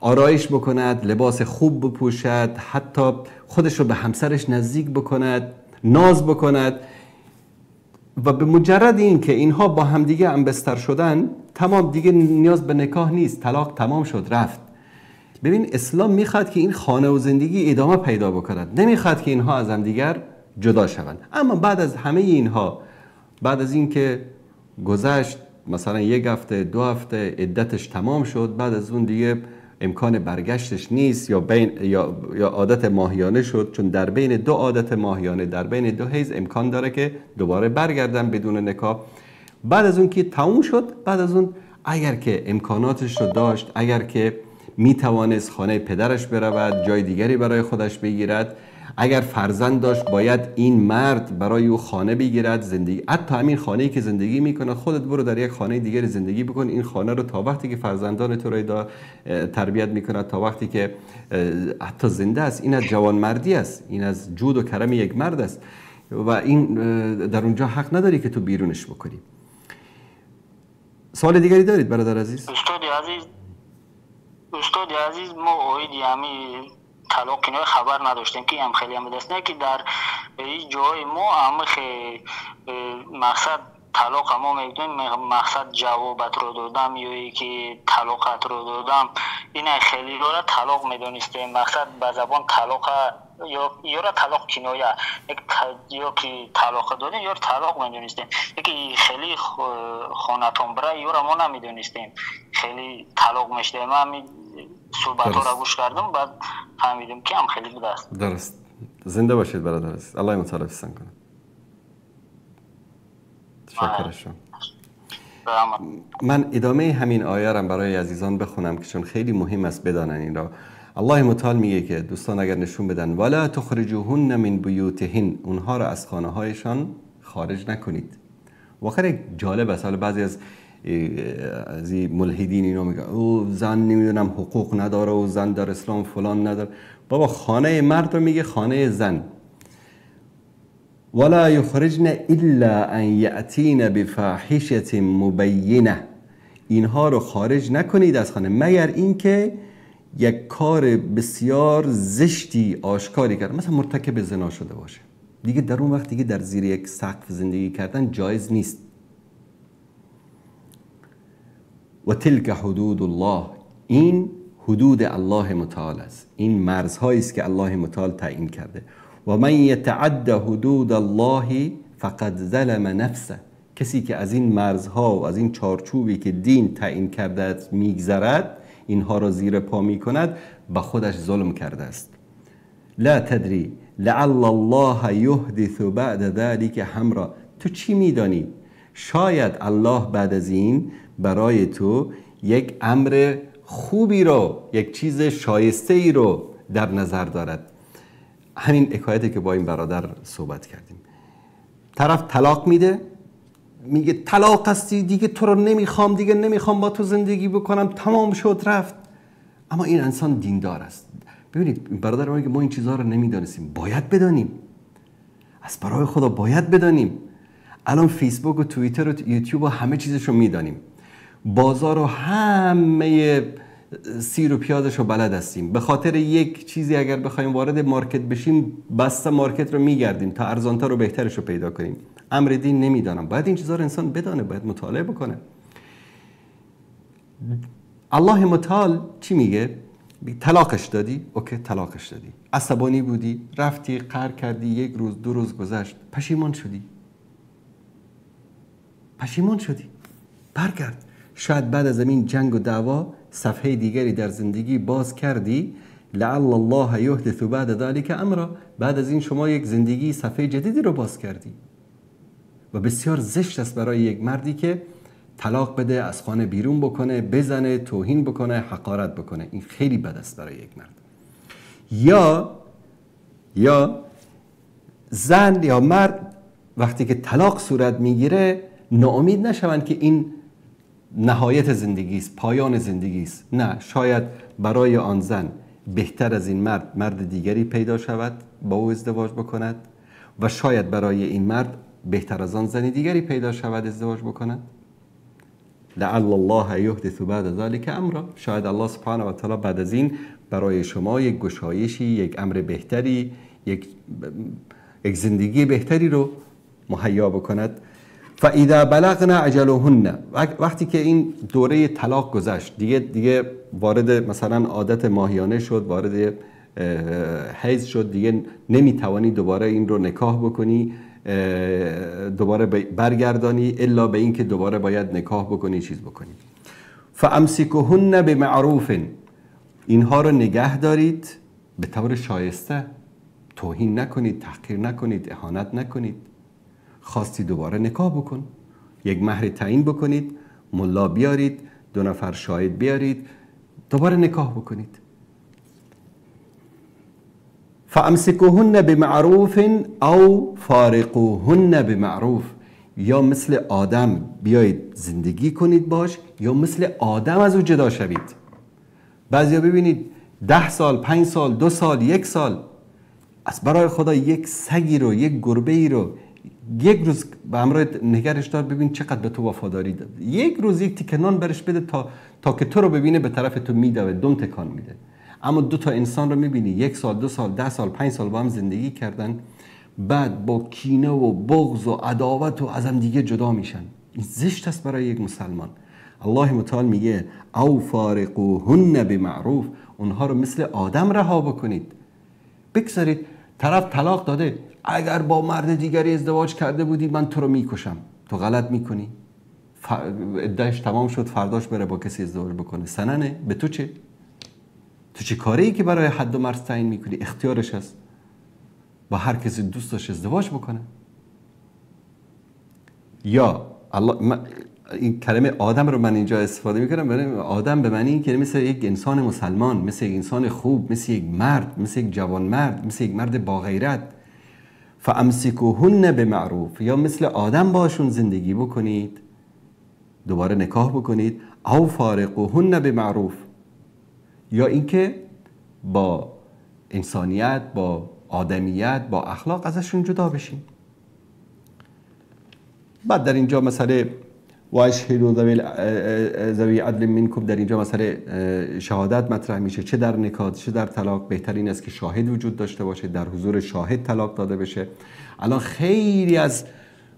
آرایش بکند، لباس خوب بپوشد، حتی خودش رو به همسرش نزدیک بکند، ناز بکند، و به مجرد این که اینها با همدیگه همبستر شدن، تمام، دیگه نیاز به نکاح نیست، طلاق تمام شد، رفت. ببین اسلام میخواد که این خانه و زندگی ادامه پیدا بکند، نمیخواد که اینها از همدیگر جدا شوند. اما بعد از همه اینها، بعد از اینکه گذشت مثلا 1 هفته 2 هفته، عدتش تمام شد، بعد از اون دیگه امکان برگشتش نیست، یا عادت ماهیانه شد، چون در بین 2 عادت ماهیانه، در بین 2 حیض امکان داره که دوباره برگردن بدون نکاح. بعد از اون که تموم شد، بعد از اون اگر که امکاناتش رو داشت، اگر که میتوانست خانه پدرش برود، جای دیگری برای خودش بگیرد، اگر فرزند داشت باید این مرد برای او خانه بگیرد، زندگی، حتی همین خانه‌ای که زندگی میکنه خودت برو در یک خانه دیگری زندگی بکن، این خانه رو تا وقتی که فرزندان تو رو تربیت میکند، تا وقتی که حتی زنده است. این از جوانمردی است، این از جود و کرم یک مرد است و این در اونجا حق نداری که تو بیرونش بکنی. سوال دیگری دارید برادر عزیز؟ استاد عزیز ما اویدی همی طلاق کنه خبر نداشتیم که هم خیلی هم دست نه که در این جای ما هم خیلی مقصد طلاق ما میگویم مقصد جوابت رو دادم یا یکی طلاقت رو دادم، این خیلی را طلاق میدونستیم. مقصد به زبان طلاق یا را طلاق کنایه یا که طلاق دادیم یا طلاق میدونستیم، یکی خیلی خانتون برای یا را ما نمیدونستیم خیلی طلاق میشده. ما همین صحبت ها را گوش کردم بعد فهمیدم که هم خیلی بوده است. درست. زنده باشید برادر عزیز، الله متعال حفظتون کنه. تشکرشم. من ادامه همین آیه را برای عزیزان بخونم که چون خیلی مهم است بدانن این را. الله متعال میگه که دوستان اگر نشون بدن ولا تخرجوهن من بیوتهن، اونها را از خانه هایشان خارج نکنید. واقعا جالب است، بعضی از ملحدین اینو میگن او زن نمیدونم حقوق نداره و زن در اسلام فلان نداره. بابا خانه مرد رو میگه خانه زن. ولا یخرجن الا ان یأتین بفاحشه مبینه، اینها رو خارج نکنید از خانه مگر اینکه یک کار بسیار زشتی آشکاری کرد، مثلا مرتکب زنا شده باشه. دیگه در اون وقت دیگه در زیر یک سقف زندگی کردن جایز نیست. و تلک حدود الله، این حدود الله متعال است، این مرزهایی است که الله متعال تعیین کرده. و من یتعد حدود الله فقد ظلم نفسه، کسی که از این مرزها و از این چارچوبی که دین تعیین کرده است میگذرد، اینها را زیر پا میکند، به خودش ظلم کرده است. لا تدری لعل الله یحدث بعد ذلك امرا، تو چی میدانی؟ شاید الله بعد از این برای تو یک امر خوبی رو، یک چیز شایسته ای رو در نظر دارد. همین حکایتی که با این برادر صحبت کردیم. طرف طلاق میده، میگه طلاق هستی دیگه، تو رو نمیخوام، دیگه نمیخوام با تو زندگی بکنم، تمام شد رفت. اما این انسان دیندار است. ببینید برادر میگه ما این چیزها رو نمیدانستیم، باید بدانیم، از برای خدا باید بدانیم. الان فیسبوک و توییتر و یوتیوب و همه چیزش رو میدانیم، بازار و همه سیر و پیازش رو بلد هستیم. به خاطر یک چیزی اگر بخوایم وارد مارکت بشیم، بسته مارکت رو میگردیم تا ارزانتر و بهترش رو پیدا کنیم. امر دین نمیدانم، باید این چیزها رو انسان بدانه، باید مطالعه بکنه. الله متعال چی میگه؟ طلاقش دادی؟ اوکی طلاقش دادی. عصبانی بودی، رفتی قهر کردی، یک روز دو روز گذشت، پشیمان شدی، برگرد. شاید بعد از این جنگ و دعوا صفحه دیگری در زندگی باز کردی. لعل الله یحدث بعد ذلك امرا، بعد از این شما یک زندگی صفحه جدیدی رو باز کردی. و بسیار زشت است برای یک مردی که طلاق بده، از خانه بیرون بکنه، بزنه، توهین بکنه، حقارت بکنه. این خیلی بد است برای یک مرد. یا زن یا مرد وقتی که طلاق صورت میگیره ناامید نشوند که این نهایت زندگی است، پایان زندگی است. نه، شاید برای آن زن بهتر از این مرد دیگری پیدا شود با او ازدواج بکند، و شاید برای این مرد بهتر از آن زن دیگری پیدا شود ازدواج بکند. لعل الله یحدث بعد ذلك امرا، شاید الله سبحانه و تعالی بعد از این برای شما یک گشایشی، یک امر بهتری، یک زندگی بهتری رو مهیا بکند. فاذا بلغنا اجلهن، وقتی که این دوره طلاق گذشت، دیگه وارد مثلا عادت ماهیانه شد، وارد حیض شد، دیگه نمیتوانی دوباره این رو نکاح بکنی، دوباره برگردانی، الا به این که دوباره باید نکاح بکنی، چیز بکنی. فامسکوهن بمعروف، اینها رو نگه دارید به طور شایسته، توهین نکنید، تحقیر نکنید، اهانت نکنید. خواستی دوباره نکاح بکن، یک مهر تعیین بکنید، ملا بیارید، 2 نفر شاهد بیارید، دوباره نکاح بکنید. فامسکوهن بمعروف او فارقوهن بمعروف. یا مثل آدم بیایید زندگی کنید باش، یا مثل آدم از او جدا شوید. بعضیا ببینید 10 سال، 5 سال، 2 سال، 1 سال از برای خدا یک سگی رو، یک گربه ای رو یک روز به همراه نگرش دار، ببین چقدر به تو وفاداری داد. یک روز یک تیکه نان برش بده تا که تو رو ببینه به طرف تو میدوه، دم تکان میده. اما 2 تا انسان رو میبینی 1 سال، 2 سال، 10 سال، 5 سال با هم زندگی کردن، بعد با کینه و بغض و عداوت و از هم دیگه جدا میشن. این زشت است برای یک مسلمان. الله متعال میگه او فارقوهن بمعروف، اونها رو مثل آدم رها بکنید. بگذارید طرف طلاق داده، اگر با مرد دیگری ازدواج کرده بودی من تو رو میکشم. تو غلط میکنی، ادعاش تمام شد، فرداش بره با کسی ازدواج بکنه. سننه به تو چه؟ تو چه کاری ای که برای حد و مرز تعیین میکنی؟ اختیارش هست، با هر کسی دوست داشت ازدواج بکنه. یا الله، این کلمه آدم رو من اینجا استفاده میکنم، برای آدم به معنی این که مثل یک انسان مسلمان، مثل یک انسان خوب، مثل یک مرد، مثل یک جوان مرد، مثل یک مرد با غیرت. فامسکوهن بمعروف، یا مثل آدم باشون زندگی بکنید، دوباره نکاح بکنید. او فارقوهن بمعروف، یا اینکه با انسانیت، با آدمیت، با اخلاق ازشون جدا بشین. بعد در اینجا مسئله و اشهدوا ذوی عدل منکم، در اینجا مسئله شهادت مطرح میشه، چه در نکاح چه در طلاق. بهترین است که شاهد وجود داشته باشه، در حضور شاهد طلاق داده بشه. الان خیلی از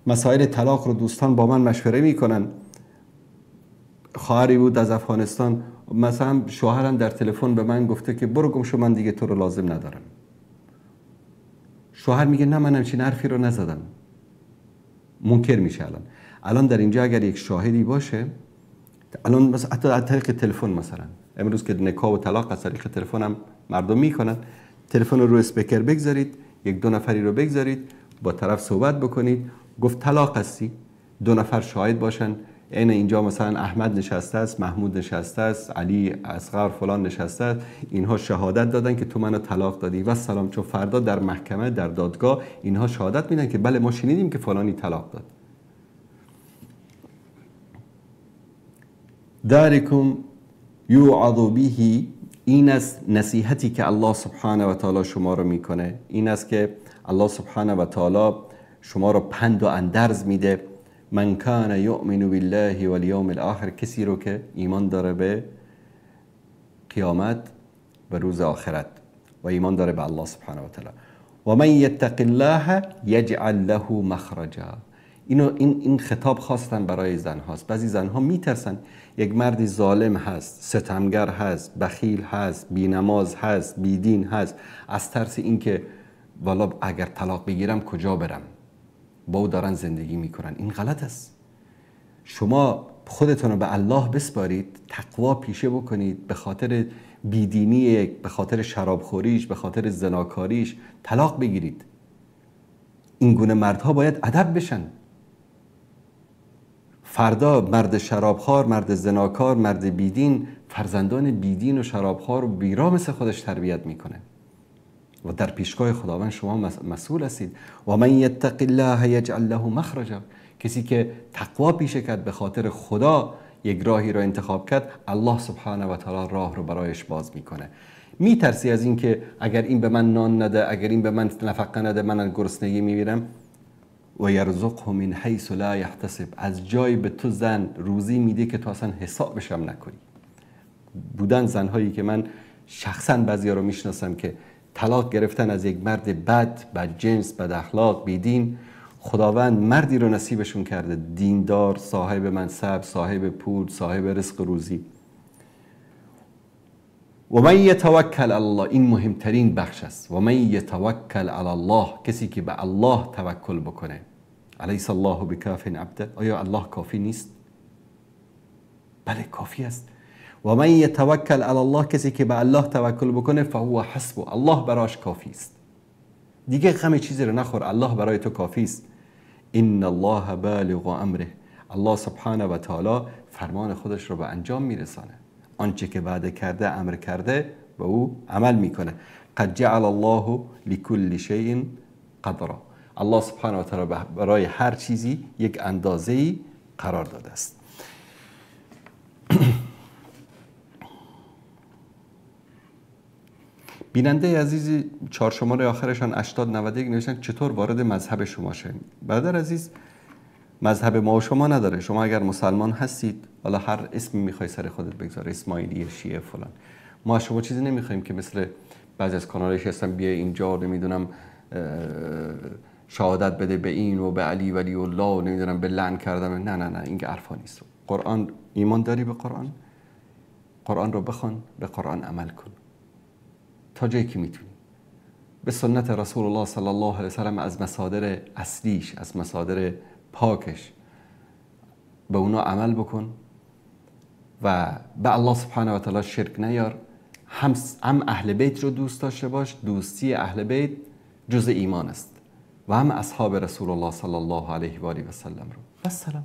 مسائل طلاق رو دوستان با من مشوره میکنن. خواهری بود از افغانستان، مثلا شوهرم در تلفن به من گفته که برو گم شو، من دیگه تو رو لازم ندارم. شوهر میگه نه من همچین حرفی رو نزدم. منکر میشه. الان در اینجا اگر یک شاهدی باشه، الان مثلا حتی از طریق تلفن، مثلا امروز که نکاح و طلاق از طریق تلفن هم مردم میکنن، تلفن رو اسپیکر بگذارید، 1-2 نفری رو بگذارید، با طرف صحبت بکنید، گفت طلاق هستی، 2 نفر شاهد باشن. این اینجا مثلا احمد نشسته است، محمود نشسته است، علی، اصغر، فلان نشسته است، اینها شهادت دادن که تو منو طلاق دادی و سلام. چون فردا در محکمه، در دادگاه اینها شهادت میدن که بله ما شنیدیم که فلانی طلاق داد. ذالکم یوعظ به، این است نصیحتی که الله سبحانه و تعالی شما رو میکنه. این است که الله سبحانه و تعالی شما رو پند و اندرز میده. من کان یؤمن بالله والیوم الاخر، کسی رو که ایمان داره به قیامت و روز آخرت و ایمان داره به الله سبحانه و تعالی. و من یتق الله یجعل له مخرجا. این خطاب خواستن برای زن هاست. بعضی زن ها میترسن، یک مردی ظالم هست، ستمگر هست، بخیل هست، بینماز هست، بیدین هست، از ترس این که والا اگر طلاق بگیرم کجا برم، با او دارن زندگی میکنن. این غلط است. شما خودتون رو به الله بسپارید، تقوا پیشه بکنید، به خاطر بیدینی، به خاطر شرابخوریش، به خاطر زناکاریش طلاق بگیرید. این گونه مردها باید ادب بشن. فردا مرد شرابخوار، مرد زناکار، مرد بیدین فرزندان بیدین و شرابخوار و بیرا مثل خودش تربیت میکنه و در پیشگاه خداوند شما مسئول هستید. و من یتق الله یجعل له مخرجا، کسی که تقوا پیشه کرد، به خاطر خدا یک راهی را انتخاب کرد، الله سبحانه و تعالی راه رو برایش باز میکنه. میترسی از این که اگر این به من نان نده، اگر این به من نفقه نده، من از گرسنگی میمیرم. و یرزقه من حیث لا یحتسب، از جای به تو زن روزی میده که تو اصلا حسابش هم نکنی. بودن زنهایی که من شخصا بعضیا رو میشناسم که طلاق گرفتن از یک مرد بد جنس، بد اخلاق، بیدین. خداوند مردی رو نصیبشون کرده، دیندار، صاحب منصب، صاحب پول، صاحب رزق روزی. و من یتوکل علی الله، این مهمترین بخش است. و من یتوکل علی الله، کسی که به الله توکل بکنه. الیس الله بکاف عبده، آیا الله کافی نیست؟ بله کافی است. و من یتوکل علی الله، کسی که به الله توکل بکنه، فهو حسبه، الله براش کافی است. دیگه غم چیزی رو نخور، الله برای تو کافی است. ان الله بالغ امره، الله سبحانه و تعالی فرمان خودش رو به انجام میرسانه. آنچه که وعده کرده، امر کرده، و او عمل میکنه. قد جعل الله لكل شيء قدرا. الله سبحانه و تعالی برای هر چیزی یک اندازه‌ای قرار داده است. بیننده عزیزی 4 شماره آخرشان 80 91 نوشتن چطور وارد مذهب شما شدیم. برادر عزیز، مذهب ما و شما نداره. شما اگر مسلمان هستید، حالا هر اسمی میخوای سر خودت بگذار، اسماعیلی، شیعه، فلان، ما شما چیزی نمیخوایم که مثل بعضی از کانالش هستن بیا اینجا نمیدونم شهادت بده به این و به علی ولی الله و نمیدونم به لعن کردم. نه این حرفا نیست. قرآن، ایمان داری به قرآن؟ قرآن رو بخوان، به قرآن عمل کن تا جایی که میتونی. به سنت رسول الله صلی الله علیه وسلم از مصادر اصلیش، از مصادر پاکش به اونا عمل بکن و به الله سبحانه و تعالی شرک نیار. هم اهل بیت رو دوست داشته باش. دوستی اهل بیت جز ایمان است. و هم اصحاب رسول الله صلی الله علیه و آله و سلم رو. والسلام.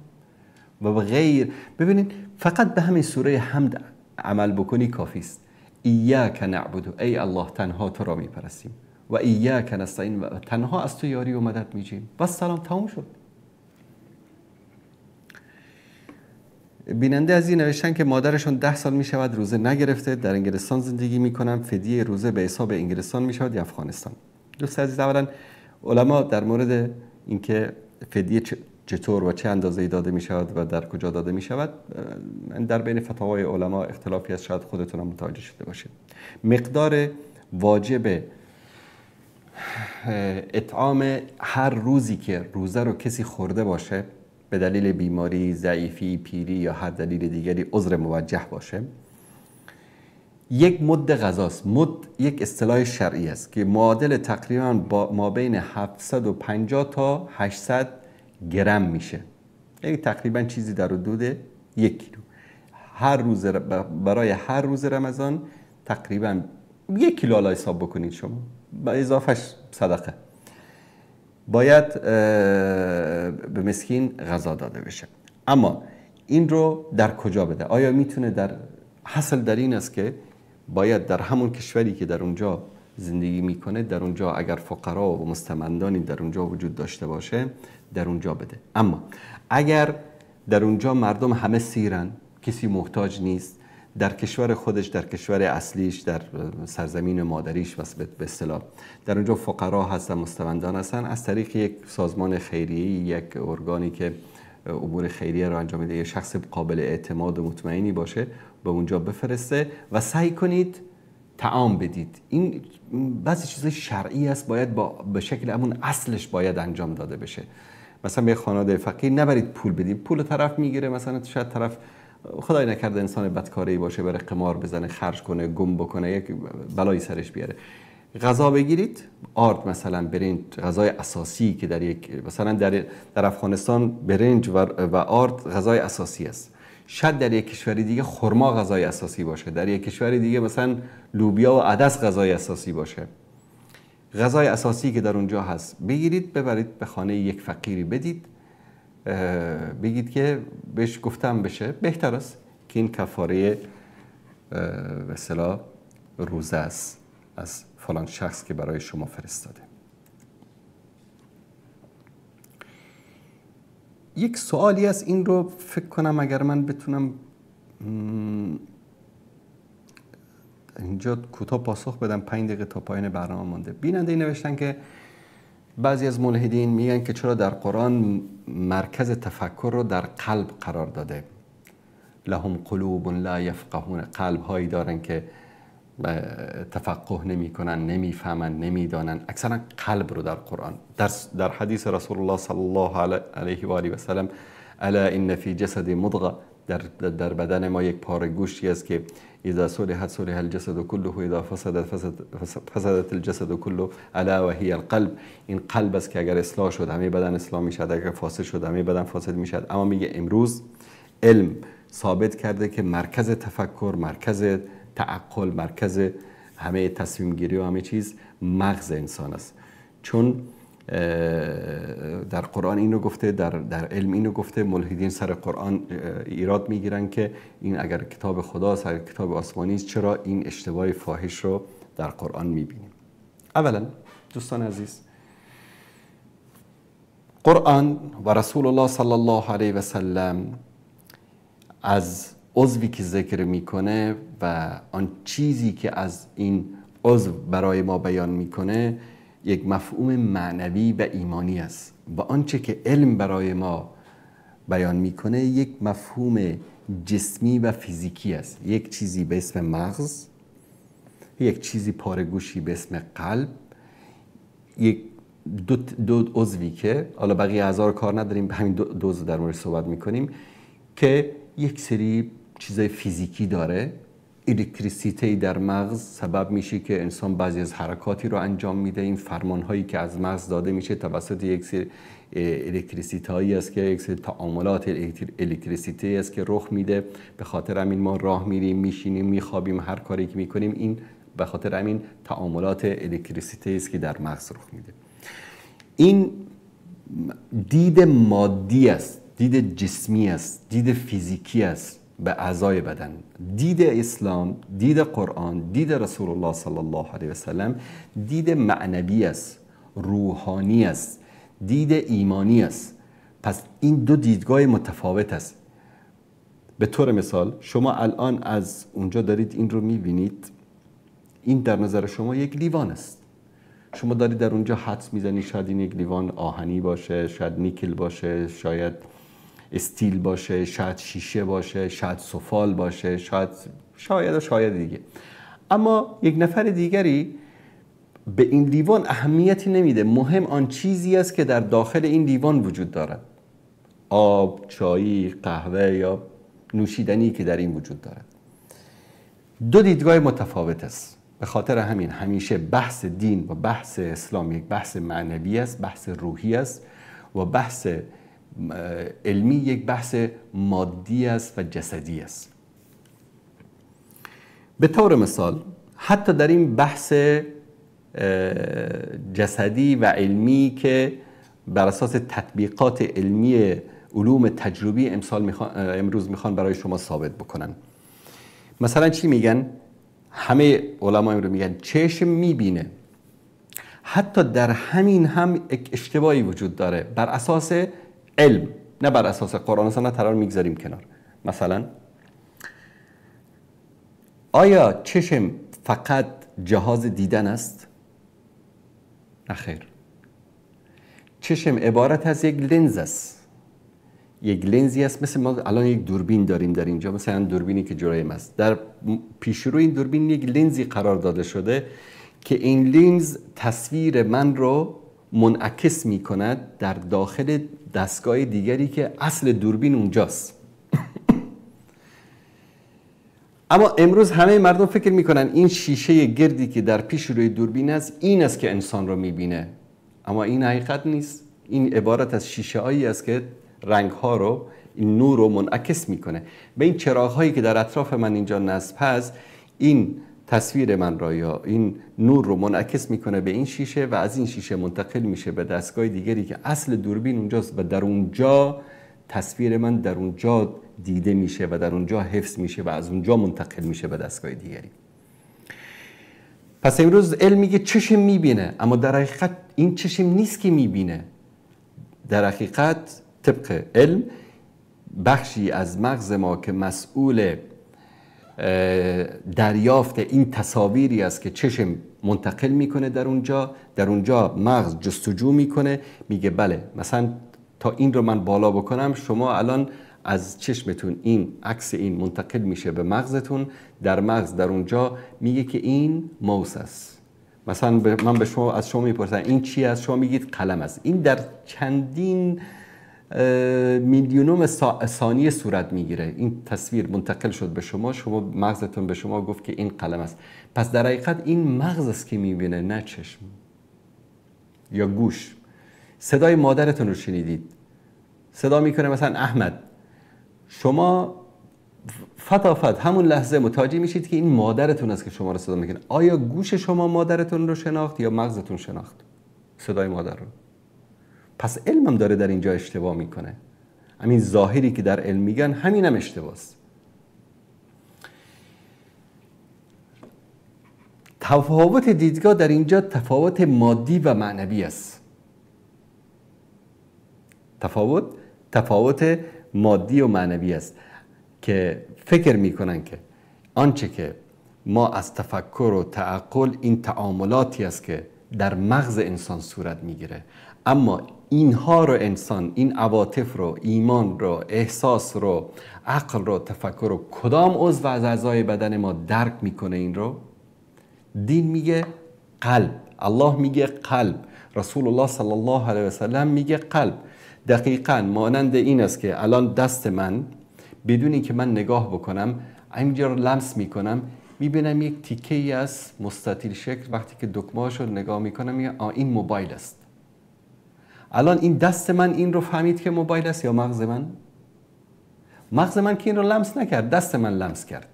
و غیر. ببینید فقط به همین سوره حمد عمل بکنی کافی است. ایاک نعبد، ای الله تنها تو را میپرستیم، و ایاک نستعین، و تنها از تو یاری و مدد میجیم. والسلام، تموم شد. بیننده از این نوشتن که مادرشون 10 سال میشود روزه نگرفته، در انگلستان زندگی میکنم، فدیه روزه به حساب انگلستان میشود یا افغانستان؟ دوست عزیز، اولا علما در مورد اینکه فدیه چطور و چه اندازه‌ای داده میشود و در کجا داده میشود، در بین فتاوای علما اختلافی است، شاید خودتون هم متوجه شده باشید. مقدار واجب اطعام هر روزی که روزه رو کسی خورده باشه به دلیل بیماری، ضعیفی، پیری یا هر دلیل دیگری عذر موجه باشه، یک مد غذاست. مد یک اصطلاح شرعی است که معادل تقریبا ما بین 750 تا 800 گرم میشه. یعنی تقریبا چیزی در حدود 1 کیلو. هر روز برای هر روز رمضان تقریبا 1 کیلو الان حساب بکنید شما، با اضافهش صدقه باید به مسکین غذا داده بشه. اما این رو در کجا بده؟ آیا میتونه در حاصل در این است که باید در همون کشوری که در اونجا زندگی میکنه، در اونجا اگر فقرا و مستمندانی در اونجا وجود داشته باشه در اونجا بده. اما اگر در اونجا مردم همه سیرن، کسی محتاج نیست، در کشور خودش، در کشور اصلیش، در سرزمین مادریش به اصطلاح در اونجا فقرا هستن، مستمندان هستن، از طریق یک سازمان خیریه‌ای، یک ارگانی که امور خیریه را انجام میده، یه شخص قابل اعتماد و مطمئنی باشه، به اونجا بفرسته و سعی کنید طعام بدید. این بعضی چیزای شرعی است، باید به شکل همون اصلش باید انجام داده بشه. مثلا به خانواده فقیر نبرید پول بدید، پول طرف میگیره، مثلا شاید طرف خدای نکرده انسان بدکاری باشه، بره قمار بزنه، خرج کنه، گم بکنه، یک بلایی سرش بیاره. غذا بگیرید، آرد مثلا برنج، غذای اساسی که در یک مثلا در افغانستان برنج و آرد غذای اساسی است. شاید در یک کشور دیگه خرما غذای اساسی باشه، در یک کشور دیگه مثلا لوبیا و عدس غذای اساسی باشه. غذای اساسی که در اونجا هست بگیرید، ببرید به خانه یک فقیری بدید، بگید که بهش گفتم بشه. بهتر است که این کفاره به اصطلاح روزه است از فلان شخص که برای شما فرستاده. یک سوالی است، این رو فکر کنم اگر من بتونم اینجا کوتاه پاسخ بدم، 5 دقیقه تا پایان برنامه مونده. بیننده نوشتن که بعضی از ملحدین میگن که چرا در قرآن مرکز تفکر رو در قلب قرار داده. لهم قلوب لا یفقهون، قلب هایی دارن که تفقه نمی کنن، نمی فهمن، نمی دانن. اکثرا قلب رو در قرآن، در حدیث رسول الله صلی الله علیه و آله و سلم، الا ان فی جسد مضغه، در بدن ما یک پاره گوشتی است که اذا صلحت صلح الجسد كله و اذا فسدت الجسد كله الا و هی القلب. این قلب است که اگر اصلاح شد همه بدن اصلاح میشد، اگر فاسد شد همه بدن فاسد میشد. اما میگه امروز علم ثابت کرده که مرکز تفکر، مرکز تعقل، مرکز همه تصمیم گیری و همه چیز مغز انسان است. چون در قرآن اینو گفته، در علم اینو گفته. ملحدین سر قرآن ایراد میگیرن که این اگر کتاب خداست، اگر کتاب آسمانی است، چرا این اشتباه فاحش رو در قرآن میبینیم؟ اولا دوستان عزیز، قرآن و رسول الله صلی الله علیه و سلم از عضوی که ذکر میکنه و آن چیزی که از این عضو برای ما بیان میکنه یک مفهوم معنوی و ایمانی است و آنچه که علم برای ما بیان میکنه یک مفهوم جسمی و فیزیکی است. یک چیزی به اسم مغز، یک چیزی پاره‌گوشی به اسم قلب، یک دو عضوی که حالا بقیه اعضا رو کار نداریم، به همین دو عضو در مورد صحبت میکنیم که یک سری چیزای فیزیکی داره. الکتریسیته در مغز سبب میشه که انسان بعضی از حرکاتی رو انجام میده. این فرمان هایی که از مغز داده میشه توسط یک سری الکتریسیته هایی است که یک سری تعاملات الکتریسیته است که رخ میده. به خاطر همین ما راه میریم، میشینیم، میخوابیم، هر کاری که میکنیم این به خاطر همین تعاملات الکتریسیته است که در مغز رخ میده. این دید مادی است، دید جسمی است، دید فیزیکی است به اعضای بدن. دید اسلام، دید قرآن، دید رسول الله صلی الله علیه و سلم دید معنوی است، روحانی است، دید ایمانی است. پس این دو دیدگاه متفاوت است. به طور مثال شما الان از اونجا دارید این رو میبینید، این در نظر شما یک لیوان است. شما دارید در اونجا حدس میزنید شاید این یک لیوان آهنی باشه، شاید نیکل باشه، شاید استیل باشه، شاید شیشه باشه، شاید سفال باشه، شاید دیگه. اما یک نفر دیگری به این لیوان اهمیتی نمیده. مهم آن چیزی است که در داخل این لیوان وجود دارد. آب، چای، قهوه یا نوشیدنی که در این وجود دارد. دو دیدگاه متفاوت است. به خاطر همین همیشه بحث دین و بحث اسلام یک بحث معنوی است، بحث روحی است و بحث علمی یک بحث مادی است و جسدی است. به طور مثال حتی در این بحث جسدی و علمی که بر اساس تطبیقات علمی علوم تجربی امروز میخوان برای شما ثابت بکنن. مثلا چی میگن؟ همه علما امروز میگن چشم میبینه. حتی در همین هم اشتباهی وجود داره بر اساس علم، نه بر اساس قرآن. اصلا قرار میگذاریم کنار. مثلا آیا چشم فقط جهاز دیدن است؟ نه خیر. چشم عبارت از یک لنز است. یک لنزی است، مثل ما الان یک دوربین داریم در اینجا، مثلا دوربینی که جلوی ما است. در پیشروی این دوربین یک لنزی قرار داده شده که این لنز تصویر من رو منعکس می کند در داخل دستگاه دیگری که اصل دوربین اونجاست. اما امروز همه مردم فکر میکنن این شیشه گردی که در پیش روی دوربین است این است که انسان رو میبینه. اما این حقیقت نیست. این عبارت از شیشه هایی است که رنگ ها رو، این نور رو منعکس میکنه. به این چراغ هایی که در اطراف من اینجا نصب هست، این تصویر من را یا این نور رو منعکس میکنه به این شیشه و از این شیشه منتقل میشه به دستگاه دیگری که اصل دوربین اونجاست و در اونجا تصویر من در اونجا دیده میشه و در اونجا حفظ میشه و از اونجا منتقل میشه به دستگاه دیگری. پس امروز علم میگه چشم میبینه، اما در حقیقت این چشم نیست که میبینه. در حقیقت طبق علم بخشی از مغز ما که مسئول دریافت این تصاویری است که چشم منتقل میکنه در اونجا مغز جستجو میکنه، میگه بله مثلا تا این رو من بالا بکنم شما الان از چشمتون این عکس این منتقل میشه به مغزتون. در مغز در اونجا میگه که این موس است. مثلا من از شما میپرسم این چی است؟ شما میگید قلم است. این در چندین میلیونم ثانیه صورت میگیره. این تصویر منتقل شد به شما مغزتون به شما گفت که این قلم است. پس در حقیقت این مغز است که میبینه، نه چشم یا گوش. صدای مادرتون رو شنیدید، صدا میکنه مثلا احمد. شما فتافت همون لحظه متوجه میشید که این مادرتون است که شما رو صدا میکنه. آیا گوش شما مادرتون رو شناخت یا مغزتون شناخت صدای مادر رو؟ پس علمم داره در اینجا اشتباه میکنه. همین ظاهری که در علم میگن همینم اشتباهست. تفاوت دیدگاه در اینجا تفاوت مادی و معنوی است. تفاوت مادی و معنوی است که فکر میکنن که آنچه که ما از تفکر و تعقل، این تعاملاتی است که در مغز انسان صورت میگیره، اما اینها رو انسان، این عواطف رو، ایمان رو، احساس رو، عقل رو، تفکر رو، کدام عضو از اعضای بدن ما درک میکنه؟ این رو دین میگه قلب، الله میگه قلب، رسول الله صلی الله علیه و سلم میگه قلب. دقیقاً مانند این است که الان دست من بدون اینکه من نگاه بکنم اینجا رو لمس میکنم، میبینم یک تیکه ای از مستطیل شکل، وقتی که دکمه‌اشو نگاه میکنم میگم این موبایل است. الان این دست من این رو فهمید که موبایل است یا مغز من؟ مغز من که این رو لمس نکرد، دست من لمس کرد.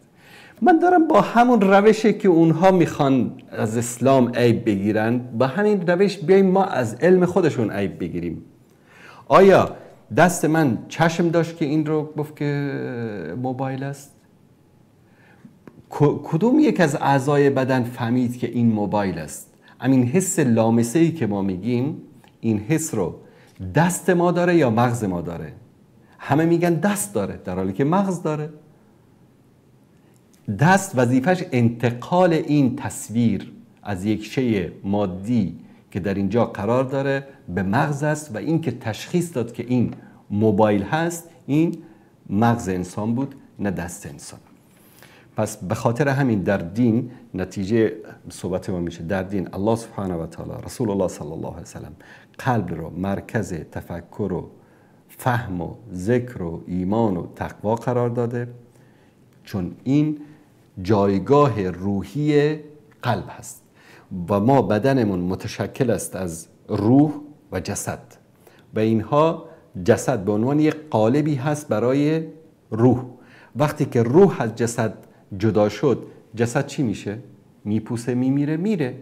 من دارم با همون روشی که اونها میخوان از اسلام عیب بگیرن، با همین روش بیاییم ما از علم خودشون عیب بگیریم. آیا دست من چشم داشت که این رو گفت که موبایل است؟ کدوم یک از اعضای بدن فهمید که این موبایل است؟ همین حس لامسه‌ای که ما میگیم، این حس رو دست ما داره یا مغز ما داره؟ همه میگن دست داره، در حالی که مغز داره. دست وظیفش انتقال این تصویر از یک شیء مادی که در اینجا قرار داره به مغز است و این که تشخیص داد که این موبایل هست، این مغز انسان بود نه دست انسان. پس به خاطر همین در دین نتیجه صحبت ما میشه، در دین الله سبحانه و تعالی، رسول الله صلی الله علیه و سلم قلب رو مرکز تفکر و فهم و ذکر و ایمان و تقوا قرار داده، چون این جایگاه روحی قلب هست و ما بدنمون متشکل است از روح و جسد و اینها جسد به عنوان یک قالبی هست برای روح. وقتی که روح از جسد جدا شد، جسد چی میشه؟ میپوسه، میمیره.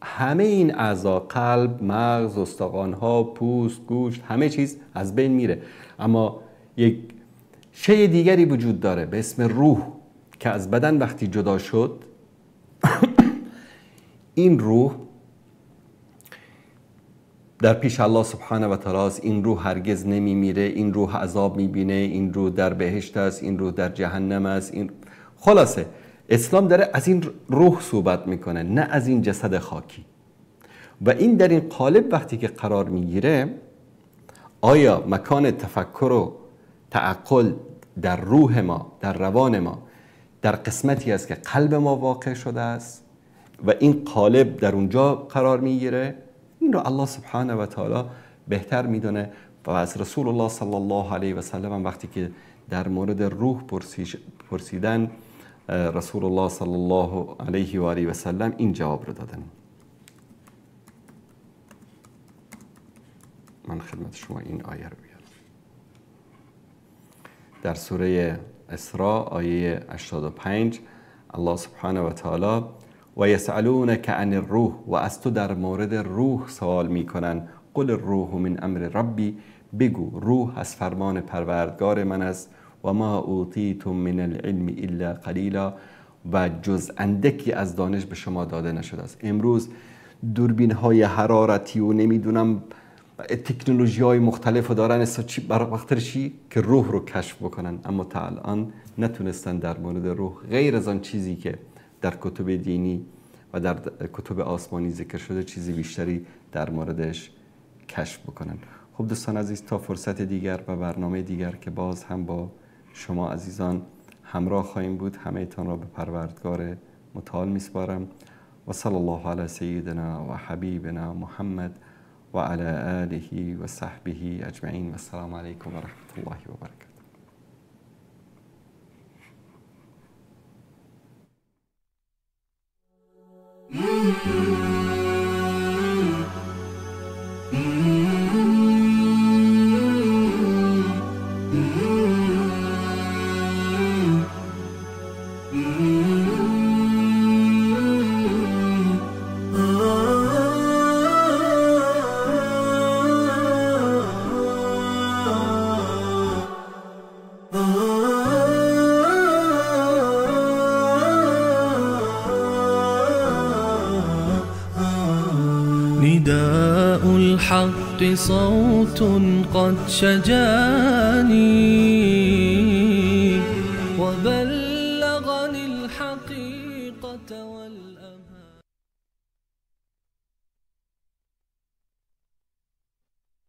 همه این اعضا، قلب، مغز، استخوان‌ها، پوست، گوشت، همه چیز از بین میره. اما یک شی دیگری وجود داره به اسم روح که از بدن وقتی جدا شد این روح در پیش الله سبحانه و تعالی است. این روح هرگز نمیمیره، این روح عذاب میبینه، این روح در بهشت است، این روح در جهنم است. این خلاصه اسلام داره از این روح صحبت میکنه، نه از این جسد خاکی. و این در این قالب وقتی که قرار میگیره، آیا مکان تفکر و تعقل در روح ما، در روان ما، در قسمتی است که قلب ما واقع شده است و این قالب در اونجا قرار میگیره؟ این رو الله سبحانه و تعالی بهتر میدونه. و از رسول الله صلی الله علیه و سلم وقتی که در مورد روح پرسیدن، رسول الله صلی الله علیه و آله و سلم این جواب رو دادن. من خدمت شما این آیه رو بیارم. در سوره اسراء آیه 85 الله سبحانه و تعالی و یسألونک عن الروح، و از تو در مورد روح سوال میکنن، قل الروح من امر ربی، بگو روح از فرمان پروردگار من است، و ما اوتیتم من العلم الا قلیلا، و جز اندکی از دانش به شما داده نشده است. امروز دوربین های حرارتی و نمیدونم تکنولوژی های مختلف دارن وقت چی که روح رو کشف بکنن، اما تا الان نتونستن در مورد روح غیر از آن چیزی که در کتب دینی و در کتب آسمانی ذکر شده چیزی بیشتری در موردش کشف بکنن. خب دوستان عزیز، تا فرصت دیگر و برنامه دیگر که باز هم با شما عزیزان همراه خواهیم بود، همه تان را به پروردگار متعال میسپارم و صلی الله علی سیدنا و حبیبنا محمد و علی آله و صحبه اجمعین و السلام علیکم و رحمت الله و برکاته. نداء الحق صوت قد شجاني وبلغني الحقيقة والأمان.